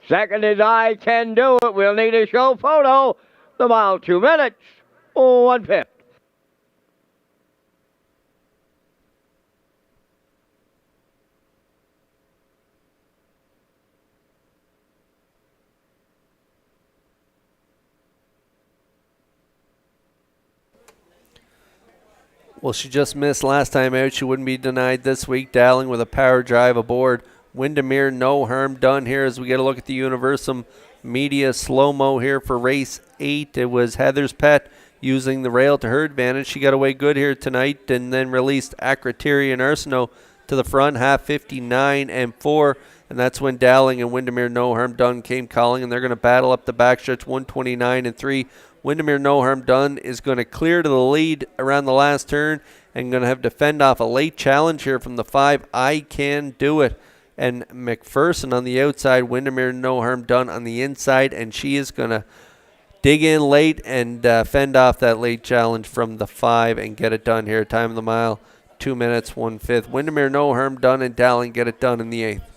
Second is I Can Do It. We'll need a show photo. The mile, 2 minutes, 1/5. Well, she just missed last time out. She wouldn't be denied this week. Dowling with a power drive aboard. Windermere, no harm done here as we get a look at the Universum Media slow-mo here for race 8. It was Heather's Pet using the rail to her advantage. She got away good here tonight and then released Acrotiri and Arsenault to the front, half 59 and 4. And that's when Dowling and Windermere, no harm done, came calling, and they're going to battle up the backstretch, 129 and 3. Windermere, no harm done, is going to clear to the lead around the last turn and going to have to fend off a late challenge here from the 5, I Can Do It. And McPherson on the outside, Windermere, no harm done on the inside, and she is going to dig in late and fend off that late challenge from the 5 and get it done here. Time of the mile, 2 minutes, 1/5. Windermere, no harm done, and Dowling get it done in the 8th.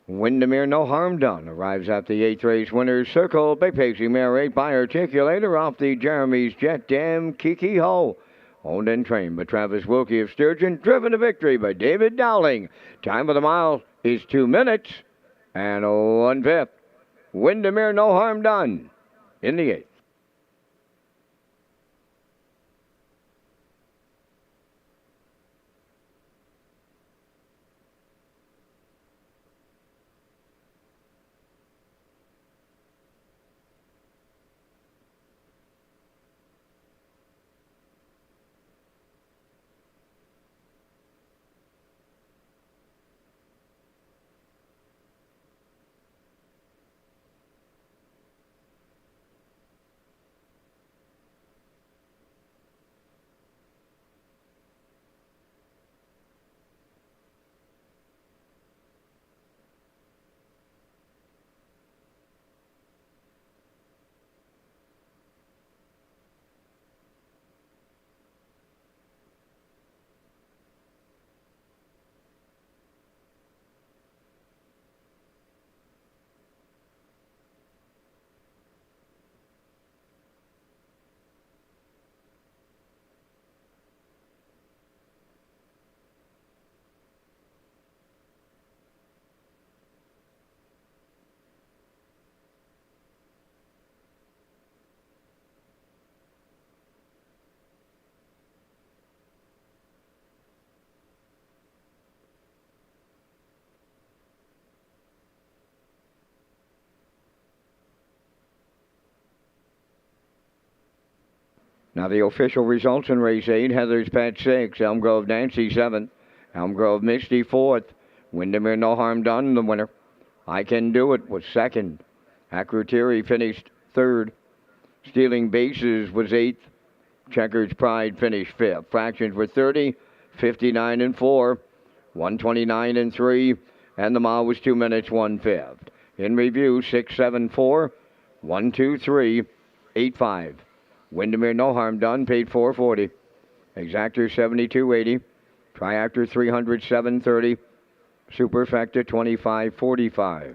Windermere, no harm done, arrives at the 8th race winner's circle by pacing mare 8 by Articulator off the Jeremy's Jet Dam Kiki Ho. Owned and trained by Travis Wilkie of Sturgeon, driven to victory by David Dowling. Time of the mile is 2 minutes and 1/5. Windermere, no harm done in the 8th. Now the official results in race 8, Heather's Pet 6, Elm Grove Nancy 7th, Elm Grove Misty 4th, Windermere, no harm done, the winner. I Can Do It was 2nd. Acrotiri finished 3rd. Stealing Bases was 8th. Checkers Pride finished 5th. Fractions were 30, 59 and 4, 129 and 3, and the mile was 2 minutes, 1/5. In review, 674, 123, 85. Windermere, no harm done, paid $440. Exactor $72.80. Triactor $300, $730. Superfecta $25.45.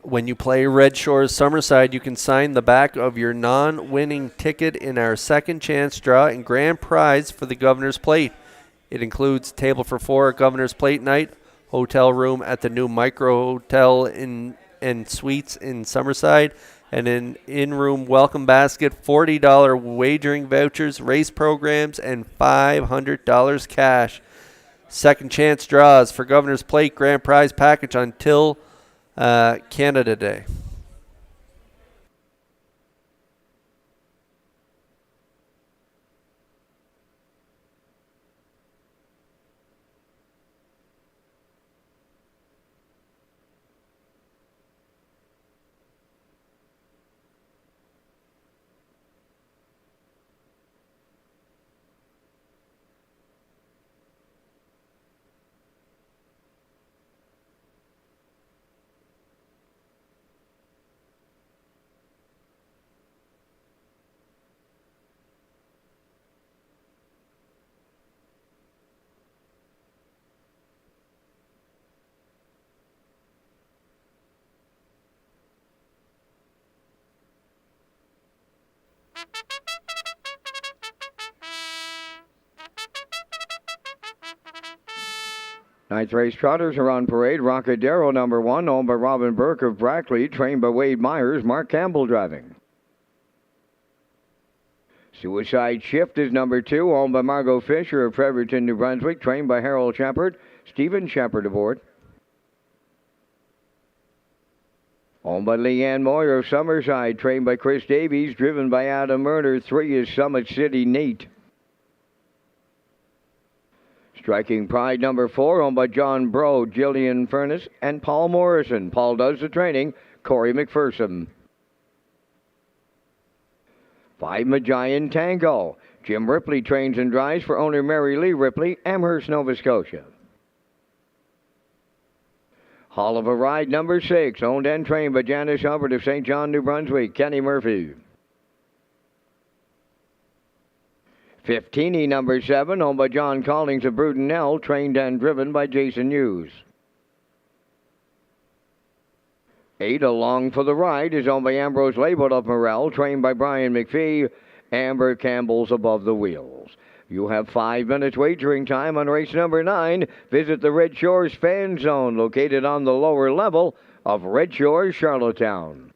When you play Red Shores Summerside, you can sign the back of your non-winning ticket in our second chance draw and grand prize for the Governor's Plate. It includes table for four at Governor's Plate night, hotel room at the new Micro Hotel and Suites in Summerside, and an in-room welcome basket, $40 wagering vouchers, race programs, and $500 cash. Second chance draws for Governor's Plate grand prize package until Canada Day. Ninth race trotters are on parade. Rockadero number 1, owned by Robin Burke of Brackley, trained by Wade Myers. Mark Campbell driving. Suicide Shift is number 2, owned by Margot Fisher of Fredericton, New Brunswick, trained by Harold Shepard. Stephen Shepard aboard. Owned by Leanne Moyer of Summerside, trained by Chris Davies, driven by Adam Murner. 3 is Summit City Nate. Striking Pride number 4, owned by John Bro, Jillian Furness, and Paul Morrison. Paul does the training. Corey McPherson. 5 Magian Tango. Jim Ripley trains and drives for owner Mary Lee Ripley, Amherst, Nova Scotia. Hall of a Ride number 6, owned and trained by Janice Hubbard of St. John, New Brunswick, Kenny Murphy. 15 number 7, owned by John Collins of Brudenell, trained and driven by Jason Hughes. 8 Along for the Ride is owned by Ambrose Label of Morel, trained by Brian McPhee. Amber Campbell's above the wheels. You have 5 minutes wagering time on race number 9. Visit the Red Shores Fan Zone, located on the lower level of Red Shores, Charlottetown.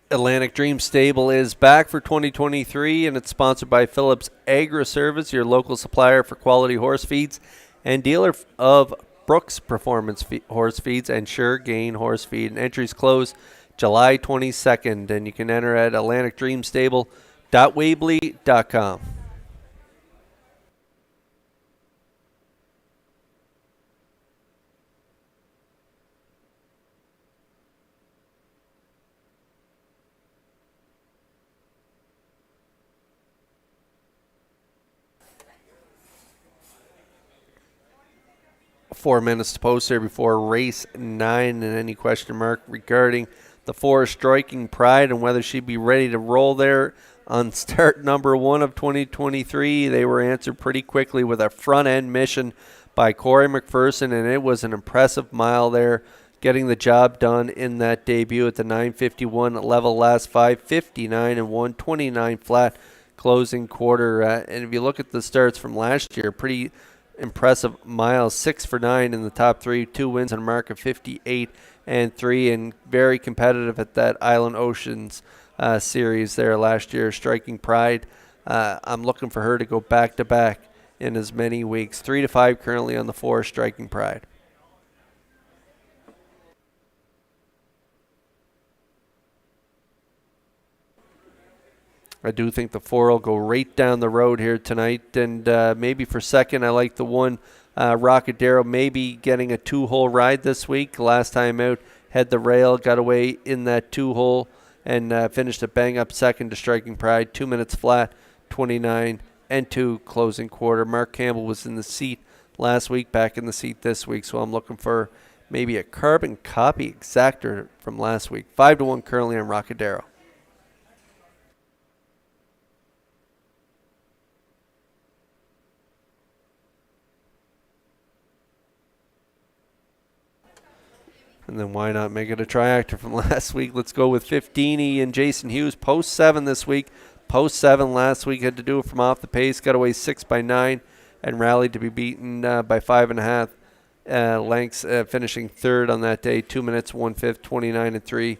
Atlantic Dream Stable is back for 2023, and it's sponsored by Phillips Agri-Service, your local supplier for quality horse feeds and dealer of Brooks Performance Horse Feeds and Sure Gain Horse Feed. And entries close July 22nd, and you can enter at atlanticdreamstable.weebly.com. Four minutes to post here before race 9, and any question mark regarding the 4 Striking Pride and whether she'd be ready to roll there on start number 1 of 2023. They were answered pretty quickly with a front-end mission by Corey McPherson, and it was an impressive mile there, getting the job done in that debut at the 9:51 level, last 5:59 and 1:29 flat closing quarter. And if you look at the starts from last year, pretty impressive miles, 6 for 9 in the top 3, 2 wins and a mark of 58 and 3, and very competitive at that Island Oceans series there last year. Striking Pride, I'm looking for her to go back-to-back in as many weeks. 3-5 currently on the 4 Striking Pride. I do think the 4 will go right down the road here tonight. And maybe for second, I like the 1, Rockadero, maybe getting a 2-hole ride this week. Last time out, had the rail, got away in that 2-hole, and finished a bang-up second to Striking Pride. 2 minutes flat, 29 and 2 closing quarter. Mark Campbell was in the seat last week, back in the seat this week. So I'm looking for maybe a carbon copy exactor from last week. 5-1 currently on Rockadero. And then why not make it a triactor from last week? Let's go with 15E and Jason Hughes. Post 7 this week. Post 7 last week. Had to do it from off the pace. Got away 6 by 9 and rallied to be beaten by 5.5 lengths, finishing third on that day. 2 minutes, 1/5, 29-3.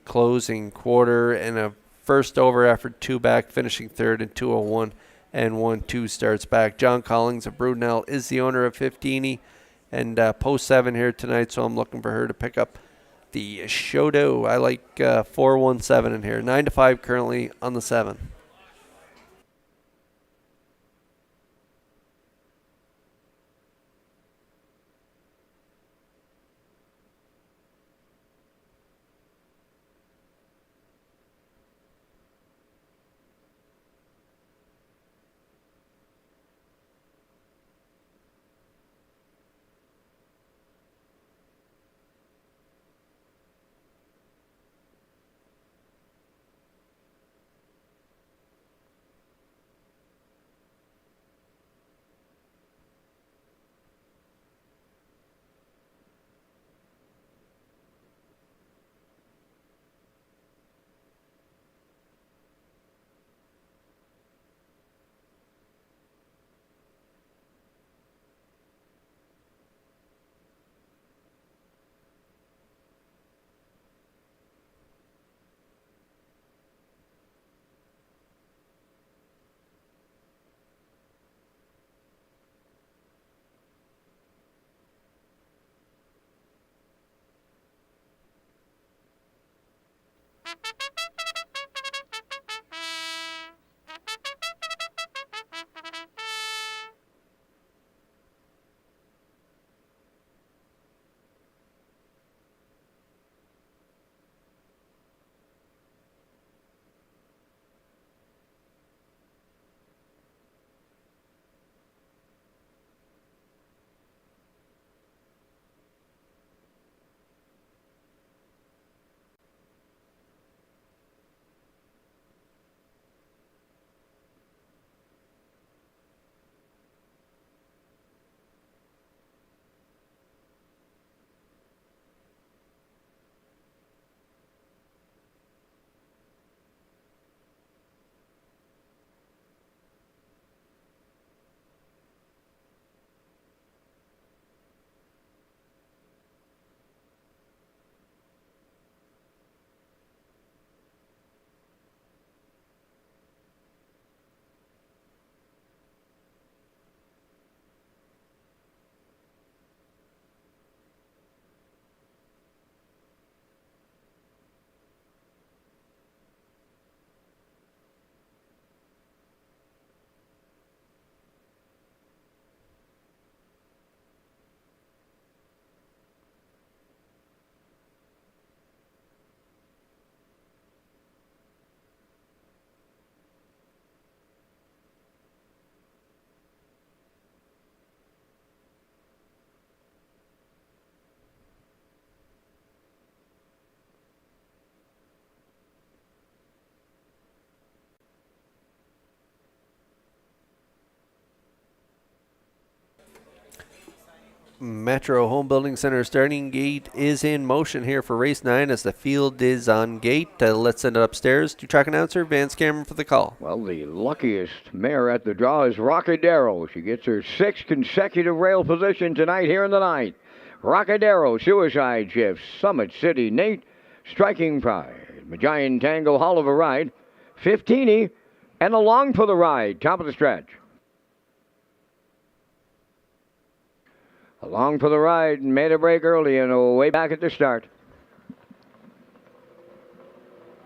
Closing quarter and a first over effort, 2 back, finishing third in 2:01 and 1-2 starts back. John Collins of Brudenell is the owner of 15E and post 7 here tonight, so I'm looking for her to pick up the Shodo. I like 4-1-7 in here. 9-5 currently on the 7. Metro Home Building Center starting gate is in motion here for race 9 as the field is on gate. Let's send it upstairs to track announcer Vance Cameron for the call. Well, the luckiest mare at the draw is Rockadero. She gets her 6th consecutive rail position tonight here in the night. Rockadero, Suicide Shift, Summit City Nate, Striking Pride, Magian Tango, Hall of a Ride, 15E, and Along for the Ride, top of the stretch. Along for the Ride, made a break early and way back at the start.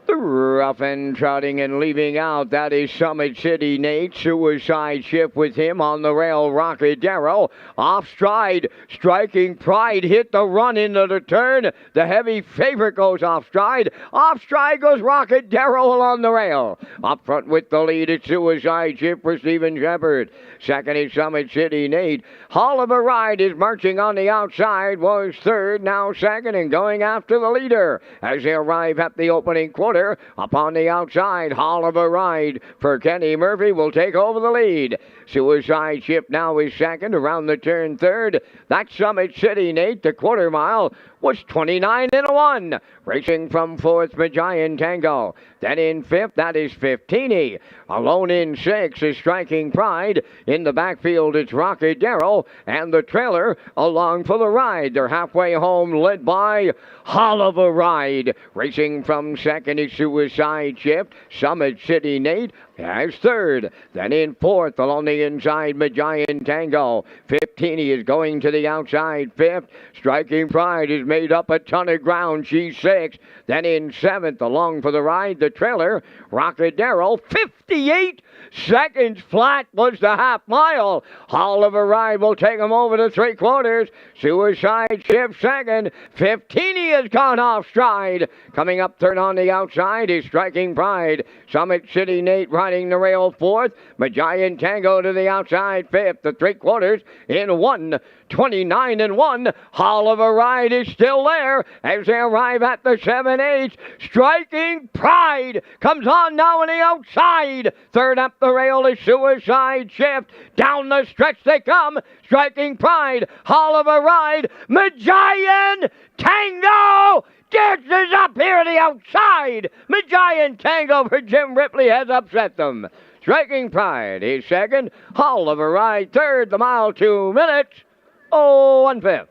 The rough and trotting and leaving out, that is Summit City Nate. Suicide Shift with him on the rail, Rockadero. Off stride, Striking Pride hit the run into the turn. The heavy favorite goes off stride. Off stride goes Rockadero along the rail. Up front with the lead, it's Suicide Shift for Stephen Shepard. Second is Summit City Nate. Hall of a Ride is marching on the outside, was third, now second, and going after the leader as they arrive at the opening quarter. Up on the outside, Hall of a Ride for Kenny Murphy will take over the lead. Suicide Shift now is second, around the turn third. That's Summit City Nate, the quarter mile. was 29 and 1. Racing from fourth, Magian Tango. Then in fifth, that is Fiftini. Alone in sixth is Striking Pride. In the backfield, it's Rocky Darrell. And the trailer along for the ride. They're halfway home, led by Oliver Ride. Racing from second is Suicide Shift. Summit City Nate as third. Then in fourth, along the inside, Magian Tango. Fiftini is going to the outside fifth. Striking Pride has made up a ton of ground. She's sixth. Then in seventh, along for the ride, the trailer, Rocket Darrell, 58 seconds flat was the half mile. Oliver Ride will take him over the three quarters. Suicide Shift second. Fiftini has gone off stride. Coming up third on the outside is Striking Pride. Summit City Nate riding the rail fourth. Magian Tango to the outside fifth. The three quarters in 1:29 and 1. Oliver Ride is still there as they arrive at the 7/8. Striking Pride comes on now on the outside. Third up the rail is Suicide Shift. Down the stretch they come. Striking Pride, Oliver Ride, Magian Tango dances up here to the outside. Magian Tango for Jim Ripley has upset them. Striking Pride is second. Oliver Ride third. The mile 2 minutes. 1/5.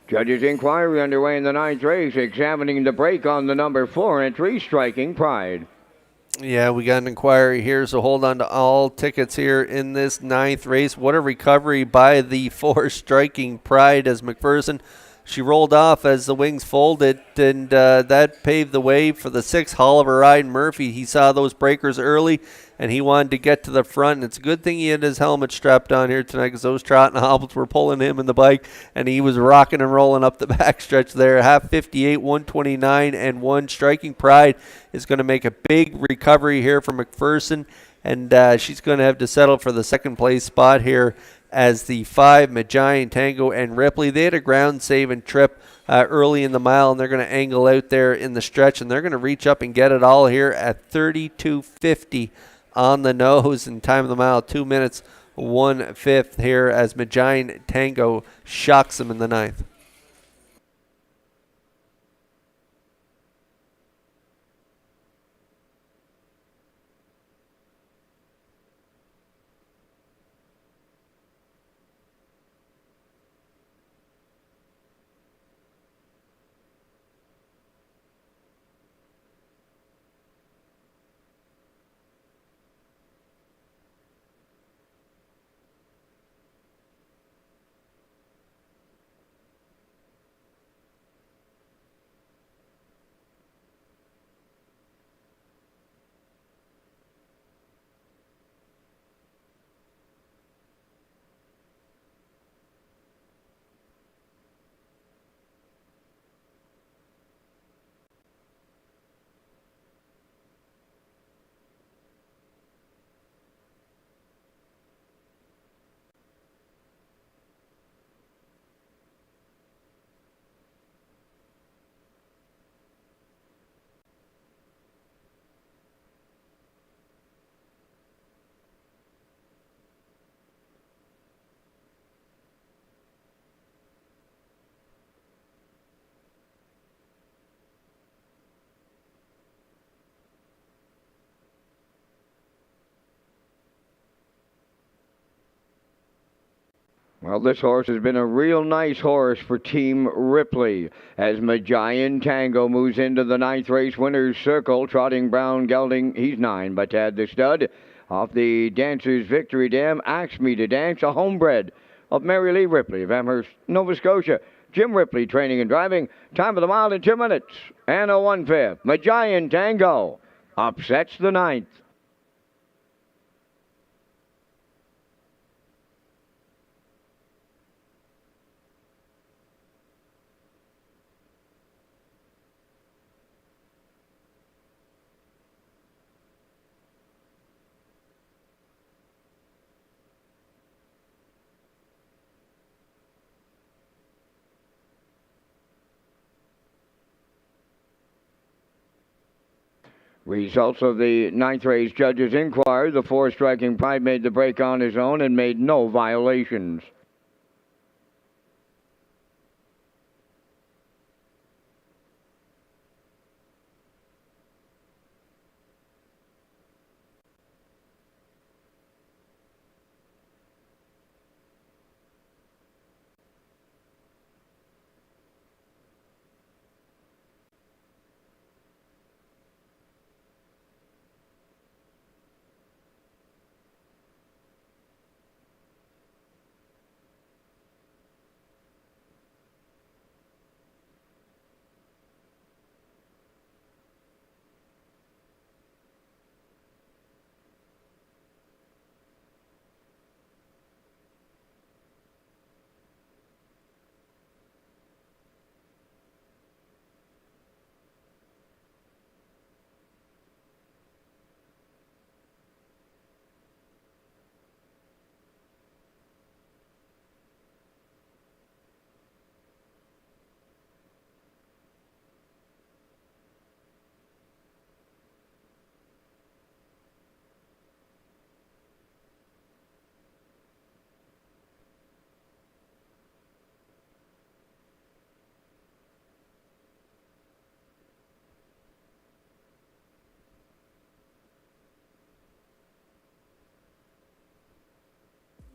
Judges' inquiry underway in the ninth race, examining the break on the number 4 entry, Striking Pride. Yeah, we got an inquiry here, so hold on to all tickets here in this ninth race. What a recovery by the 4 Striking Pride as McPherson. She rolled off as the wings folded, and that paved the way for the 6 Oliver Ride Murphy. He saw those breakers early, and he wanted to get to the front. And it's a good thing he had his helmet strapped on here tonight because those trot and hobbles were pulling him in the bike, and he was rocking and rolling up the backstretch there. Half 58, 129, and 1. Striking Pride is going to make a big recovery here for McPherson, and she's going to have to settle for the second place spot here as the 5 Magian Tango and Ripley. They had a ground-saving trip early in the mile, and they're going to angle out there in the stretch, and they're going to reach up and get it all here at 32.50 on the nose in time of the mile. 2 minutes, 1/5 here as Magian Tango shocks them in the ninth. Well, this horse has been a real nice horse for Team Ripley as Magian Tango moves into the ninth race winner's circle, trotting brown gelding. He's 9, but Tad the stud. Off the Dancer's Victory Dam, Axe Me to Dance, a homebred of Mary Lee Ripley of Amherst, Nova Scotia. Jim Ripley training and driving. Time of the mile in 2 minutes and 1/5. Magian Tango upsets the ninth. Results of the ninth race judges' inquiry. The 4 Striking Pride made the break on his own and made no violations.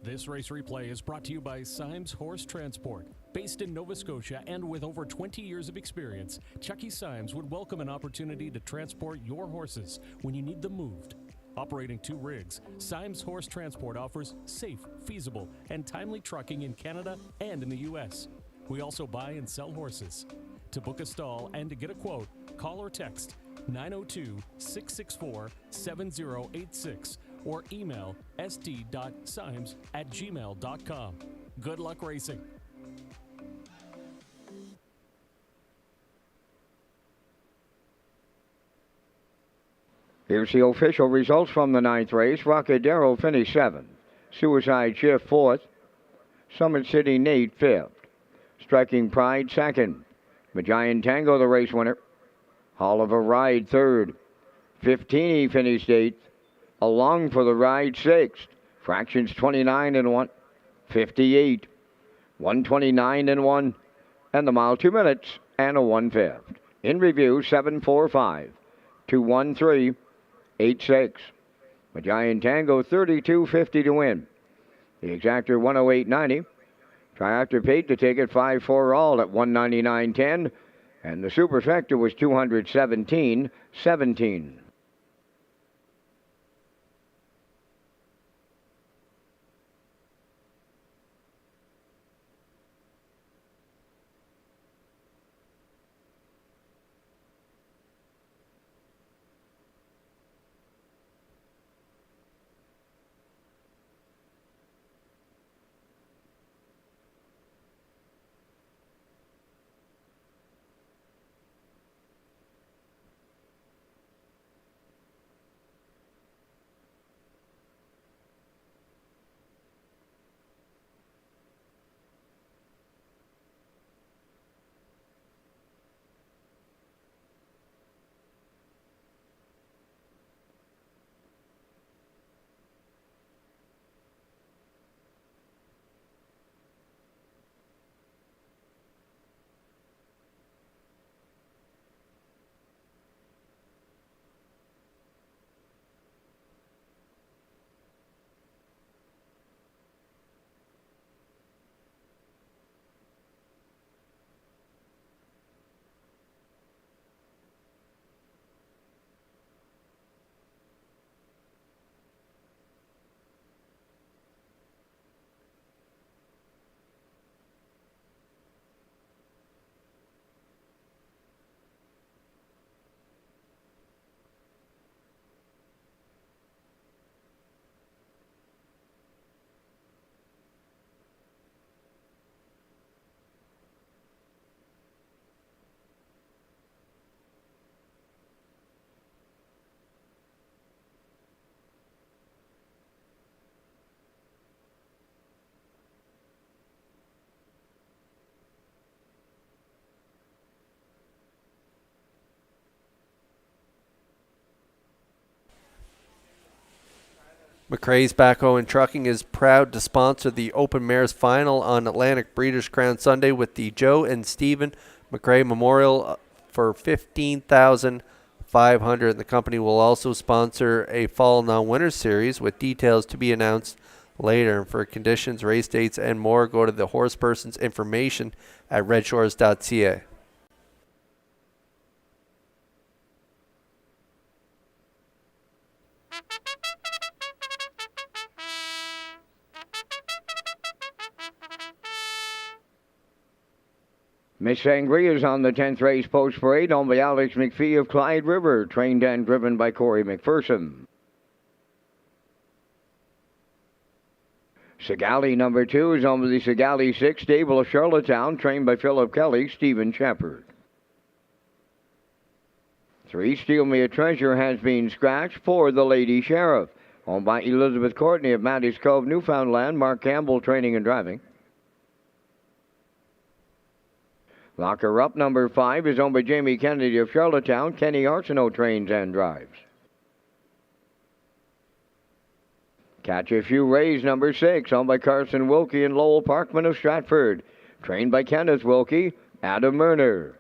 This race replay is brought to you by Symes Horse Transport. Based in Nova Scotia and with over 20 years of experience, Chucky Symes would welcome an opportunity to transport your horses when you need them moved. Operating 2 rigs, Symes Horse Transport offers safe, feasible, and timely trucking in Canada and in the U.S. We also buy and sell horses. To book a stall and to get a quote, call or text 902-664-7086 or email st.symes@gmail.com. Good luck racing. Here's the official results from the ninth race. Rockadero finished 7th. Suicide Shift 4th. Summit City Nate 5th. Striking Pride 2nd. Magian Tango the race winner. Hall of a Ride 3rd. 15 finished 8th. Along for the Ride 6th. Fractions 29 and 1. 58. 129 and 1. And the mile 2 minutes and a 1/5. In review 745. 213. 8-6. Magian Tango 32.50 to win. The exactor 108.90. Triactor paid to take it 5-4 all at 199.10. And the superfecta was 217.17. McRae's Backhoe and Trucking is proud to sponsor the Open Mares Final on Atlantic Breeders' Crown Sunday with the Joe and Stephen McRae Memorial for $15,500. The company will also sponsor a Fall Non-Winners Series with details to be announced later. And for conditions, race dates, and more, go to the horseperson's information at Redshores.ca. Miss Sangria is on the 10th race post parade owned by Alex McPhee of Clyde River, trained and driven by Corey McPherson. Sigali number 2 is owned by the Sigali 6 stable of Charlottetown, trained by Philip Kelly, Stephen Shepard. 3 Steal Me a Treasure has been scratched for the Lady Sheriff, owned by Elizabeth Courtney of Matty's Cove, Newfoundland, Mark Campbell training and driving. Locker Up number 5 is owned by Jamie Kennedy of Charlottetown. Kenny Arsenault trains and drives. Catch a Few Rays number 6, owned by Carson Wilkie and Lowell Parkman of Stratford. Trained by Kenneth Wilkie, Adam Murner.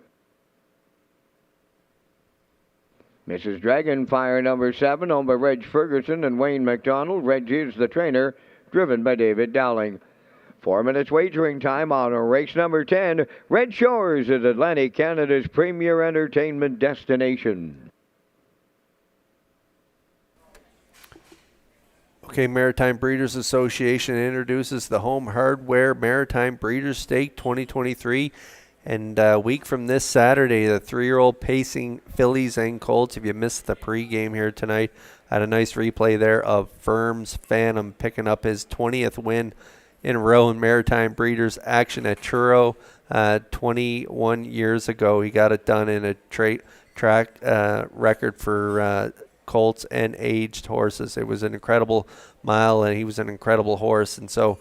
Mrs. Dragonfire number 7, owned by Reg Ferguson and Wayne McDonald. Reg is the trainer, driven by David Dowling. 4 minutes wagering time on race number 10. Red Shores is Atlantic Canada's premier entertainment destination. Okay, Maritime Breeders Association introduces the Home Hardware Maritime Breeders Stake 2023. And a week from this Saturday, the 3-year-old pacing fillies and colts. If you missed the pregame here tonight, had a nice replay there of Firm's Phantom picking up his 20th win in a row in Maritime Breeders action at Truro 21 years ago. He got it done in a track record for colts and aged horses. It was an incredible mile, and he was an incredible horse. And so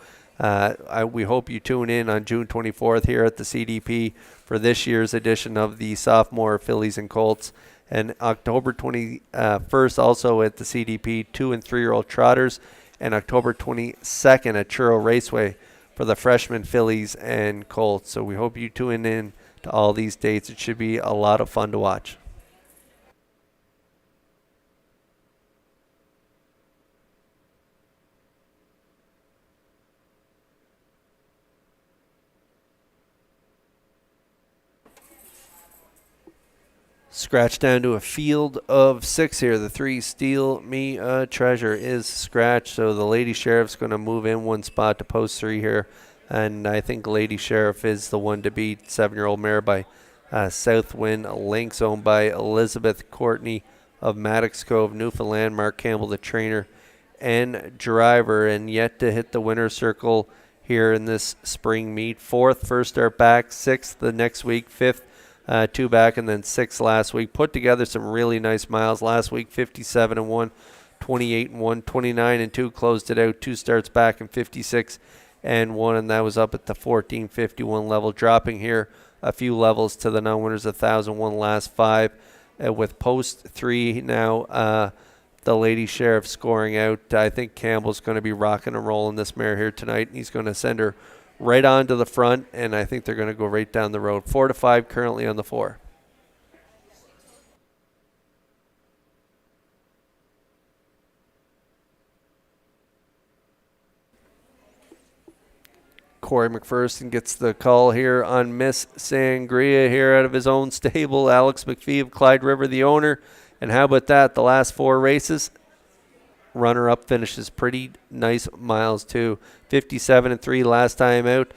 we hope you tune in on June 24th here at the CDP for this year's edition of the Sophomore Fillies and Colts. And October 21st also at the CDP, 2- and 3-year-old trotters. And October 22nd at SHORES Raceway for the freshman fillies and colts. So we hope you tune in to all these dates. It should be a lot of fun to watch. Scratch down to a field of 6 here. The 3 Steal Me a Treasure is scratched, so the Lady Sheriff's going to move in 1 spot to post 3 here, and I think Lady Sheriff is the one to beat. 7-year-old mare by Southwind Lynx, owned by Elizabeth Courtney of Maddox Cove, Newfoundland. Mark Campbell, the trainer and driver, and yet to hit the winner's circle here in this spring meet. 4th, first start back. 6th the next week. 5th. 2 back, and then 6 last week. Put together some really nice miles last week. 57-1, 28-1, 29-2. Closed it out. 2 starts back and 56-1, and that was up at the 1451 level. Dropping here a few levels to the non-winners. 1001 last 5, with post 3 now. The Lady Sheriff scoring out. I think Campbell's going to be rocking and rolling this mare here tonight, and he's going to send her right on to the front, and I think they're going to go right down the road. 4-5 currently on the 4. Corey McPherson gets the call here on Miss Sangria here out of his own stable. Alex McPhee of Clyde River, the owner. And how about that? The last 4 races, runner-up finishes pretty nice miles too. 57-3 last time out,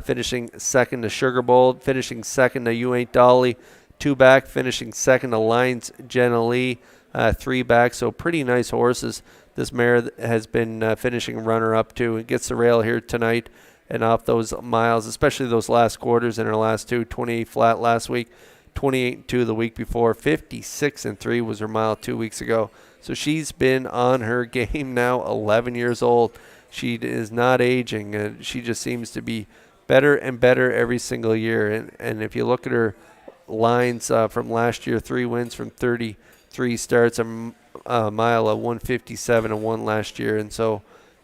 finishing 2nd to Sugar Bowl, finishing 2nd to You Ain't Dolly, 2 back, finishing 2nd to Lines Jenna Lee, 3 back. So pretty nice horses. This mare has been finishing runner-up too. It gets the rail here tonight, and off those miles, especially those last quarters in her last 2, 28 flat last week, 28-2 the week before, 56-3 was her mile 2 weeks ago. So she's been on her game now, 11 years old. She is not aging, and she just seems to be better and better every single year. And if you look at her lines from last year, 3 wins from 33 starts. mile of 157 and 1 last year. And so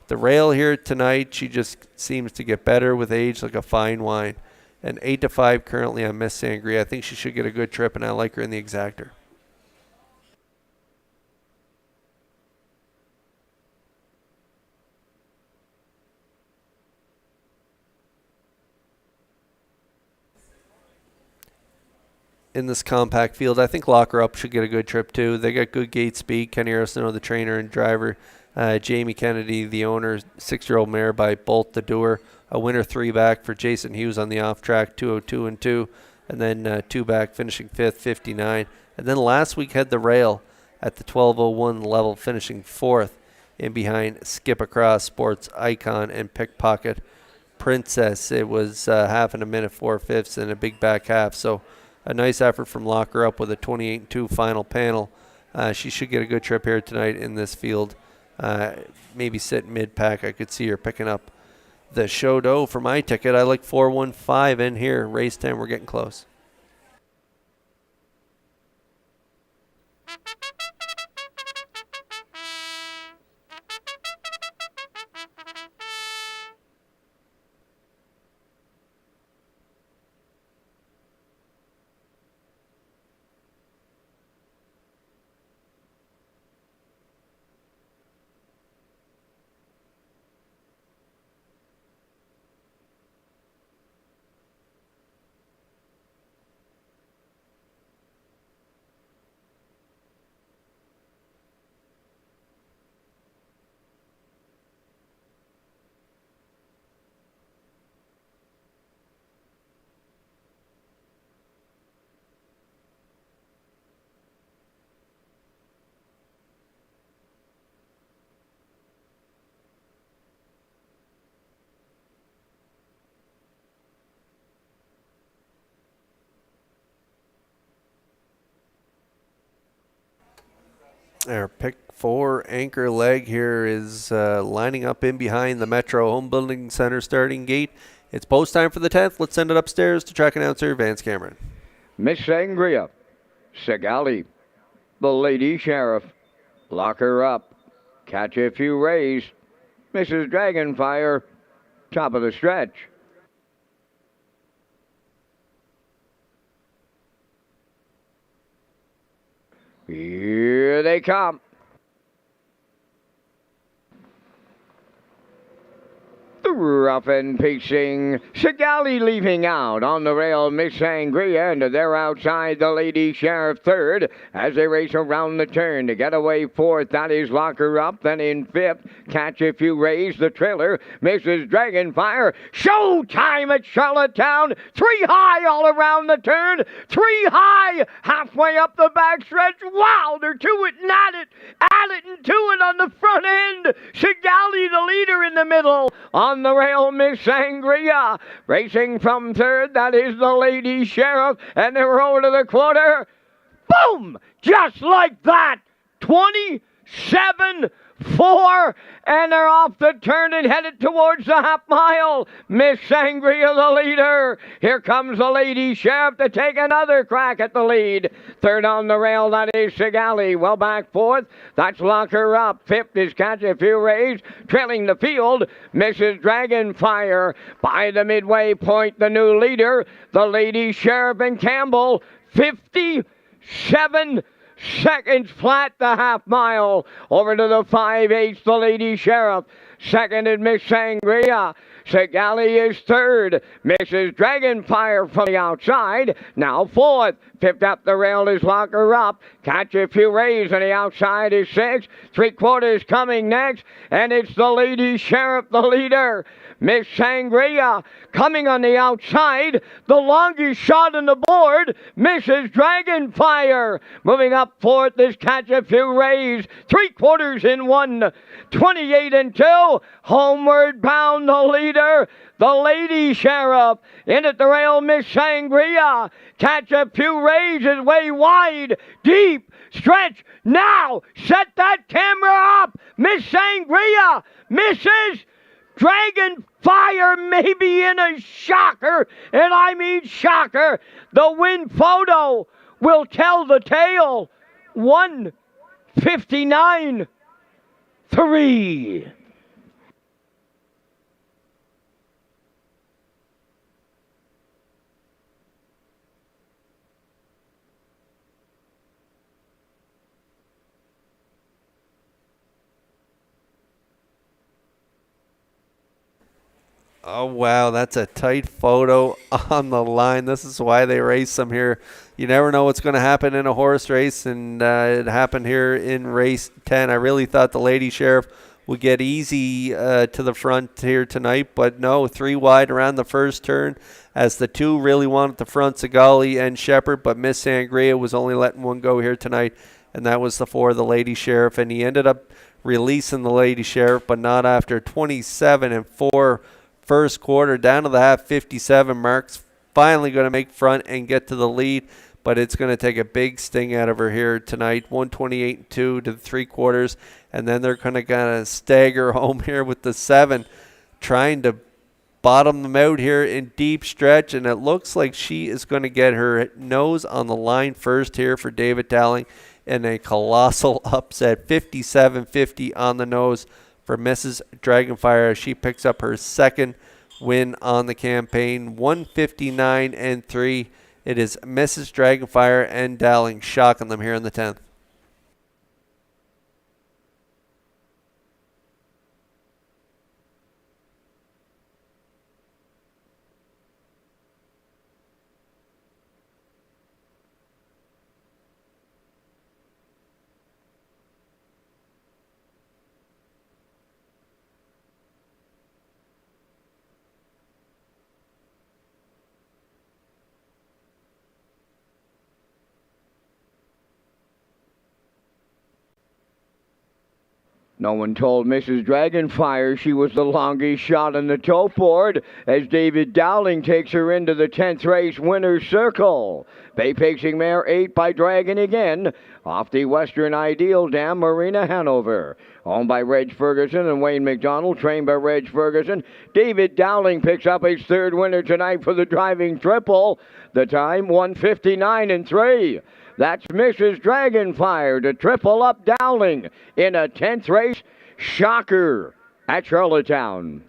the rail here tonight, she just seems to get better with age, like a fine wine. And 8-5 currently on Miss Sangria. I think she should get a good trip, and I like her in the exactor. In this compact field, I think Lock Her Up should get a good trip too. They got good gate speed. Kenny Arsenault, the trainer and driver. Jamie Kennedy, the owner, 6-year-old mare by Bolt the Doer. A winner 3 back for Jason Hughes on the off track, 202 and 2. And then 2 back finishing 5th, 59. And then last week had the rail at the 1201 level, finishing 4th in behind Skip Across, Sports Icon, and Pickpocket Princess. It was half in a minute, 4/5 and a big back half. So a nice effort from Lock Her Up with a 28-2 final panel. She should get a good trip here tonight in this field. Maybe sit mid-pack. I could see her picking up the show dough for my ticket. I like 415 in here. Race 10, we're getting close. Our pick 4 anchor leg here is lining up in behind the Metro Home Building Center starting gate. It's post time for the 10th. Let's send it upstairs to track announcer Vance Cameron. Miss Sangria, Sigali, the Lady Sheriff, Lock Her Up, Catch a Few Rays, Mrs. Dragonfire, top of the stretch. Here they come. The rough and pacing Sigali leaving out on the rail, Miss Sangria, and they're outside the Lady Sheriff third as they race around the turn to get away fourth. That is Lock Her Up. Then in fifth, Catch a Few Rays, the trailer, Mrs. Dragonfire. Showtime at Charlottetown. 3 high all around the turn. 3 high halfway up the backstretch. Wow, they're to it and at it and to it on the front end. Sigali, the leader in the middle. On the rail, Miss Sangria. Racing from third, that is the Lady Sheriff. And they're over to the quarter. Boom! Just like that. 27-4. And they're off the turn and headed towards the half mile. Miss Sangria, the leader. Here comes the Lady Sheriff to take another crack at the lead. Third on the rail, that is Sigali. Well back fourth, that's Lock Her Up. Fifth is Catch a Few Rays. Trailing the field, Mrs. Dragonfire. By the midway point, the new leader, the Lady Sheriff and Campbell. 57 seconds flat the half mile. Over to the 5/8, the Lady Sheriff. Second is Miss Sangria. Sigali is third. Mrs. Dragonfire from the outside. Now fourth. Fifth up the rail is Lock Her Up. Catch a Few Rays on the outside is sixth. 3/4 coming next. And it's the Lady Sheriff, the leader. Miss Sangria coming on the outside. The longest shot on the board, Mrs. Dragonfire. Moving up fourth is Catch a Few Rays. 3/4 in one. 28-2. Homeward bound the leader, the Lady Sheriff. In at the rail, Miss Sangria. Catch a Few Rays is way wide. Deep stretch. Now set that camera up. Miss Sangria. Mrs. Dragonfire may be in a shocker, and I mean shocker. The win photo will tell the tale. 1 159.3. Oh, wow, that's a tight photo on the line. This is why they race them here. You never know what's going to happen in a horse race, and it happened here in race 10. I really thought the Lady Sheriff would get easy to the front here tonight, but no, 3 wide around the first turn as the 2 really wanted the front, Sigali and Shepherd, but Miss Sangria was only letting 1 go here tonight, and that was the 4, the Lady Sheriff, and he ended up releasing the Lady Sheriff, but not after 27 and 4 first quarter, down to the half 57 marks. Finally going to make front and get to the lead, but it's going to take a big sting out of her here tonight. 128-2 to the 3 quarters, and then they're going to kind of stagger home here with the 7, trying to bottom them out here in deep stretch, and it looks like she is going to get her nose on the line first here for David Dowling in a colossal upset. 57-50 on the nose for Mrs. Dragonfire. She picks up her 2nd win on the campaign. 159-3. It is Mrs. Dragonfire and Dowling shocking them here in the 10th. No one told Mrs. Dragonfire she was the longest shot on the tote board as David Dowling takes her into the 10th race winner's circle. Bay-pacing mare 8 by Dragon again off the Western Ideal Dam Marina Hanover. Owned by Reg Ferguson and Wayne McDonald, trained by Reg Ferguson. David Dowling picks up his 3rd winner tonight for the driving triple. The time 159-3. That's Mrs. Dragonfire to triple up Dowling in a 10th race shocker at Charlottetown.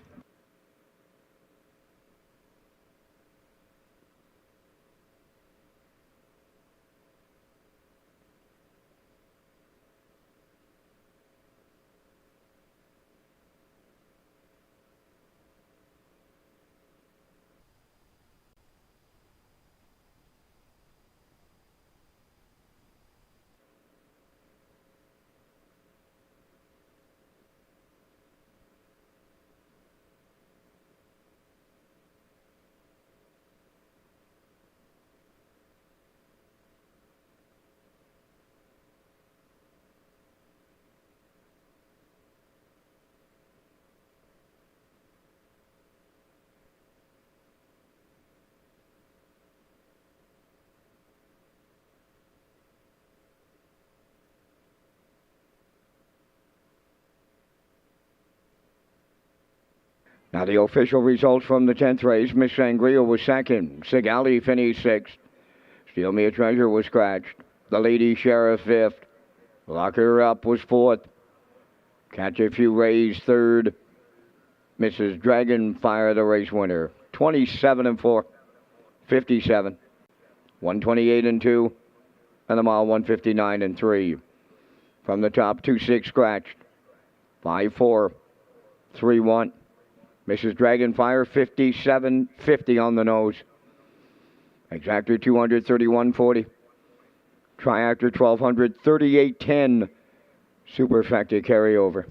Now the official results from the 10th race. Miss Sangria was 2nd. Sigali finished 6th. Steal Me a Treasure was scratched. The Lady Sheriff 5th. Lock Her Up was 4th. Catch A Few Rays 3rd. Mrs. Dragonfire the race winner. 27-4. 57. 128-2. And the mile 159-3. From the top, 2-6 scratched. 5-4. 3-1. Mrs. Dragonfire, 57-50 on the nose. Exactor, 231.40. Triactor, 1,238.10. Superfecta carryover.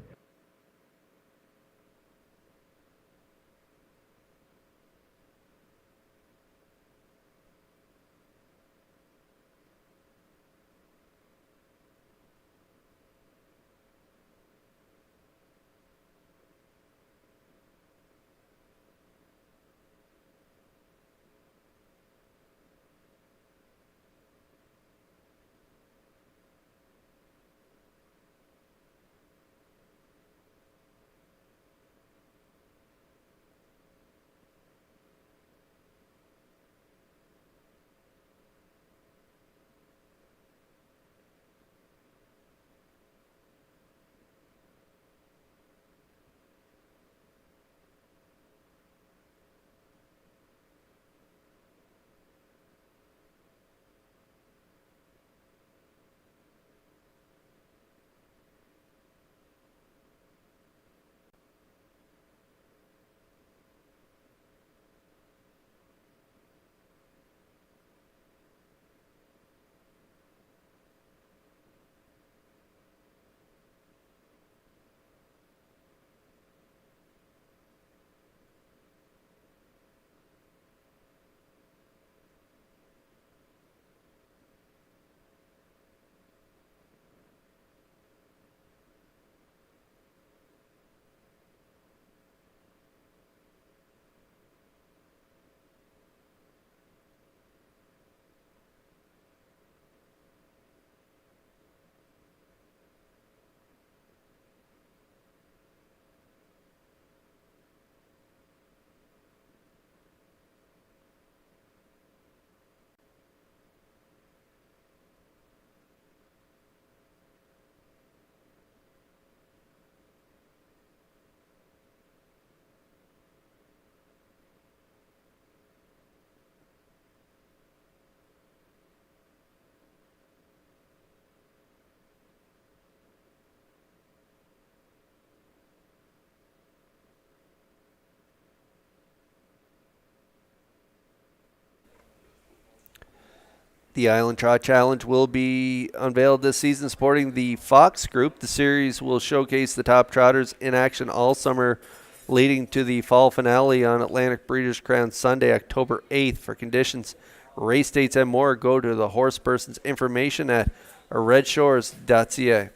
The Island Trot Challenge will be unveiled this season, supporting the Fox Group. The series will showcase the top trotters in action all summer, leading to the fall finale on Atlantic Breeders' Crown Sunday, October 8th. For conditions, race dates, and more, go to the horseperson's information at Redshores.ca.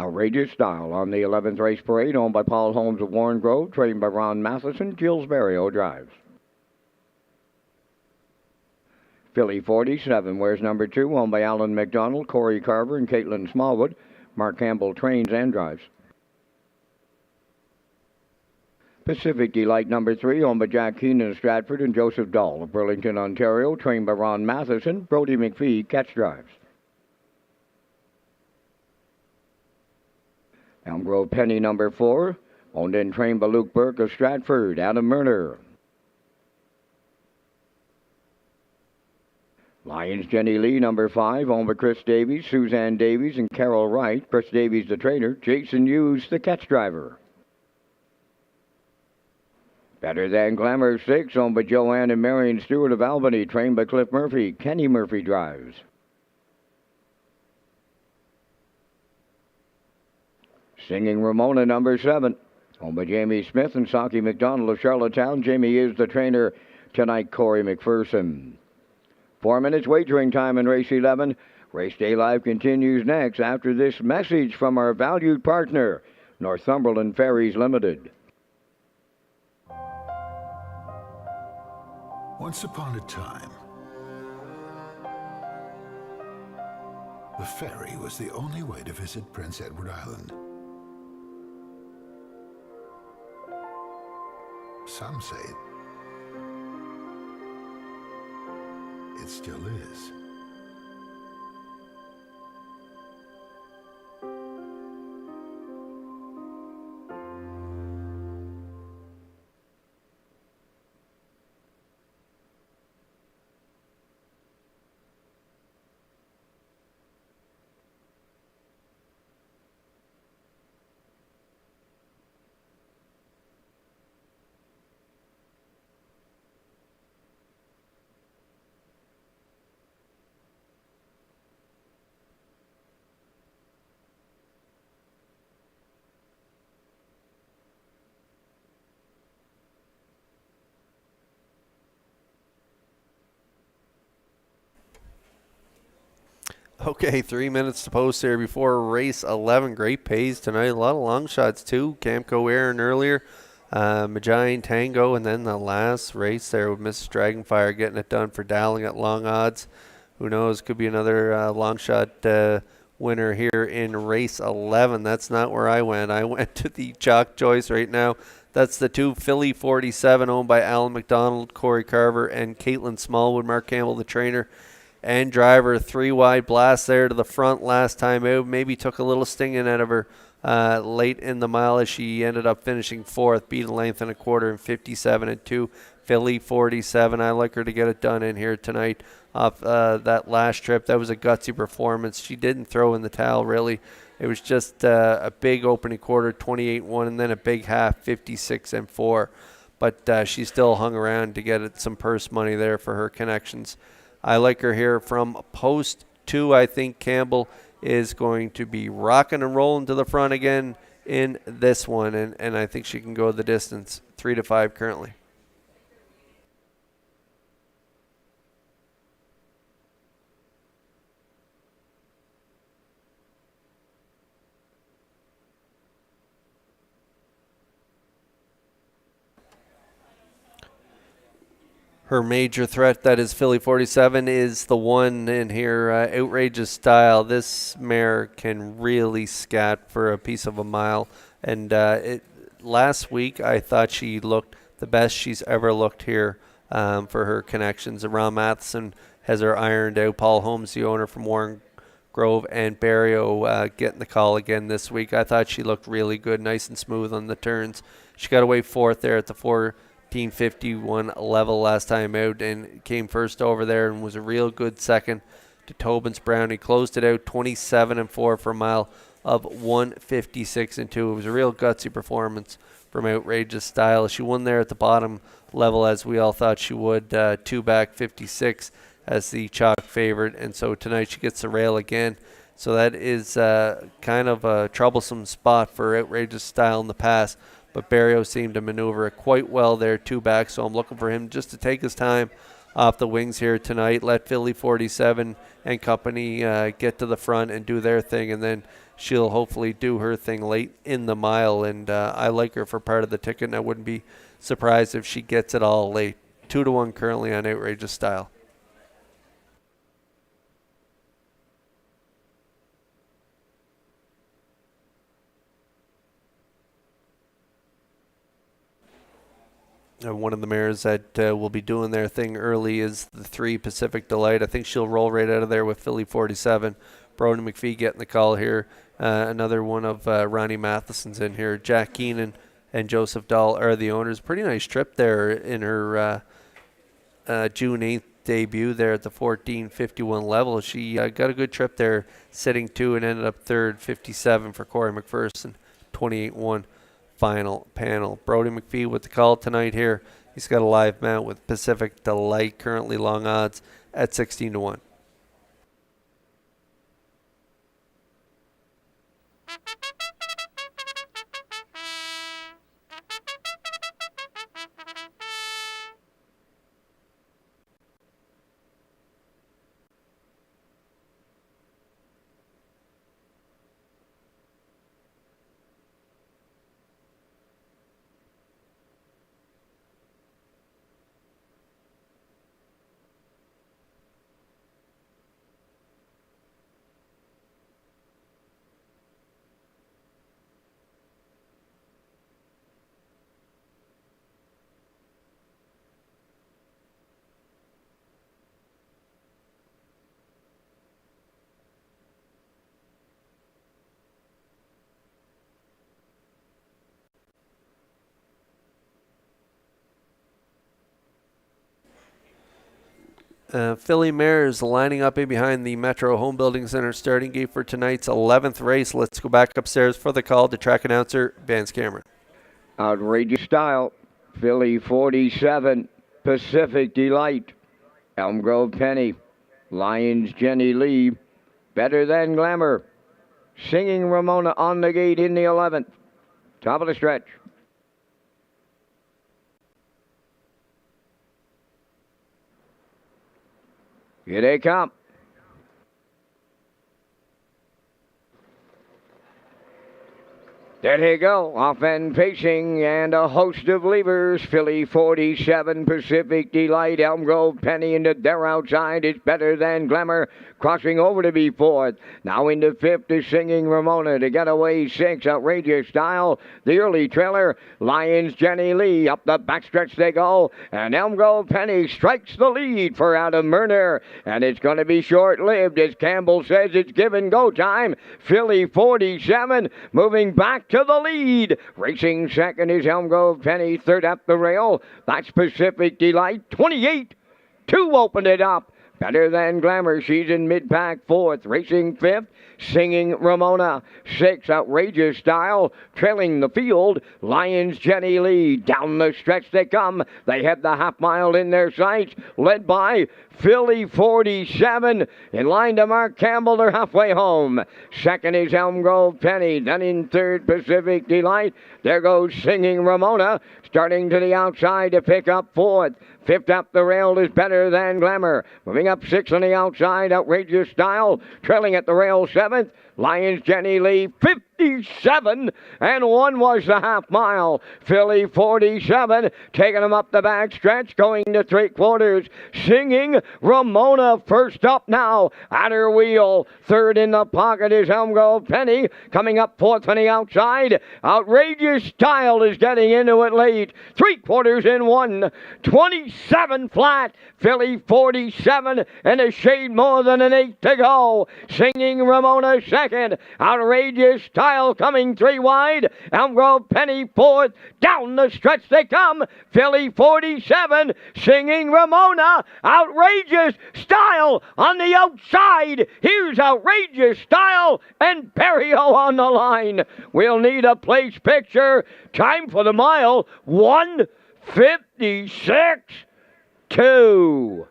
Outrageous Style on the 11th Race Parade, owned by Paul Holmes of Warren Grove, trained by Ron Matheson, Gillsbury drives. Philly 47 wears number 2, owned by Alan McDonald, Corey Carver, and Caitlin Smallwood. Mark Campbell trains and drives. Pacific Delight number 3, owned by Jack Keenan of Stratford and Joseph Dahl of Burlington, Ontario, trained by Ron Matheson. Brody McPhee catch drives. Elm Grove Penny number 4, owned and trained by Luke Burke of Stratford, Adam Murner. Lions Jenny Lee number 5, owned by Chris Davies, Suzanne Davies, and Carol Wright. Chris Davies the trainer, Jason Hughes the catch driver. Better Than Glamour 6, owned by Joanne and Marion Stewart of Albany, trained by Cliff Murphy. Kenny Murphy drives. Singing Ramona number 7, owned by Jamie Smith and Saki McDonald of Charlottetown. Jamie is the trainer tonight, Corey McPherson. 4 minutes wagering time in race 11. Race Day Live continues next after this message from our valued partner, Northumberland Ferries Limited. Once upon a time, the ferry was the only way to visit Prince Edward Island. Some say it still is. Okay, 3 minutes to post here before race 11. Great pace tonight. A lot of long shots, too. Camco Aaron earlier, Magian Tango, and then the last race there with Mrs. Dragonfire getting it done for Dowling at long odds. Who knows? Could be another long shot winner here in race 11. That's not where I went. I went to the chalk choice right now. That's the 2 Philly 47, owned by Alan McDonald, Corey Carver, and Caitlin Smallwood. Mark Campbell, the trainer and driver. 3 wide blast there to the front last time out. Maybe took a little stinging out of her late in the mile as she ended up finishing 4th. Beat a length and a quarter in 57 and 2. Philly 47. I like her to get it done in here tonight off that last trip. That was a gutsy performance. She didn't throw in the towel, really. It was just a big opening quarter, 28-1, and then a big half, 56 and 4. But she still hung around to get some purse money there for her connections. I like her here from post 2. I think Campbell is going to be rocking and rolling to the front again in this one, and I think she can go the distance, 3-5 currently. Her major threat, that is Philly 47, is the one in here, Outrageous Style. This mare can really scat for a piece of a mile. And last week, I thought she looked the best she's ever looked here for her connections. Ron Matheson has her ironed out. Paul Holmes, the owner from Warren Grove, and Barrio getting the call again this week. I thought she looked really good, nice and smooth on the turns. She got away fourth there at the 1451 level last time out and came first over there and was a real good second to Tobin's Brownie. Closed it out 27-4 for a mile of 156-2. It was a real gutsy performance from Outrageous Style. She won there at the bottom level as we all thought she would. 2 back 56 as the chalk favorite, and so tonight she gets the rail again. So that is kind of a troublesome spot for Outrageous Style in the past, but Barrio seemed to maneuver it quite well there, 2 back, so I'm looking for him just to take his time off the wings here tonight, let Philly 47 and company get to the front and do their thing, and then she'll hopefully do her thing late in the mile, and I like her for part of the ticket, and I wouldn't be surprised if she gets it all late. 2-1 currently on Outrageous Style. One of the mares that will be doing their thing early is the 3 Pacific Delight. I think she'll roll right out of there with Philly 47. Brody McPhee getting the call here. Another one of Ronnie Matheson's in here. Jack Keenan and Joseph Dahl are the owners. Pretty nice trip there in her June 8th debut there at the 1451 level. She got a good trip there, sitting 2 and ended up third, 57 for Corey McPherson, 28-1. Final panel. Brody McPhee with the call tonight here. He's got a live mount with Pacific Delight, currently long odds at 16-1. Philly mares lining up in behind the Metro Home Building Center starting gate for tonight's 11th race. Let's go back upstairs for the call to track announcer Vance Cameron. Outrageous Style, Philly 47, Pacific Delight, Elm Grove Penny, Lions Jenny Lee, Better Than Glamour, Singing Ramona on the gate in the 11th. Top of the stretch. Here they come. There they go, off and pacing, and a host of leavers. Philly 47, Pacific Delight, Elm Grove Penny into their outside. It's Better Than Glamour, crossing over to be fourth. Now into fifth is Singing Ramona to get away 6, Outrageous Style. The early trailer, Lions Jenny Lee, up the backstretch they go, and Elm Grove Penny strikes the lead for Adam Murner, and it's going to be short-lived as Campbell says it's give and go time. Philly 47 moving back to the lead. Racing second is Elm Grove Penny, third up the rail. That's Pacific Delight, 28. 2 opened it up. Better Than Glamour, she's in mid-pack fourth. Racing fifth, Singing Ramona. 6, Outrageous Style. Trailing the field, Lions Jenny Lee. Down the stretch they come. They have the half mile in their sights. Led by Philly 47. In line to Mark Campbell, they're halfway home. Second is Elm Grove Penny. Then in third, Pacific Delight. There goes Singing Ramona. Starting to the outside to pick up fourth. Fifth up the rail is Better Than Glamour. Moving up 6 on the outside, Outrageous Style. Trailing at the rail 7th, Lions Jenny Lee. 50 57 and 1 was the half mile. Philly 47 taking them up the back stretch, going to 3/4. Singing Ramona first up now at her wheel. Third in the pocket is Elm Grove Penny, coming up fourth on the outside. Outrageous Style is getting into it late. 3/4 in 1. 27 flat. Philly 47 and a shade more than an 8 to go. Singing Ramona second. Outrageous Style coming 3 wide. Elm Grove Penny fourth. Down the stretch they come. Philly 47. Singing Ramona. Outrageous Style on the outside. Here's Outrageous Style and Perio on the line. We'll need a place picture. Time for the mile. 1:56.2.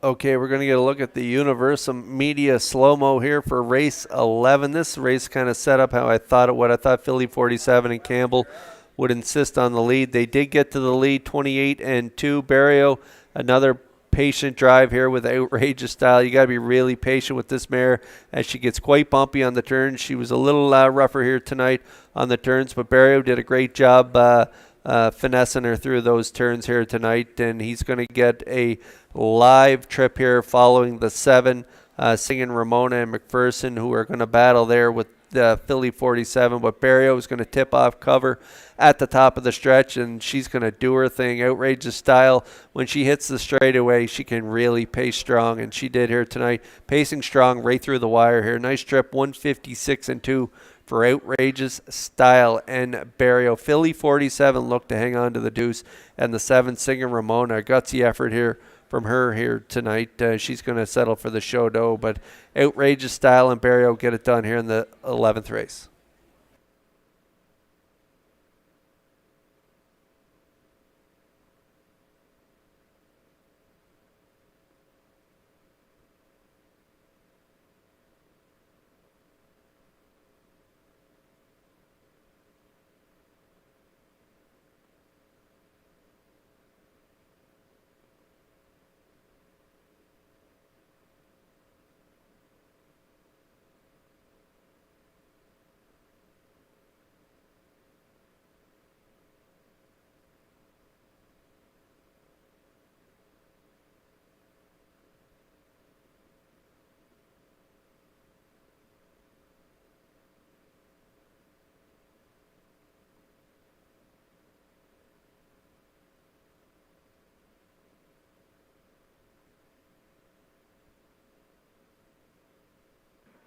Okay, we're going to get a look at the Universum Media slow-mo here for race 11. This race kind of set up how I thought it would. I thought Philly 47 and Campbell would insist on the lead. They did get to the lead, 28 and 2. Barrio, another patient drive here with Outrageous Style. You got to be really patient with this mare as she gets quite bumpy on the turns. She was a little rougher here tonight on the turns, but Barrio did a great job finessing her through those turns here tonight, and he's going to get a live trip here following the 7, Singing Ramona and McPherson, who are going to battle there with Philly 47, but Barrio is going to tip off cover at the top of the stretch, and she's going to do her thing. Outrageous Style, when she hits the straightaway, she can really pace strong, and she did here tonight, pacing strong right through the wire here. Nice trip, 156 and 2 for Outrageous Style and Barrio. Philly 47 looked to hang on to the deuce, and the 7, Singing Ramona, a gutsy effort here from her here tonight. She's going to settle for the show dough, but Outrageous Style and Barrio get it done here in the 11th race.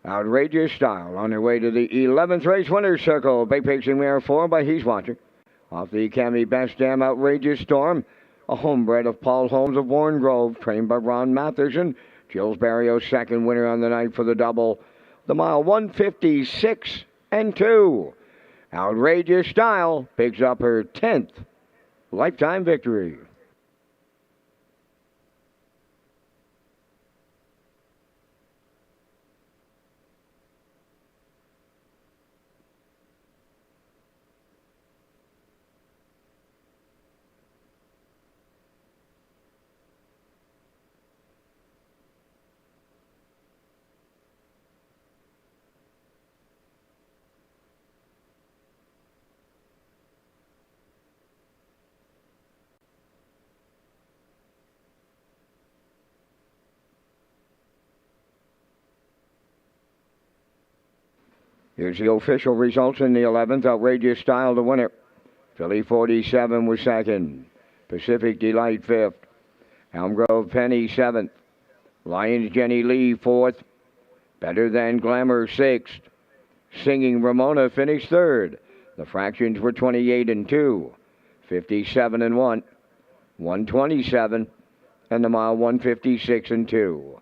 Outrageous Style on their way to the 11th race winner's circle. Big pacing mare 4 by He's Watching. Off the Academy Best Dam, Outrageous Storm. A homebred of Paul Holmes of Warren Grove, trained by Ron Matherson. Jules Barrios, second winner on the night for the double. The mile 156 and 2. Outrageous Style picks up her 10th lifetime victory. Here's the official results in the 11th. Outrageous Style, the winner. Philly 47 was second. Pacific Delight 5th. Elm Grove Penny 7th. Lions Jenny Lee 4th. Better Than Glamour 6th. Singing Ramona finished 3rd. The fractions were 28 and 2. 57 and 1. 127. And the mile 156 and 2.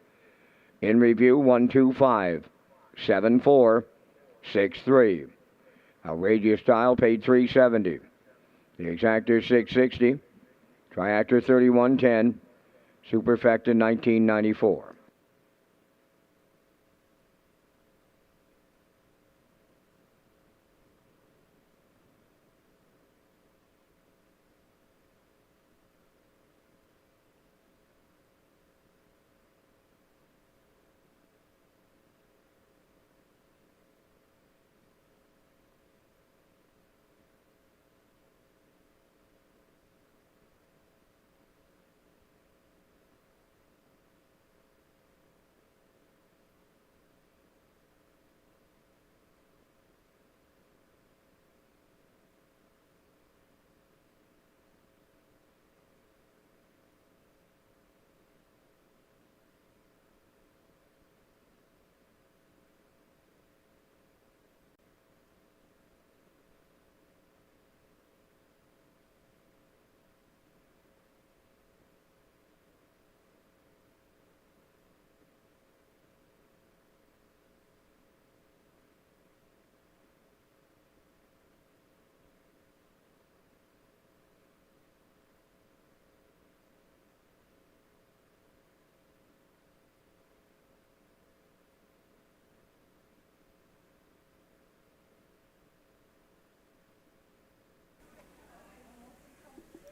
In review 125. 7-4. 6-3. Outrageous Style paid $370. The Exactor $660. Triactor $31.10. Superfecta $19.94.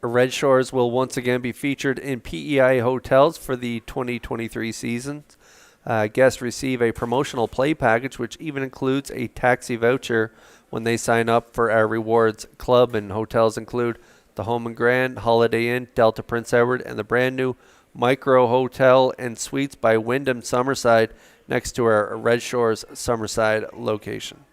Red Shores will once again be featured in PEI hotels for the 2023 season. Guests receive a promotional play package, which even includes a taxi voucher when they sign up for our rewards club. And hotels include the Home and Grand, Holiday Inn, Delta Prince Edward, and the brand new Micro Hotel and Suites by Wyndham Summerside next to our Red Shores Summerside location.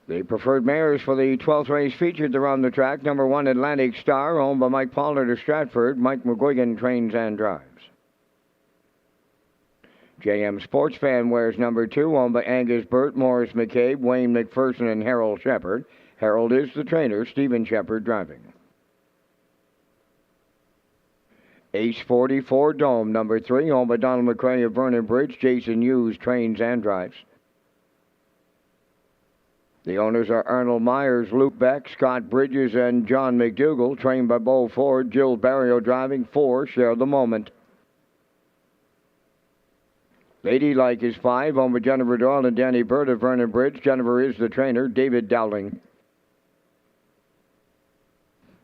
The preferred mares for the 12th race featured around the track. Number 1, Atlantic Star, owned by Mike Pollard of Stratford. Mike McGuigan trains and drives. JM Sports Fan wears number 2, owned by Angus Burt, Morris McCabe, Wayne McPherson, and Harold Shepard. Harold is the trainer, Stephen Shepard driving. Ace 44 Dome, number 3, owned by Donald McCray of Vernon Bridge. Jason Hughes trains and drives. The owners are Arnold Myers, Luke Beck, Scott Bridges, and John McDougall, trained by Bo Ford. Jill Barrio driving. 4, Share the Moment. Ladylike is 5, owned by Jennifer Doyle and Danny Bird of Vernon Bridge. Jennifer is the trainer, David Dowling.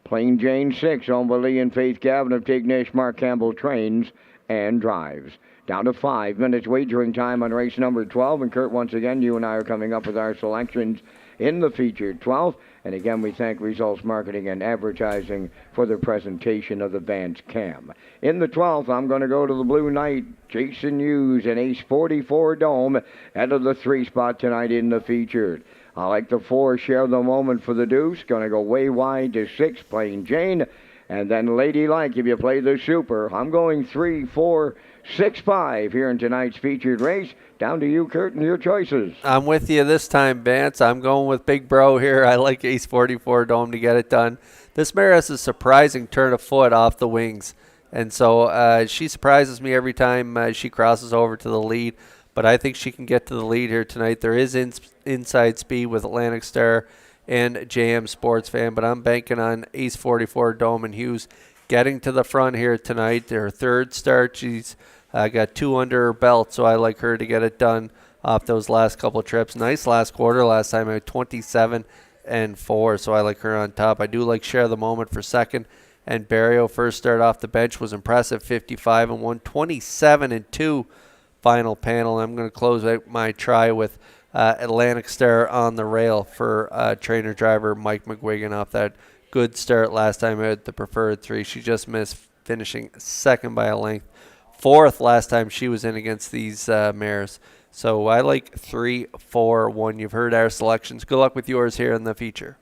Plain Jane 6, owned by Lee and Faith Gavin of Tignish. Mark Campbell trains and drives. Down to 5 minutes wagering time on race number 12. And Kurt, once again, you and I are coming up with our selections in the featured 12. And again, we thank Results Marketing and Advertising for the presentation of the Vance Cam. In the 12th, I'm going to go to the Blue Knight, Jason Hughes, and Ace 44 Dome, out of the 3 spot tonight in the featured. I like the 4, Share the Moment for the deuce. Going to go way wide to 6, Plain Jane. And then Ladylike, if you play the super. I'm going 3, 4, 6, 5 here in tonight's featured race. Down to you, Kurt, and your choices. I'm with you this time, Vance. I'm going with Big Bro here. I like Ace 44 Dome to get it done. This mare has a surprising turn of foot off the wings. And so she surprises me every time she crosses over to the lead. But I think she can get to the lead here tonight. There is inside speed with Atlantic Star and JM Sports Fan, but I'm banking on Ace 44 Dome and Hughes getting to the front here tonight. Their third start, she's got 2 under her belt, so I like her to get it done off those last couple of trips. Nice last quarter last time at 27 and 4, so I like her on top. I do like Share the Moment for second, and Barrio first start off the bench was impressive, 55 and 1, 27 and 2 final panel. I'm going to close out my try with Atlantic Star on the rail for trainer driver Mike McGuigan off that good start last time at the preferred 3. She just missed, finishing second by a length 4th last time she was in against these mares. So I like 3, 4, 1. You've heard our selections. Good luck with yours here in the feature.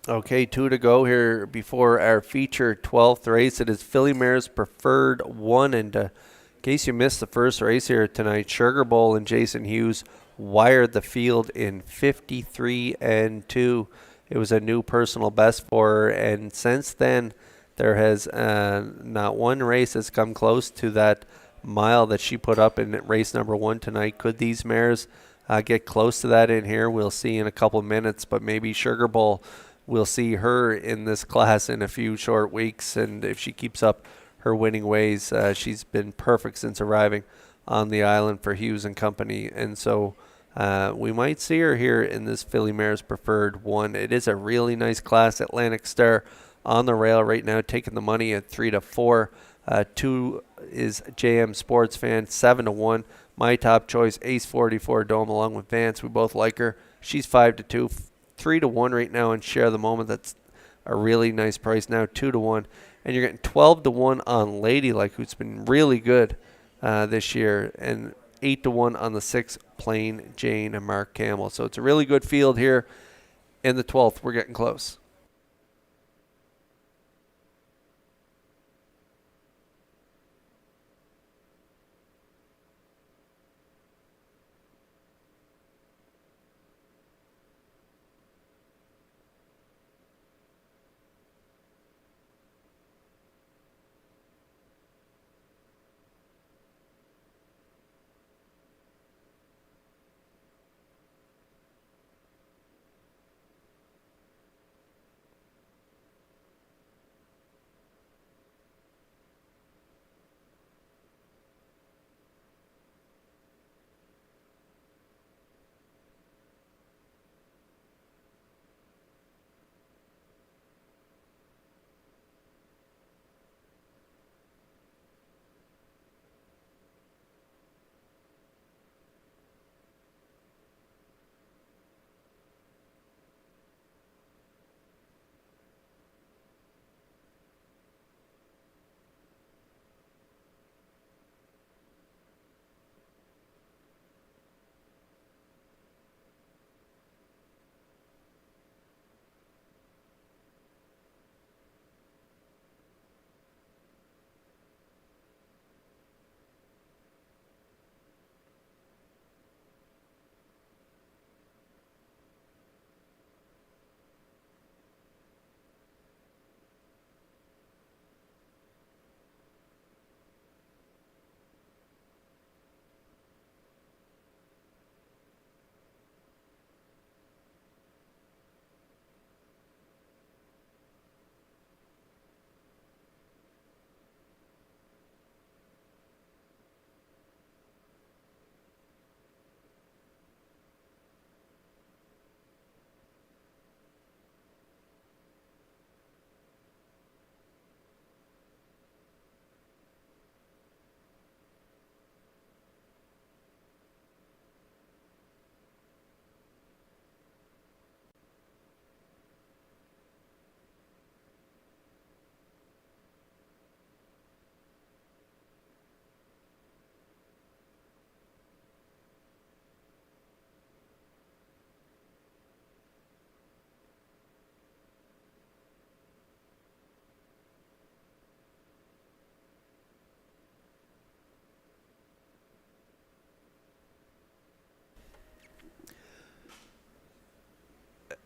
Okay, 2 to go here before our feature 12th race. It is Filly Mares Preferred 1. And in case you missed the first race here tonight, Sugar Bowl and Jason Hughes wired the field in 53 and 2. It was a new personal best for her. And since then, there has not one race has come close to that mile that she put up in race number 1 tonight. Could these mares get close to that in here? We'll see in a couple of minutes, but maybe Sugar Bowl, we'll see her in this class in a few short weeks, and if she keeps up her winning ways, she's been perfect since arriving on the island for Hughes and company, and so we might see her here in this Filly Mares Preferred 1. It is a really nice class. Atlantic Star on the rail right now, taking the money at 3 to 4. 2 is JM Sports Fan, 7 to 1. My top choice, Ace 44 Dome, along with Vance. We both like her. She's 5 to 2. 3 to 1 right now and Share the Moment. That's a really nice price now, 2 to 1. And you're getting 12 to 1 on Ladylike, who's been really good this year, and 8 to 1 on the 6, Plain Jane and Mark Campbell. So it's a really good field here in the 12th. We're getting close.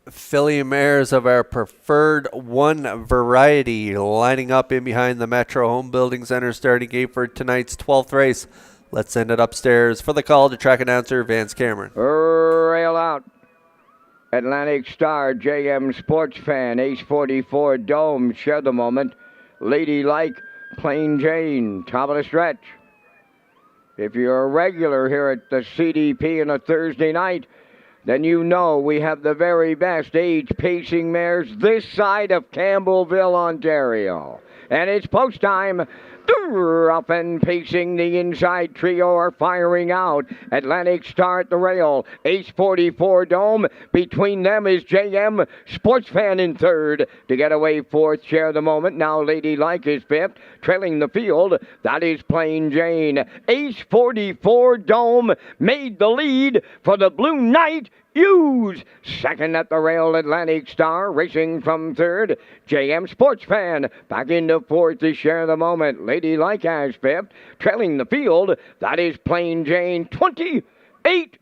Filly mares of our Preferred 1 variety lining up in behind the Metro Home Building Center starting gate for tonight's 12th race. Let's send it upstairs for the call to track announcer Vance Cameron. Rail out. Atlantic Star, JM Sports Fan, Ace 44 Dome, share the moment. Ladylike, Plain Jane, top of the stretch. If you're a regular here at the CDP on a Thursday night, then you know we have the very best age pacing mares this side of Campbellville, Ontario. And it's post time. Up and pacing the inside trio are firing out. Atlantic Star at the rail. Ace 44 Dome. Between them is JM Sports Fan in third. To get away fourth, share the moment. Now Ladylike is fifth. Trailing the field, that is Plain Jane. Ace 44 Dome made the lead for the Blue Knight. Hughes. Second at the rail, Atlantic Star. Racing from third, JM Sports Fan. Back into fourth to share the moment. Ladylike as fifth. Trailing the field, that is Plain Jane. 28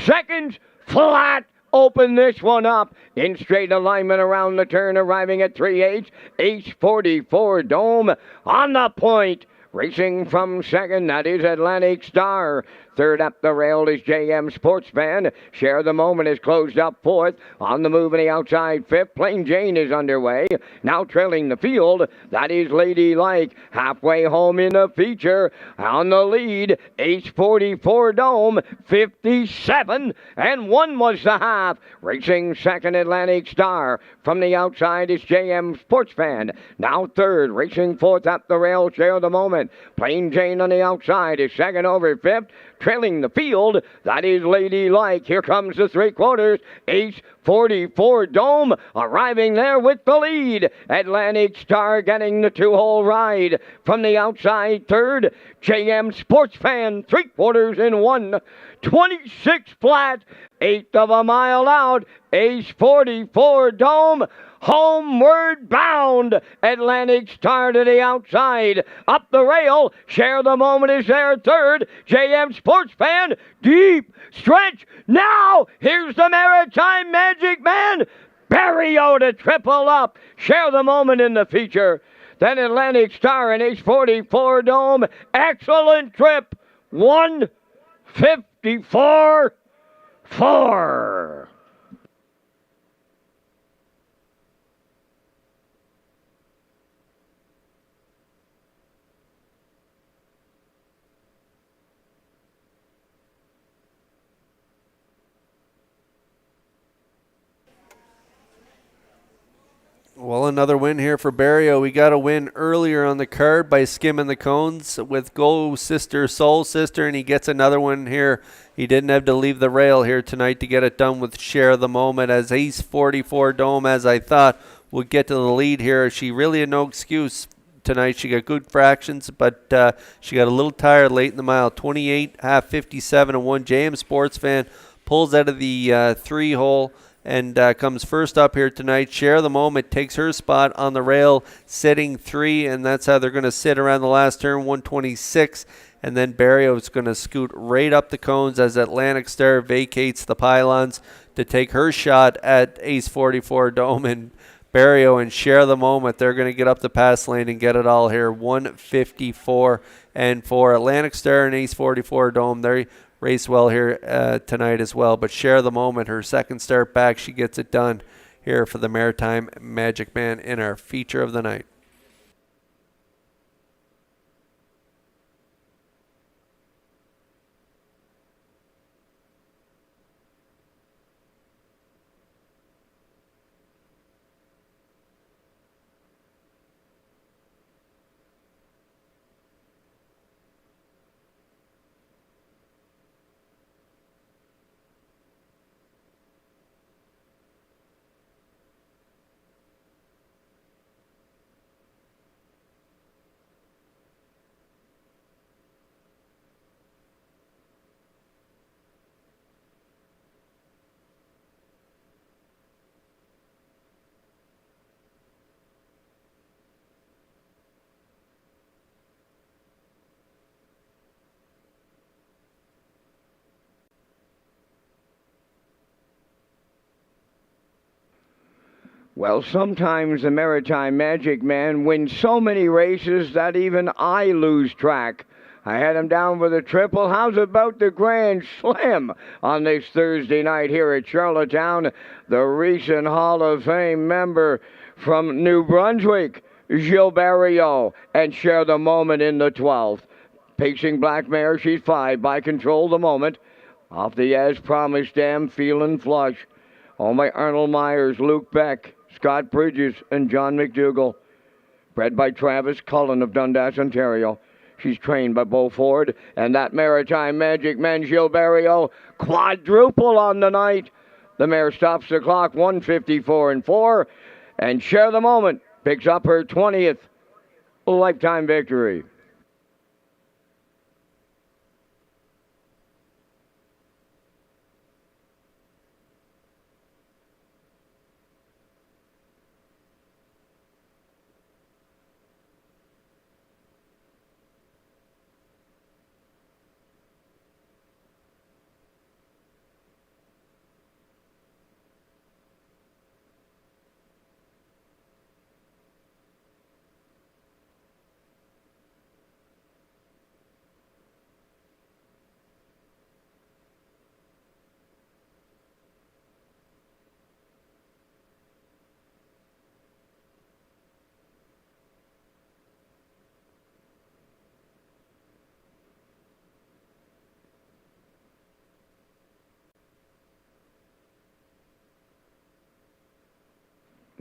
seconds flat. Open this one up in straight alignment around the turn, arriving at 3/8. Ace 44 Dome on the point. Racing from second, that is Atlantic Star. Third up the rail is JM Sports Fan. Share the moment is closed up fourth. On the move in the outside fifth. Plain Jane is underway. Now trailing the field, that is Ladylike. Halfway home in the feature. On the lead, Ace 44 Dome. 57 and 1 was the half. Racing second, Atlantic Star. From the outside is JM Sports Fan. Now third. Racing fourth up the rail. Share the moment. Plain Jane on the outside is second over fifth. Trailing the field, that is Ladylike. Here comes the three quarters. Ace 44 Dome arriving there with the lead. Atlantic Star getting the two-hole ride. From the outside third, JM Sports Fan, three quarters in one. 26 flat, eighth of a mile out. Ace 44 Dome homeward bound. Atlantic Star to the outside. Up the rail. Share the moment is there third. JM Sports Fan. Deep stretch. Now here's the Maritime Magic Man. Barrio to triple up. Share the moment in the feature. Then Atlantic Star and Ace 44 Dome. Excellent trip. 1:54.4. Well, another win here for Barrio. We got a win earlier on the card by skimming the cones with Go Sister, Soul Sister, and he gets another one here. He didn't have to leave the rail here tonight to get it done with Share the Moment, as Ace 44 Dome, as I thought, would get to the lead here. She really had no excuse tonight. She got good fractions, but she got a little tired late in the mile. 28, half 57 and 1. JM Sports Fan pulls out of the three-hole and comes first up here tonight. Share the Moment takes her spot on the rail, sitting 3, and that's how they're going to sit around the last turn, 126. And then Barrio is going to scoot right up the cones as Atlantic Star vacates the pylons to take her shot at Ace 44 Dome. And Barrio and Share the Moment, they're going to get up the pass lane and get it all here, 154 and 4. Atlantic Star and Ace 44 Dome, they race well here tonight as well. But Share the Moment, her second start back, she gets it done here for the Maritime Magic Man in our feature of the night. Well, sometimes the Maritime Magic Man wins so many races that even I lose track I had him down with a triple. How's about the grand slam on this Thursday night here at Charlottetown? The recent Hall of Fame member from New Brunswick, Gilles Barrio, and share the moment in the 12th. Pacing Black Mare, she's 5 by Control the Moment. Off the As Promised Dam, Feelin' Flush. Owned by Arnold Myers, Luke Beck, Scott Bridges, and John McDougall. Bred by Travis Cullen of Dundas, Ontario. She's trained by Beau Ford, and that Maritime Magic man, Gilles Barrio, quadruple on the night. The mare stops the clock, 154 and 4, and Share the Moment picks up her 20th lifetime victory.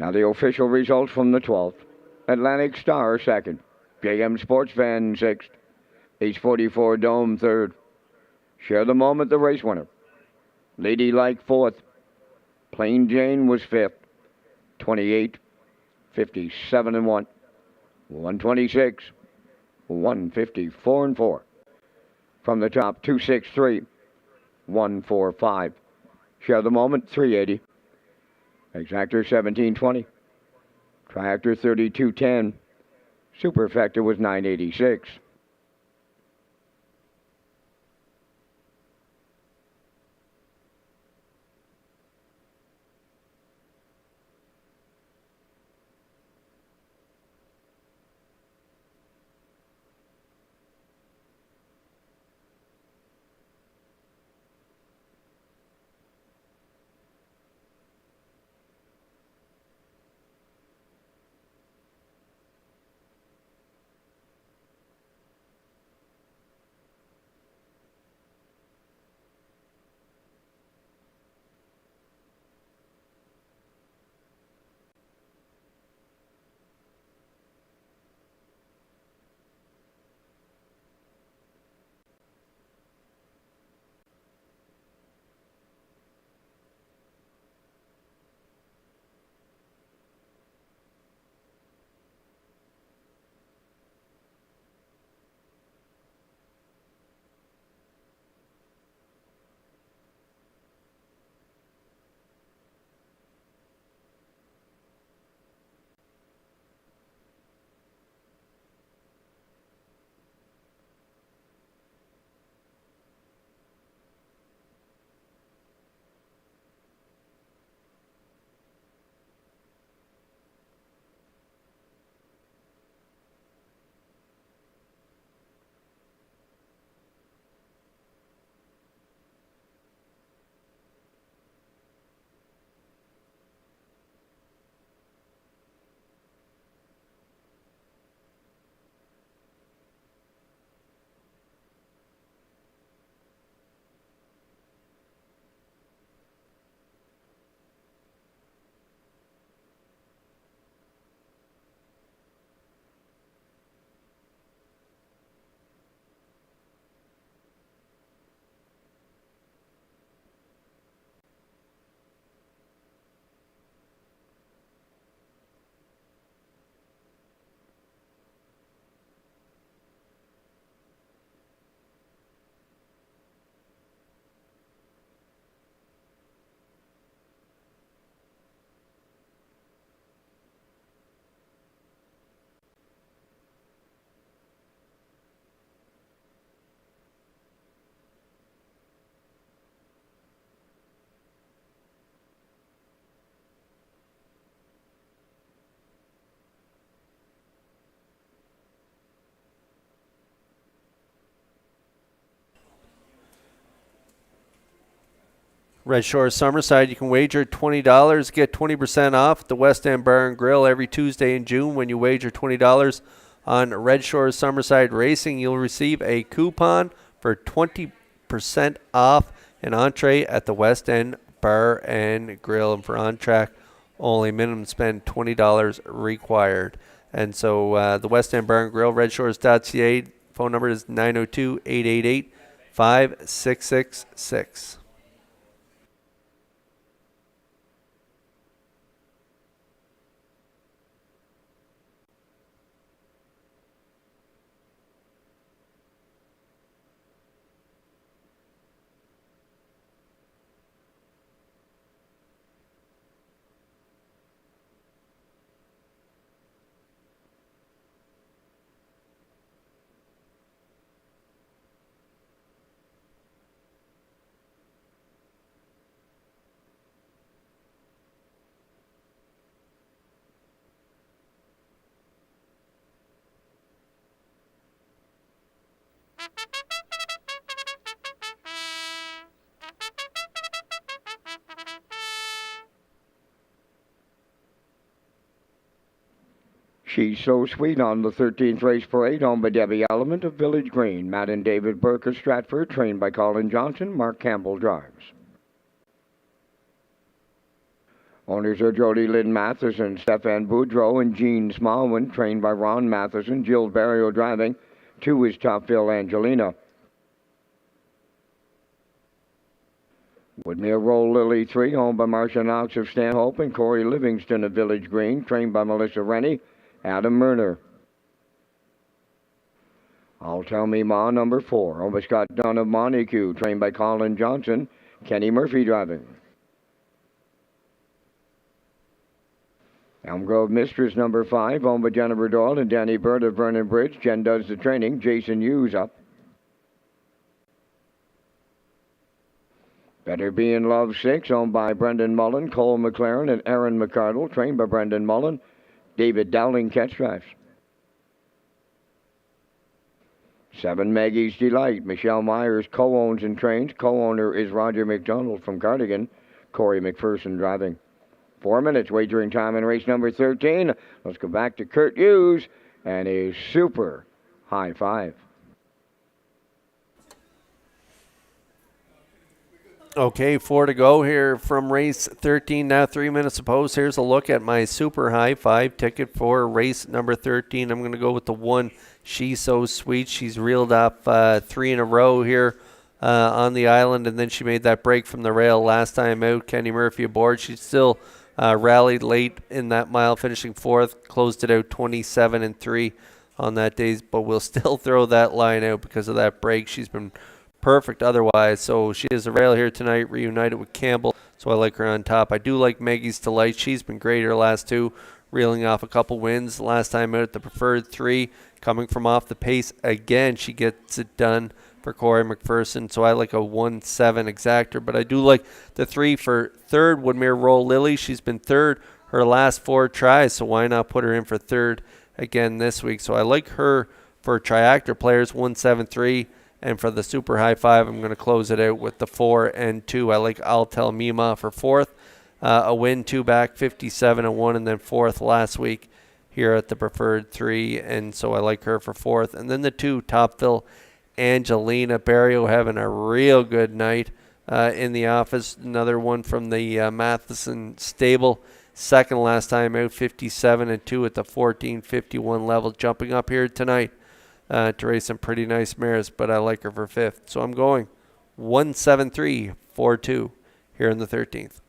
Now the official results from the 12th. Atlantic Star, 2nd. JM Sports Van, 6th. Ace 44 Dome, 3rd. Share the Moment, the race winner. Ladylike, 4th. Plain Jane was 5th. 28, 57 and 1. 126, 154 and 4. From the top, 263, 145. Share the Moment, 380. Exactor 1720. Triactor 3210. Superfecta was 986. Red Shores Summerside, you can wager $20, get 20% off at the West End Bar and Grill every Tuesday in June. When you wager $20 on Red Shores Summerside Racing, you'll receive a coupon for 20% off an entree at the West End Bar and Grill. And for on-track, only minimum spend $20 required. And so the West End Bar and Grill, Redshores.ca, phone number is 902-888-5666. She's So Sweet on the 13th race parade, owned by Debbie Element of Village Green. Matt and David Burke of Stratford, trained by Colin Johnson. Mark Campbell drives. Owners are Jody Lynn Matheson, Stefan Boudreau, and Jean Smallman, trained by Ron Matheson. Jill Barrio driving. 2 is Topville Angelina. Woodmere Roll Lily 3, owned by Marcia Knox of Stanhope and Corey Livingston of Village Green, trained by Melissa Rennie. Adam Murner. I'll Tell Me Ma, number 4, owned by Scott Dunn of Montague, trained by Colin Johnson. Kenny Murphy driving. Elm Grove Mistress, number 5, owned by Jennifer Doyle and Danny Bird of Vernon Bridge. Jen does the training. Jason Hughes up. Better Be in Love 6, owned by Brendan Mullen, Cole McLaren, and Aaron McCardle, trained by Brendan Mullen. David Dowling catch drives. 7 Maggie's Delight. Michelle Myers co-owns and trains. Co-owner is Roger McDonald from Cardigan. Corey McPherson driving. 4 minutes wagering time in race number 13. Let's go back to Kurt Hughes and his super high five. Okay, 4 to go here from race 13. Now 3 minutes apiece. Here's a look at my super high five ticket for race number 13. I'm going to go with the 1, She's So Sweet. She's reeled off 3 in a row here on the island, and then she made that break from the rail last time out. Kenny Murphy aboard. She still rallied late in that mile, finishing 4th. Closed it out 27-3 on that day, but we'll still throw that line out because of that break. She's been perfect otherwise. So she is a rail here tonight, reunited with Campbell. So I like her on top. I do like Maggie's Delight. She's been great her last 2, reeling off a couple wins. Last time out at the preferred 3, coming from off the pace again. She gets it done for Corey McPherson. So I like a 1-7 exactor. But I do like the 3 for 3rd, Woodmere Roll Lily. She's been 3rd her last 4 tries. So why not put her in for 3rd again this week? So I like her for triactor players, 1-7-3. And for the super high five, I'm going to close it out with the 4 and 2. I like I'll Tell Mima for 4th. A win, 2 back, 57-1, and then 4th last week here at the preferred 3. And so I like her for 4th. And then the 2, Topville Angelina. Barrio having a real good night in the office. Another one from the Matheson stable. 2nd last time out, 57-2 at the 14:51 level. Jumping up here tonight to race some pretty nice mares, but I like her for 5th. So I'm going 1-7-3, 4-2 here in the 13th.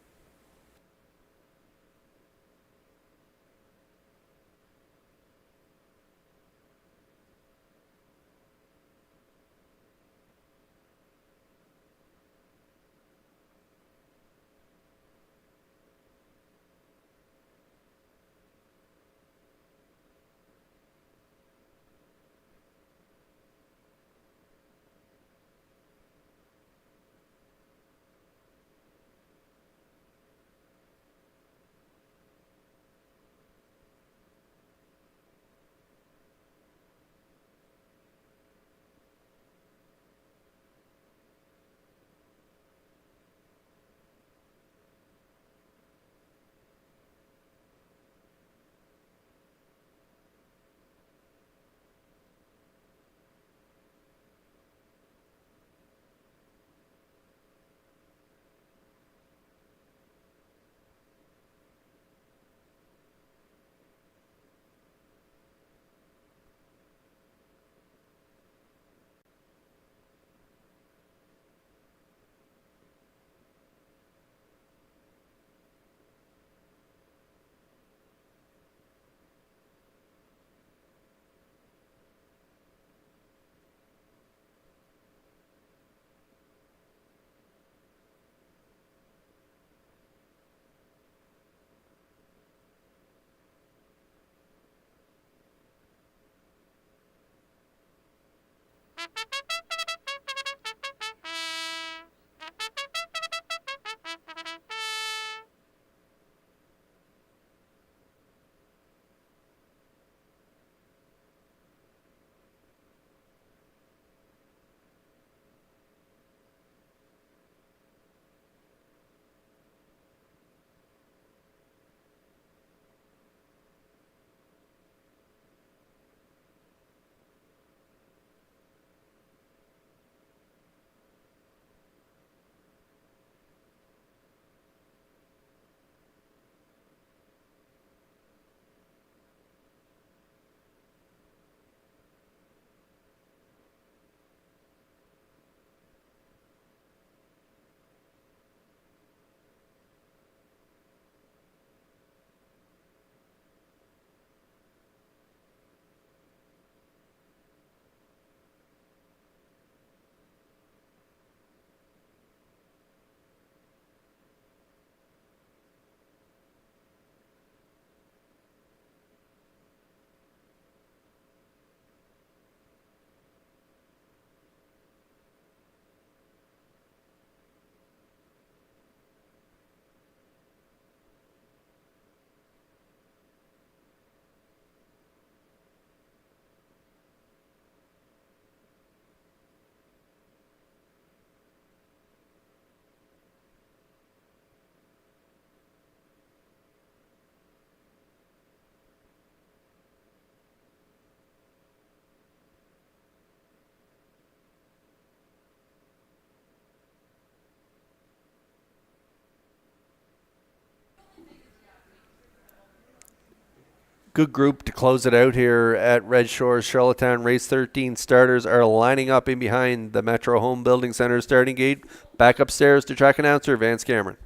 Good group to close it out here at Red Shores. Charlottetown Race 13 starters are lining up in behind the Metro Home Building Center starting gate. Back upstairs to track announcer Vance Cameron.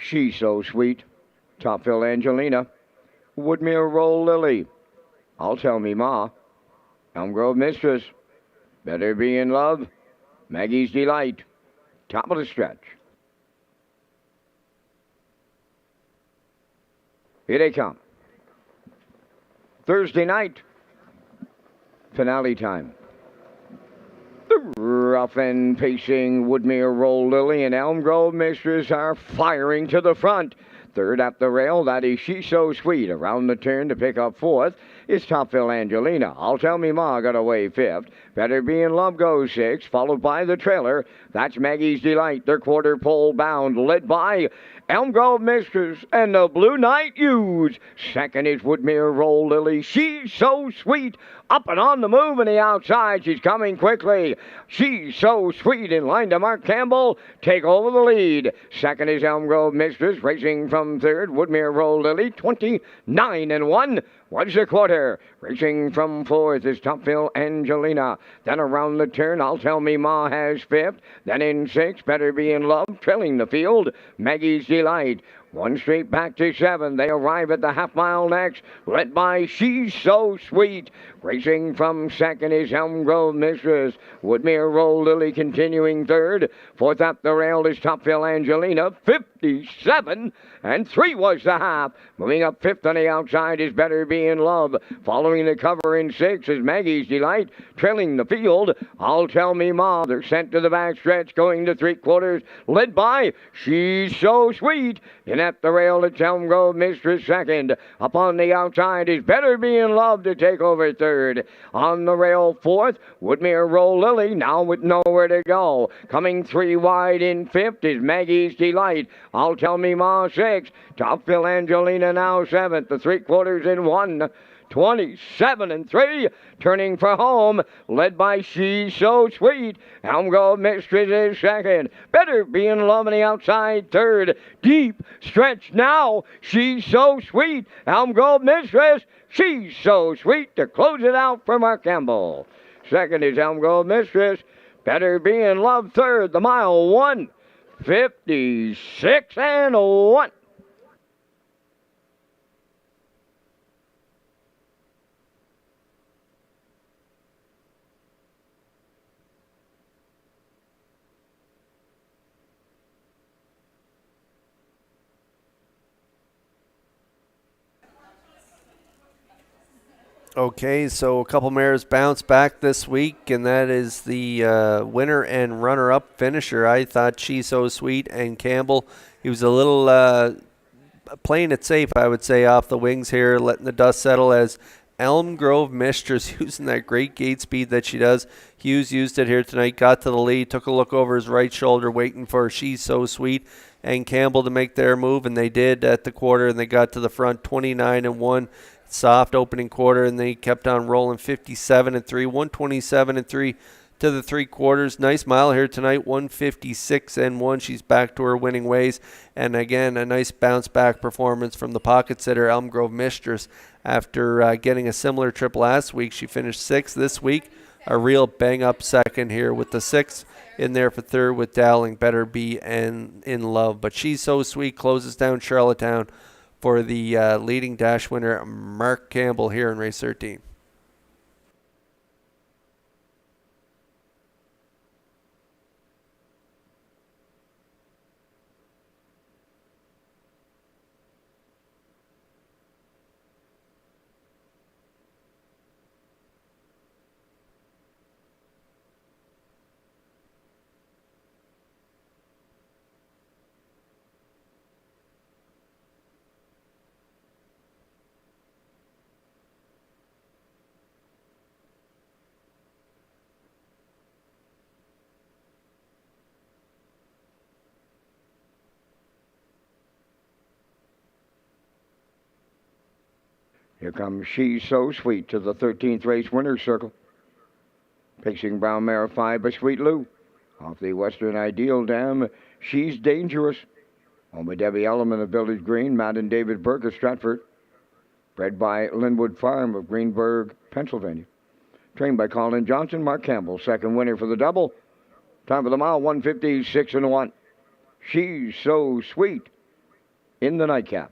She's So Sweet, Topville Angelina, Woodmere Roll Lily, I'll Tell Me Ma, Elm Grove Mistress, Better Be in Love, Maggie's Delight, top of the stretch. Here they come. Thursday night, finale time. The rough and pacing Woodmere Roll Lily and Elm Grove Mistress are firing to the front. Third up the rail, that is She's So Sweet. Around the turn to pick up fourth is Topville Angelina. I'll Tell Me Ma got away fifth. Better Be in Love goes sixth, followed by the trailer. That's Maggie's Delight. They're quarter pole bound, led by Elm Grove Mistress and the Blue Knight Ewes. Second is Woodmere Roll Lily. She's So Sweet. Up and on the move on the outside. She's coming quickly. She's So Sweet in line to Mark Campbell. Take over the lead. Second is Elm Grove Mistress. Racing from third. Woodmere Roll Lily. 29-1. Was the quarter. Racing from fourth is Topville Angelina. Then around the turn, I'll Tell Me Ma has fifth. Then in sixth, Better Be in Love. Trailing the field, Maggie's Delight. One straight back to seven. They arrive at the half mile next, led by She's So Sweet. Racing from second is Elm Grove Mistress. Woodmere Roll Lily continuing third. Fourth up the rail is Topville Angelina. 57-3 was the half. Moving up fifth on the outside is Better Be in Love. Following the cover in sixth is Maggie's Delight. Trailing the field, I'll Tell Me Ma. They're sent to the back stretch, going to three quarters, led by She's So Sweet. In at the rail, it's Elm Grove Mistress second. Up on the outside is Better Be in Love to take over third. On the rail fourth, Woodmere Roll Lily, now with nowhere to go. Coming three wide in fifth is Maggie's Delight. I'll Tell Me Ma sixth. Topville Angelina now seventh. The three quarters in one. 27-3, turning for home, led by She's So Sweet. Elm Grove Mistress is second. Better Be in Love on the outside third. Deep stretch now. She's So Sweet. Elm Grove Mistress. She's So Sweet to close it out for Mark Campbell. Second is Elm Grove Mistress. Better Be in Love third. The mile 1:56-1. Okay, so a couple mares bounced back this week, and that is the winner and runner-up finisher. I thought She's So Sweet and Campbell. He was a little playing it safe, I would say, off the wings here, letting the dust settle as Elm Grove Mistress using that great gate speed that she does. Hughes used it here tonight, got to the lead, took a look over his right shoulder, waiting for She's So Sweet and Campbell to make their move, and they did at the quarter, and they got to the front 29-1. Soft opening quarter, and they kept on rolling 57-3, 127-3 to the three quarters. Nice mile here tonight, 156-1. She's back to her winning ways, and again a nice bounce back performance from the pocket sitter Elm Grove Mistress. After getting a similar trip last week, she finished sixth this week. A real bang up second here with the sixth in there for third with Dowling. Better Be in Love, but She's So Sweet closes down Charlottetown for the leading dash winner, Mark Campbell, here in race 13. Here comes She's So Sweet to the 13th race winner's circle. Pacing brown mare 5 by Sweet Lou. Off the Western Ideal Dam, She's Dangerous. Home with Debbie Elliman of Village Green, Matt and David Burke of Stratford. Bred by Linwood Farm of Greenburgh, Pennsylvania. Trained by Colin Johnson. Mark Campbell, second winner for the double. Time for the mile, 156-1. She's So Sweet in the nightcap.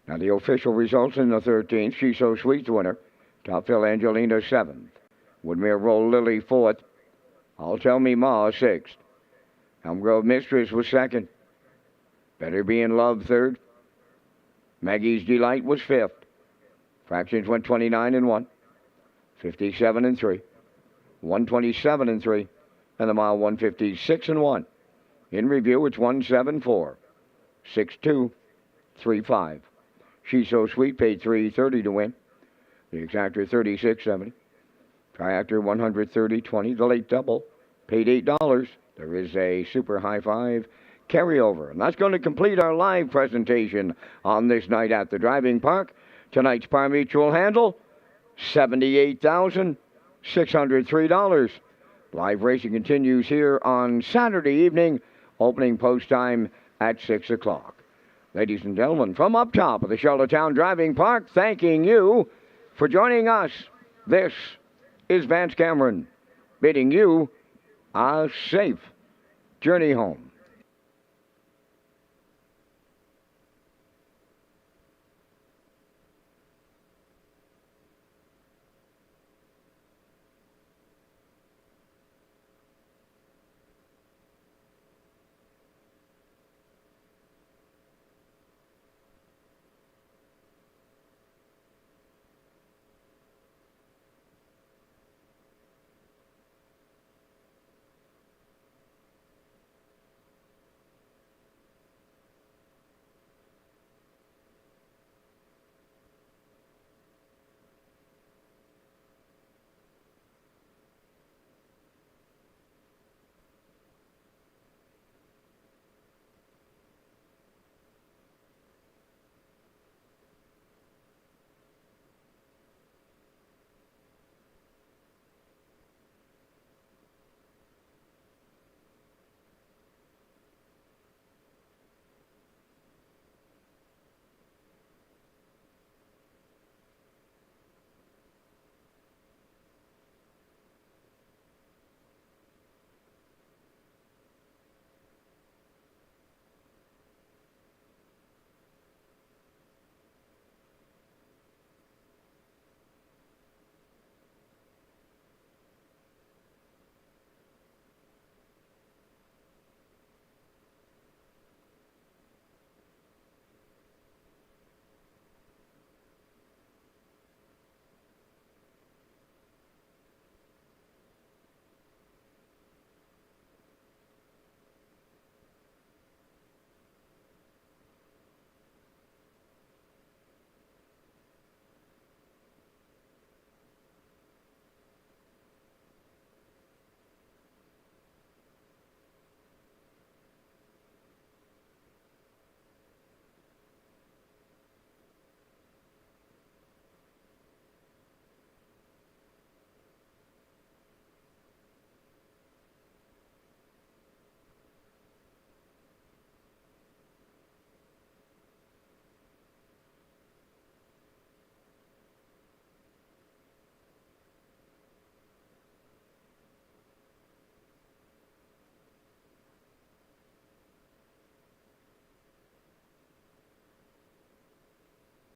Now the official results in the 13th. She's So Sweet's winner. Top Fill Angelina 7th. Woodmere Roll Lily 4th. I'll Tell Me Ma 6th. Elm Grove Mistress was 2nd. Better Be in Love 3rd. Maggie's Delight was 5th. Fractions went 29-1. 57-3. 127-3. And the mile 156-1. In review, it's 174. 6-2. 3-5. She's So Sweet paid $330 to win. The exactor $36.70. Triactor $130.20. The late double paid $8. There is a super high five carryover. And that's going to complete our live presentation on this night at the driving park. Tonight's par mutual handle, $78,603. Live racing continues here on Saturday evening. Opening post time at 6 o'clock. Ladies and gentlemen, from up top of the Charlottetown Driving Park, thanking you for joining us. This is Vance Cameron, bidding you a safe journey home.